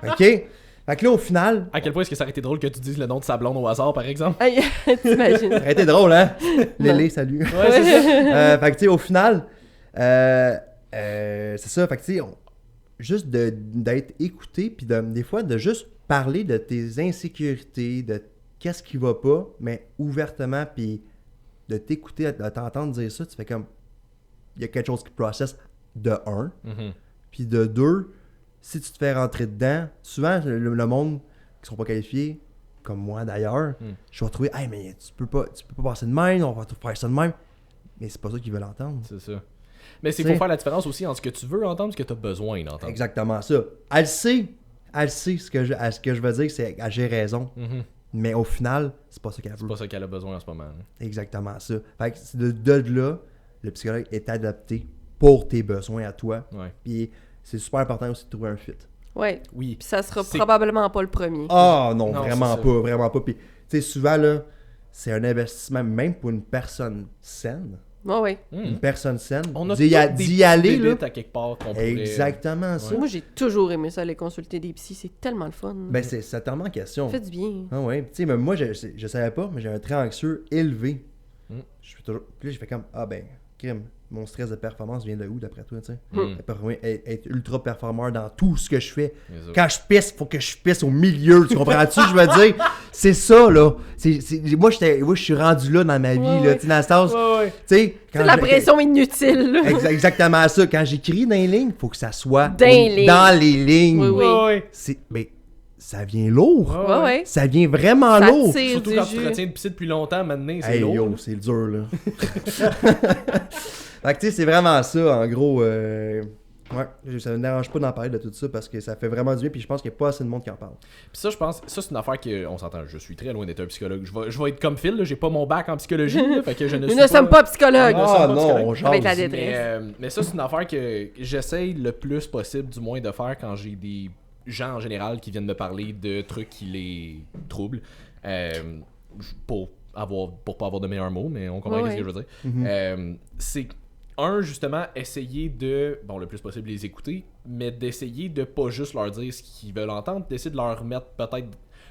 OK? Fait que là, au final...
À quel point est-ce que ça aurait été drôle que tu dises le nom de sa blonde au hasard, par exemple?
T'imagines?
Ça aurait été drôle, hein? Lélé, salut.
Ouais, c'est ça.
Fait que, tu sais, au final, c'est ça. Fait que, tu sais, juste d'être écouté, puis des fois, de juste parler de tes insécurités, de qu'est-ce qui va pas, mais ouvertement, puis de t'écouter, de t'entendre dire ça, tu fais comme... Il y a quelque chose qui processe de 1, puis de 2, si tu te fais rentrer dedans, souvent, le monde qui sont pas qualifiés, comme moi d'ailleurs, je vais trouver, hey, mais tu peux pas passer de même, on va tout faire ça de même. Mais c'est pas ça qu'ils veulent entendre.
C'est ça. Mais c'est pour faire la différence aussi entre ce que tu veux entendre et ce que tu as besoin d'entendre.
Exactement ça. Elle sait ce que je veux dire, c'est j'ai raison. Mais au final, c'est pas ça qu'elle veut.
C'est pas ça qu'elle a besoin en ce moment. Hein.
Exactement ça. Fait que c'est de là, le psychologue est adapté pour tes besoins à toi.
Ouais.
Puis c'est super important aussi de trouver un fit.
Ouais.
Oui.
Puis ça sera probablement pas le premier.
Ah non,
Non,
vraiment pas. Puis tu sais, souvent là, c'est un investissement même pour une personne saine.
Ouais.
Une personne saine.
On a
d'y aller là.
à quelque part qu'on pourrait...
Exactement ça.
Moi, j'ai toujours aimé ça, aller consulter des psys. C'est tellement le fun.
Ben c'est tellement en question.
Ça fait du bien.
Ah ouais. Tu sais, même moi, je savais pas, mais j'ai un trait anxieux élevé. Je suis toujours... Puis là, j'ai fait comme, ah ben, crime. Mon stress de performance vient de où, d'après toi, tu sais? Être ultra performeur dans tout ce que je fais. Quand je pisse, faut que je pisse au milieu. Tu comprends-tu? Je veux dire, c'est ça, là. Moi, je suis rendu là dans ma vie, là. Tu sais, dans le sens...
C'est la pression inutile, là.
Exactement ça. Quand j'écris dans les lignes, faut que ça soit dans les lignes.
Oui.
Mais ça vient lourd.
Ouais.
Ça vient vraiment lourd.
Surtout quand tu te retiens de pisser depuis longtemps, maintenant, c'est lourd.
Yo, c'est dur, là. Fait que tu sais, c'est vraiment ça, en gros. Ouais, ça ne me dérange pas d'en parler de tout ça parce que ça fait vraiment du bien, puis je pense qu'il n'y a pas assez de monde qui en parle.
Puis ça, je pense, ça c'est une affaire qu'on s'entend. Je suis très loin d'être un psychologue. Je vais être comme Phil, là, j'ai pas mon bac en psychologie, là, fait que je ne suis
Nous ne sommes pas psychologues.
On jase.
Avec la détresse.
Mais ça, c'est une affaire que j'essaye le plus possible, du moins, de faire quand j'ai des gens en général qui viennent me parler de trucs qui les troublent. Pour pas avoir de meilleurs mots, mais on comprend ce que je veux dire. C'est justement, essayer de, le plus possible les écouter, mais d'essayer de pas juste leur dire ce qu'ils veulent entendre, d'essayer de leur mettre peut-être,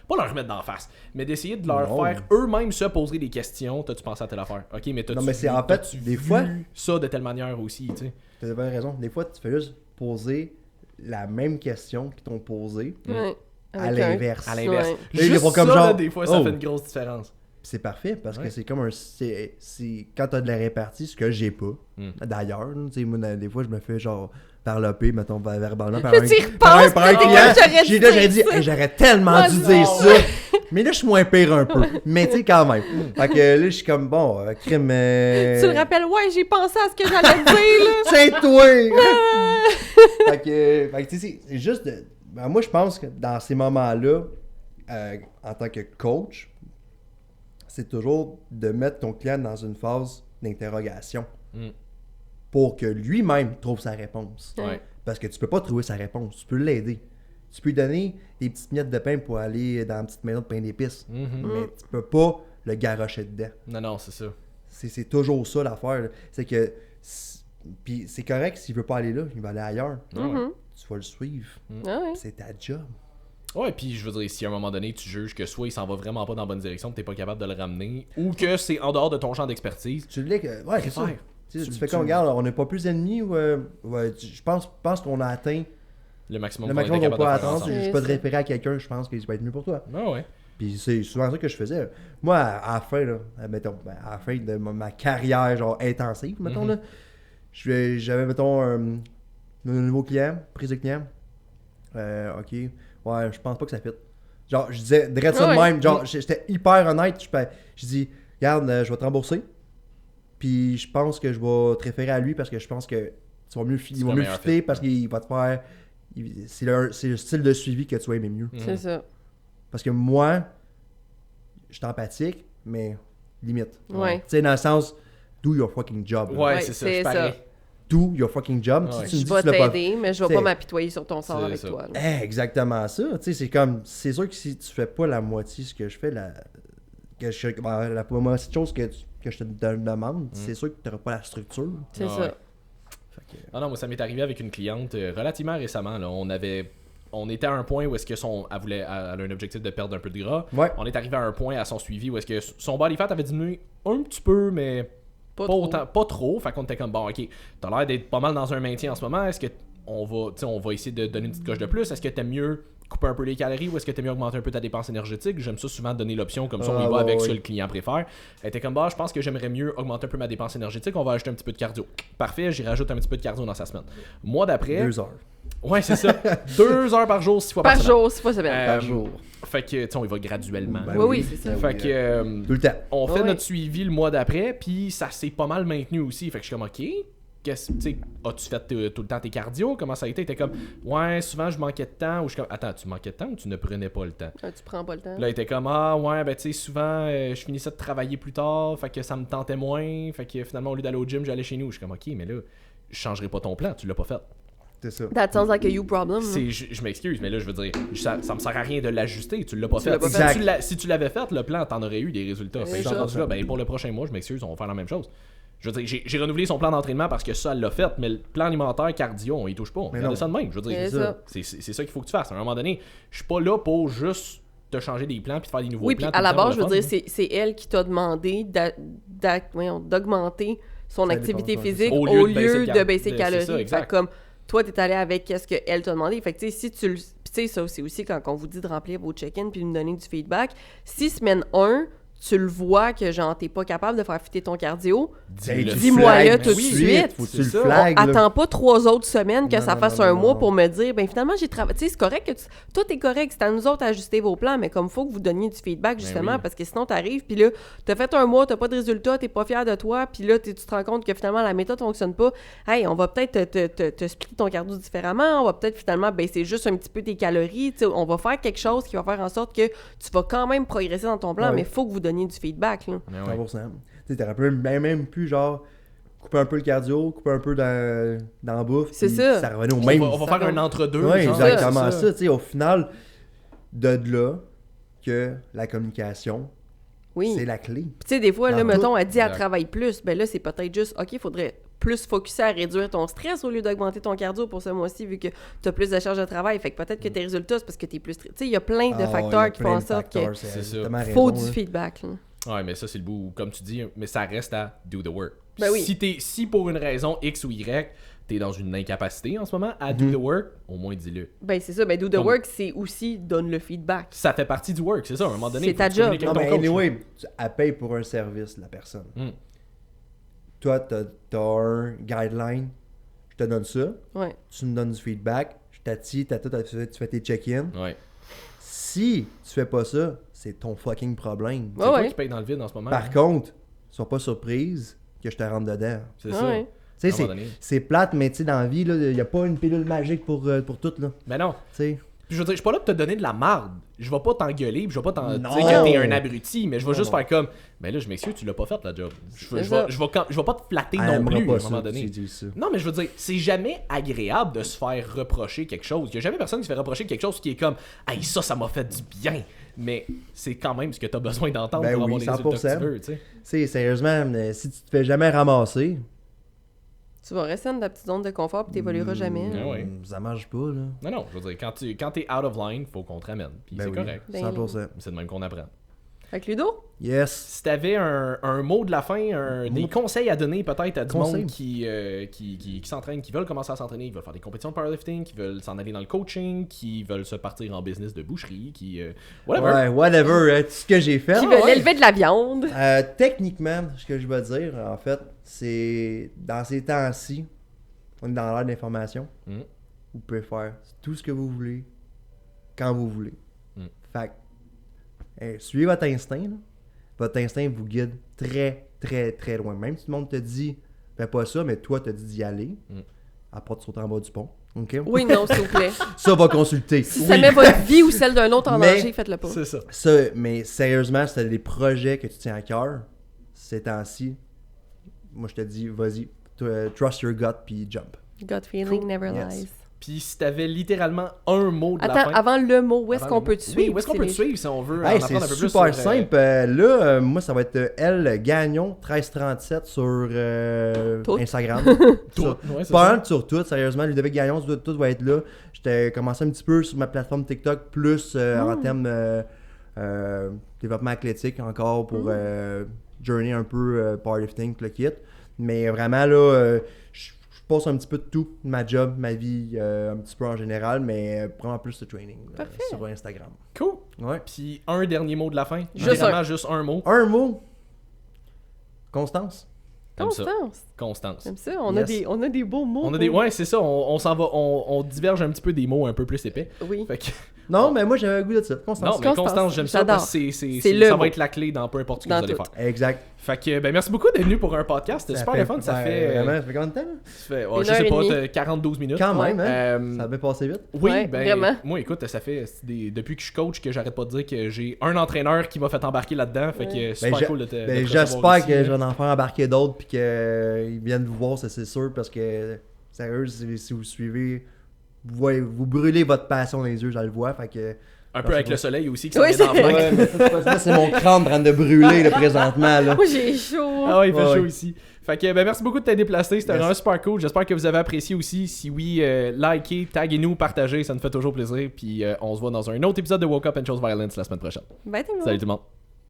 pas leur remettre d'en face, mais d'essayer de leur faire eux-mêmes se poser des questions. T'as-tu pensé à telle affaire? Ok, mais t'as-tu
des fois
ça de telle manière aussi, tu sais?
T'as bien raison. Des fois, tu fais juste poser la même question qu'ils t'ont posée à l'inverse.
À l'inverse.
Ouais.
Juste
comme
ça,
genre,
là, des fois, ça fait une grosse différence.
C'est parfait parce que c'est comme c'est quand t'as de la répartie, ce que j'ai pas. D'ailleurs, tu sais, moi, des fois, je me fais genre parloper, mettons, verbalement par un client. J'aurais dit, hey, j'aurais tellement dû dire ça. Mais là, je suis moins pire un peu. Mais tu sais, quand même. Fait que là, je suis comme, bon, crime.
Tu le rappelles, j'ai pensé à ce que j'allais dire, là.
C'est toi! Fait que tu sais, c'est juste. Moi, je pense que dans ces moments-là, en tant que coach, c'est toujours de mettre ton client dans une phase d'interrogation pour que lui-même trouve sa réponse. Parce que tu peux pas trouver sa réponse, tu peux l'aider. Tu peux lui donner des petites miettes de pain pour aller dans une petite maison de pain d'épices, mais tu peux pas le garrocher dedans.
Non, c'est ça.
C'est toujours ça l'affaire. C'est que, puis c'est correct s'il veut pas aller là, il va aller ailleurs. Tu vas le suivre. C'est ta job.
Ouais, puis je veux dire, si à un moment donné tu juges que soit il s'en va vraiment pas dans la bonne direction, que t'es pas capable de le ramener, ou que c'est en dehors de ton champ d'expertise,
tu l'es que. Ouais, c'est ça. Tu fais comme, regarde, on n'est pas plus ennemis ou. Je pense qu'on a atteint
le maximum
qu'on peut attendre. Si je peux te référer à quelqu'un, je pense qu'il va être mieux pour toi.
Ouais.
Puis c'est souvent ça que je faisais. Moi, à la fin, là, mettons, à la fin de ma carrière genre intensive, mettons, là, j'avais, mettons, un nouveau client, prise de client. OK. Ouais, je pense pas que ça fit. Genre, je disais, direct ça de même. Genre, j'étais hyper honnête. Je dis, regarde, je vais te rembourser. Puis je pense que je vais te référer à lui parce que je pense que tu vas mieux fitter parce qu'il va te faire. C'est le style de suivi que tu vas aimer mieux.
C'est ça.
Parce que moi, je suis empathique, mais limite.
Ouais.
Tu sais, dans le sens, do your fucking job.
Ouais, c'est ça. Je parie.
Do your fucking job.
Ouais. Je vais t'aider, mais je vais pas m'apitoyer sur ton sort avec toi.
Exactement ça. Tu sais, c'est comme, c'est sûr que si tu fais pas la moitié de ce que je fais, la moitié de choses que je te demande, c'est sûr que tu n'auras pas la structure.
C'est ça.
Ouais. Ah non, moi ça m'est arrivé avec une cliente relativement récemment. Là. On était à un point où est-ce que elle a un objectif de perdre un peu de gras.
Ouais.
On est arrivé à un point à son suivi où est-ce que son body fat avait diminué un petit peu, mais pas trop. Fait qu'on était comme, bon, ok, t'as l'air d'être pas mal dans un maintien en ce moment. Est-ce que on va essayer de donner une petite coche de plus? Est-ce que t'aimes mieux couper un peu les calories ou est-ce que t'aimes mieux augmenter un peu ta dépense énergétique? J'aime ça souvent donner l'option comme ça, on y va avec ce que le client préfère. Elle était comme, je pense que j'aimerais mieux augmenter un peu ma dépense énergétique, on va ajouter un petit peu de cardio. Parfait, j'y rajoute un petit peu de cardio dans sa semaine. Mois d'après...
2 heures.
Ouais, c'est ça. 2 heures par jour, 6 fois par semaine.
Par jour, 6 fois semaine.
Par jour.
Fait que, tu sais, on y va graduellement.
Oui, c'est ça.
Fait que...
tout le temps.
On fait notre suivi le mois d'après, puis ça s'est pas mal maintenu aussi. Fait que je suis comme, ok... as-tu fait tout le temps tes cardio? Comment ça a été? T'es comme, ouais, souvent je manquais de temps. Ou je suis comme, attends, tu manquais de temps ou tu ne prenais pas le temps?
Tu prends pas le temps.
Là, il était comme, ouais, ben tu sais, souvent je finissais de travailler plus tard, fait que ça me tentait moins. Fait que finalement, au lieu d'aller au gym, j'allais chez nous. Je suis comme, ok, mais là, je changerai pas ton plan, tu l'as pas fait.
C'est ça.
That sounds like a you problem.
Je m'excuse, mais là, je veux dire, ça me sert à rien de l'ajuster, tu l'as pas fait.
Exact.
Si tu l'avais fait, le plan, t'en aurais eu des résultats. Fait que là, ben, pour le prochain mois, je m'excuse, on va faire la même chose. Je veux dire, j'ai renouvelé son plan d'entraînement parce que ça, elle l'a fait, mais le plan alimentaire, cardio, on y touche pas. On regarde ça de même. Je veux dire, c'est ça qu'il faut que tu fasses. À un moment donné, je suis pas là pour juste te changer des plans puis te faire des nouveaux plans.
Oui, puis à la base, je veux dire, c'est elle qui t'a demandé d'augmenter son activité physique au lieu de baisser calories. Fait comme toi, t'es allé avec qu'est-ce qu'elle t'a demandé. Fait que tu sais, si tu le... Tu sais, ça, c'est aussi quand on vous dit de remplir vos check-ins puis de nous donner du feedback. Si semaine 1, tu le vois que genre t'es pas capable de faire fitter ton cardio, dis-moi-le tout de suite.
Faut que tu le flagues,
attends pas 3 autres semaines que ça fasse un mois pour me dire, ben finalement j'ai travaillé. Tu sais, c'est correct que toi t'es correct, c'est à nous autres à ajuster vos plans, mais comme faut que vous donniez du feedback justement, parce que sinon t'arrives, puis là t'as fait un mois, t'as pas de résultat, t'es pas fier de toi, puis là tu te rends compte que finalement la méthode fonctionne pas. Hey, on va peut-être te splitter ton cardio différemment, on va peut-être finalement baisser juste un petit peu tes calories, tu sais, on va faire quelque chose qui va faire en sorte que tu vas quand même progresser dans ton plan, mais faut que vous donniez du feedback. Là.
100%. Tu sais, t'aurais même pu, genre, couper un peu le cardio, couper un peu dans la bouffe.
C'est ça.
Ça revenait au même.
On va faire un entre-deux.
Oui, exactement ça. Tu sais, au final, de là, que la communication, c'est la clé.
Tu sais, des fois, là, mettons, elle dit qu'elle travaille plus. Ben là, c'est peut-être juste, OK, il faudrait plus focusser à réduire ton stress au lieu d'augmenter ton cardio pour ce mois-ci, vu que tu as plus de charge de travail. Fait que peut-être que tes résultats, c'est parce que tu es plus stressé. Tu sais, il y a plein de facteurs qui font en sorte que faut du feedback. Là.
Ouais, mais ça, c'est le bout, comme tu dis, mais ça reste à do the work.
Ben oui.
Si pour une raison X ou Y, t'es dans une incapacité en ce moment à do the work, au moins dis-le.
Ben c'est ça, ben do the work, c'est aussi donne le feedback.
Ça fait partie du work, c'est ça, à un moment donné.
C'est ta job.
Non, mais anyway, elle paye pour un service, la personne. Toi, t'as un guideline, je te donne ça, tu me donnes du feedback, je t'attire, tu fais tes check-in.
Ouais.
Si tu fais pas ça, c'est ton fucking problème.
C'est toi qui paye dans le vide en ce moment.
Par contre, sois pas surprise que je te rentre dedans.
C'est ça.
Tu sais, c'est plate, mais tu sais, dans la vie, il n'y a pas une pilule magique pour tout, là.
Mais non.
Tu sais.
Je veux dire, je suis pas là pour te donner de la marde. Je vais pas t'engueuler, je vais pas dire que t'es un abruti, mais je vais juste faire comme, ben là, je m'excuse, tu l'as pas fait la job. Je vais pas te flatter non plus à un moment donné. Non, mais je veux dire, c'est jamais agréable de se faire reprocher quelque chose. Il y a jamais personne qui se fait reprocher quelque chose qui est comme, hey, ça m'a fait du bien. Mais c'est quand même ce que t'as besoin d'entendre pour avoir les résultats que tu veux, tu sais.
Tu sais, sérieusement, si tu te fais jamais ramasser,
tu vas rester dans ta petite zone de confort et t'évolueras jamais.
Ça marche pas, là.
Non, je veux dire, quand t'es out of line, faut qu'on te ramène. Puis c'est correct.
100%.
C'est de même qu'on apprend.
Fait que Ludo?
Yes.
Si t'avais un mot de la fin, des conseils à donner peut-être à du monde qui s'entraîne, qui veulent commencer à s'entraîner, qui veulent faire des compétitions de powerlifting, qui veulent s'en aller dans le coaching, qui veulent se partir en business de boucherie, qui... whatever.
Ouais, whatever. Tout ce que j'ai fait.
Qui veulent élever de la viande.
Techniquement, ce que je vais dire, en fait, c'est dans ces temps-ci, on est dans l'ère d'information. Vous pouvez faire tout ce que vous voulez, quand vous voulez. Fait que, suivez votre instinct. Là. Votre instinct vous guide très, très, très loin. Même si tout le monde te dit, fais pas ça, mais toi, te dit d'y aller, à part de sauter en bas du pont. Okay?
Oui, non, s'il vous plaît.
Ça, va consulter.
Si ça met votre vie ou celle d'un autre en danger, faites-le pas.
C'est ça.
Mais sérieusement, si t'as des projets que tu tiens à cœur, ces temps-ci, moi, je te dis, vas-y, trust your gut, puis jump.
Gut feeling never
Yes.
lies.
Puis si t'avais littéralement un mot de la
Attends,
fin...
avant le mot, où est-ce qu'on peut te suivre?
Oui, où est-ce qu'on peut te suivre si on veut en
Hey,
apprendre un peu
c'est
plus
super
sur,
simple. Là, moi, ça va être Elle Gagnon 1337 sur Instagram.
Tout.
Sur-
Ouais, c'est
Pas
ça.
mal sur tout, sérieusement. Ludovic Gagnon, tout va être là. J'étais commencé un petit peu sur ma plateforme TikTok, plus en termes développement athlétique encore pour journey un peu powerlifting, le kit. Mais vraiment, là, je passe un petit peu de tout, ma job, ma vie, un petit peu en général, mais vraiment plus de training sur Instagram.
Cool.
Ouais.
Puis un dernier mot de la fin.
Juste
Vraiment juste un mot.
Un mot. Constance.
Comme ça.
Constance.
Constance.
J'aime ça. On
Yes.
a des beaux mots.
On a des... Ouais, c'est ça. On s'en va... On diverge un petit peu des mots un peu plus épais.
Oui.
Fait que...
Non, mais moi j'avais le goût de ça. Constance.
Non, mais Constance, j'aime ça
J'adore.
parce que
C'est le
ça
mot.
va être la clé dans peu importe ce que
Dans
vous allez
tout.
faire.
Exact.
Fait que, ben, merci beaucoup d'être venu pour un podcast. C'était super le fun. Ça fait...
Vraiment, ça fait combien de temps? Là?
ça fait
Une
je sais
heure et
pas,
demie.
42 minutes.
Quand même, hein? Ça
Euh,
avait passé vite.
Oui,
Ouais,
ben,
vraiment.
moi, écoute, ça fait depuis que je suis coach que j'arrête pas de dire que j'ai un entraîneur qui m'a fait embarquer là-dedans. Fait que super cool de te. de te recevoir
J'espère
ici,
que
là.
je vais en faire embarquer d'autres puis qu'ils viennent vous voir, ça c'est sûr, parce que, sérieux, si vous suivez, vous brûlez votre passion dans les yeux, je le vois. Fait que.
Un peu avec le soleil aussi qui
Oui,
s'en vient dans la
Ouais, mais ça, c'est mon crâne en train de brûler là, présentement. Là.
Moi, j'ai chaud.
Ah ouais, il fait
Ouais.
chaud ici. Fait que ben merci beaucoup de t'être déplacé, c'était
Yes.
vraiment super cool. J'espère que vous avez apprécié aussi. Si oui, likez, taguez-nous, partagez, ça nous fait toujours plaisir. Puis on se voit dans un autre épisode de Woke Up and Chose Violence la semaine prochaine.
Bye tout le monde.
Salut tout le monde.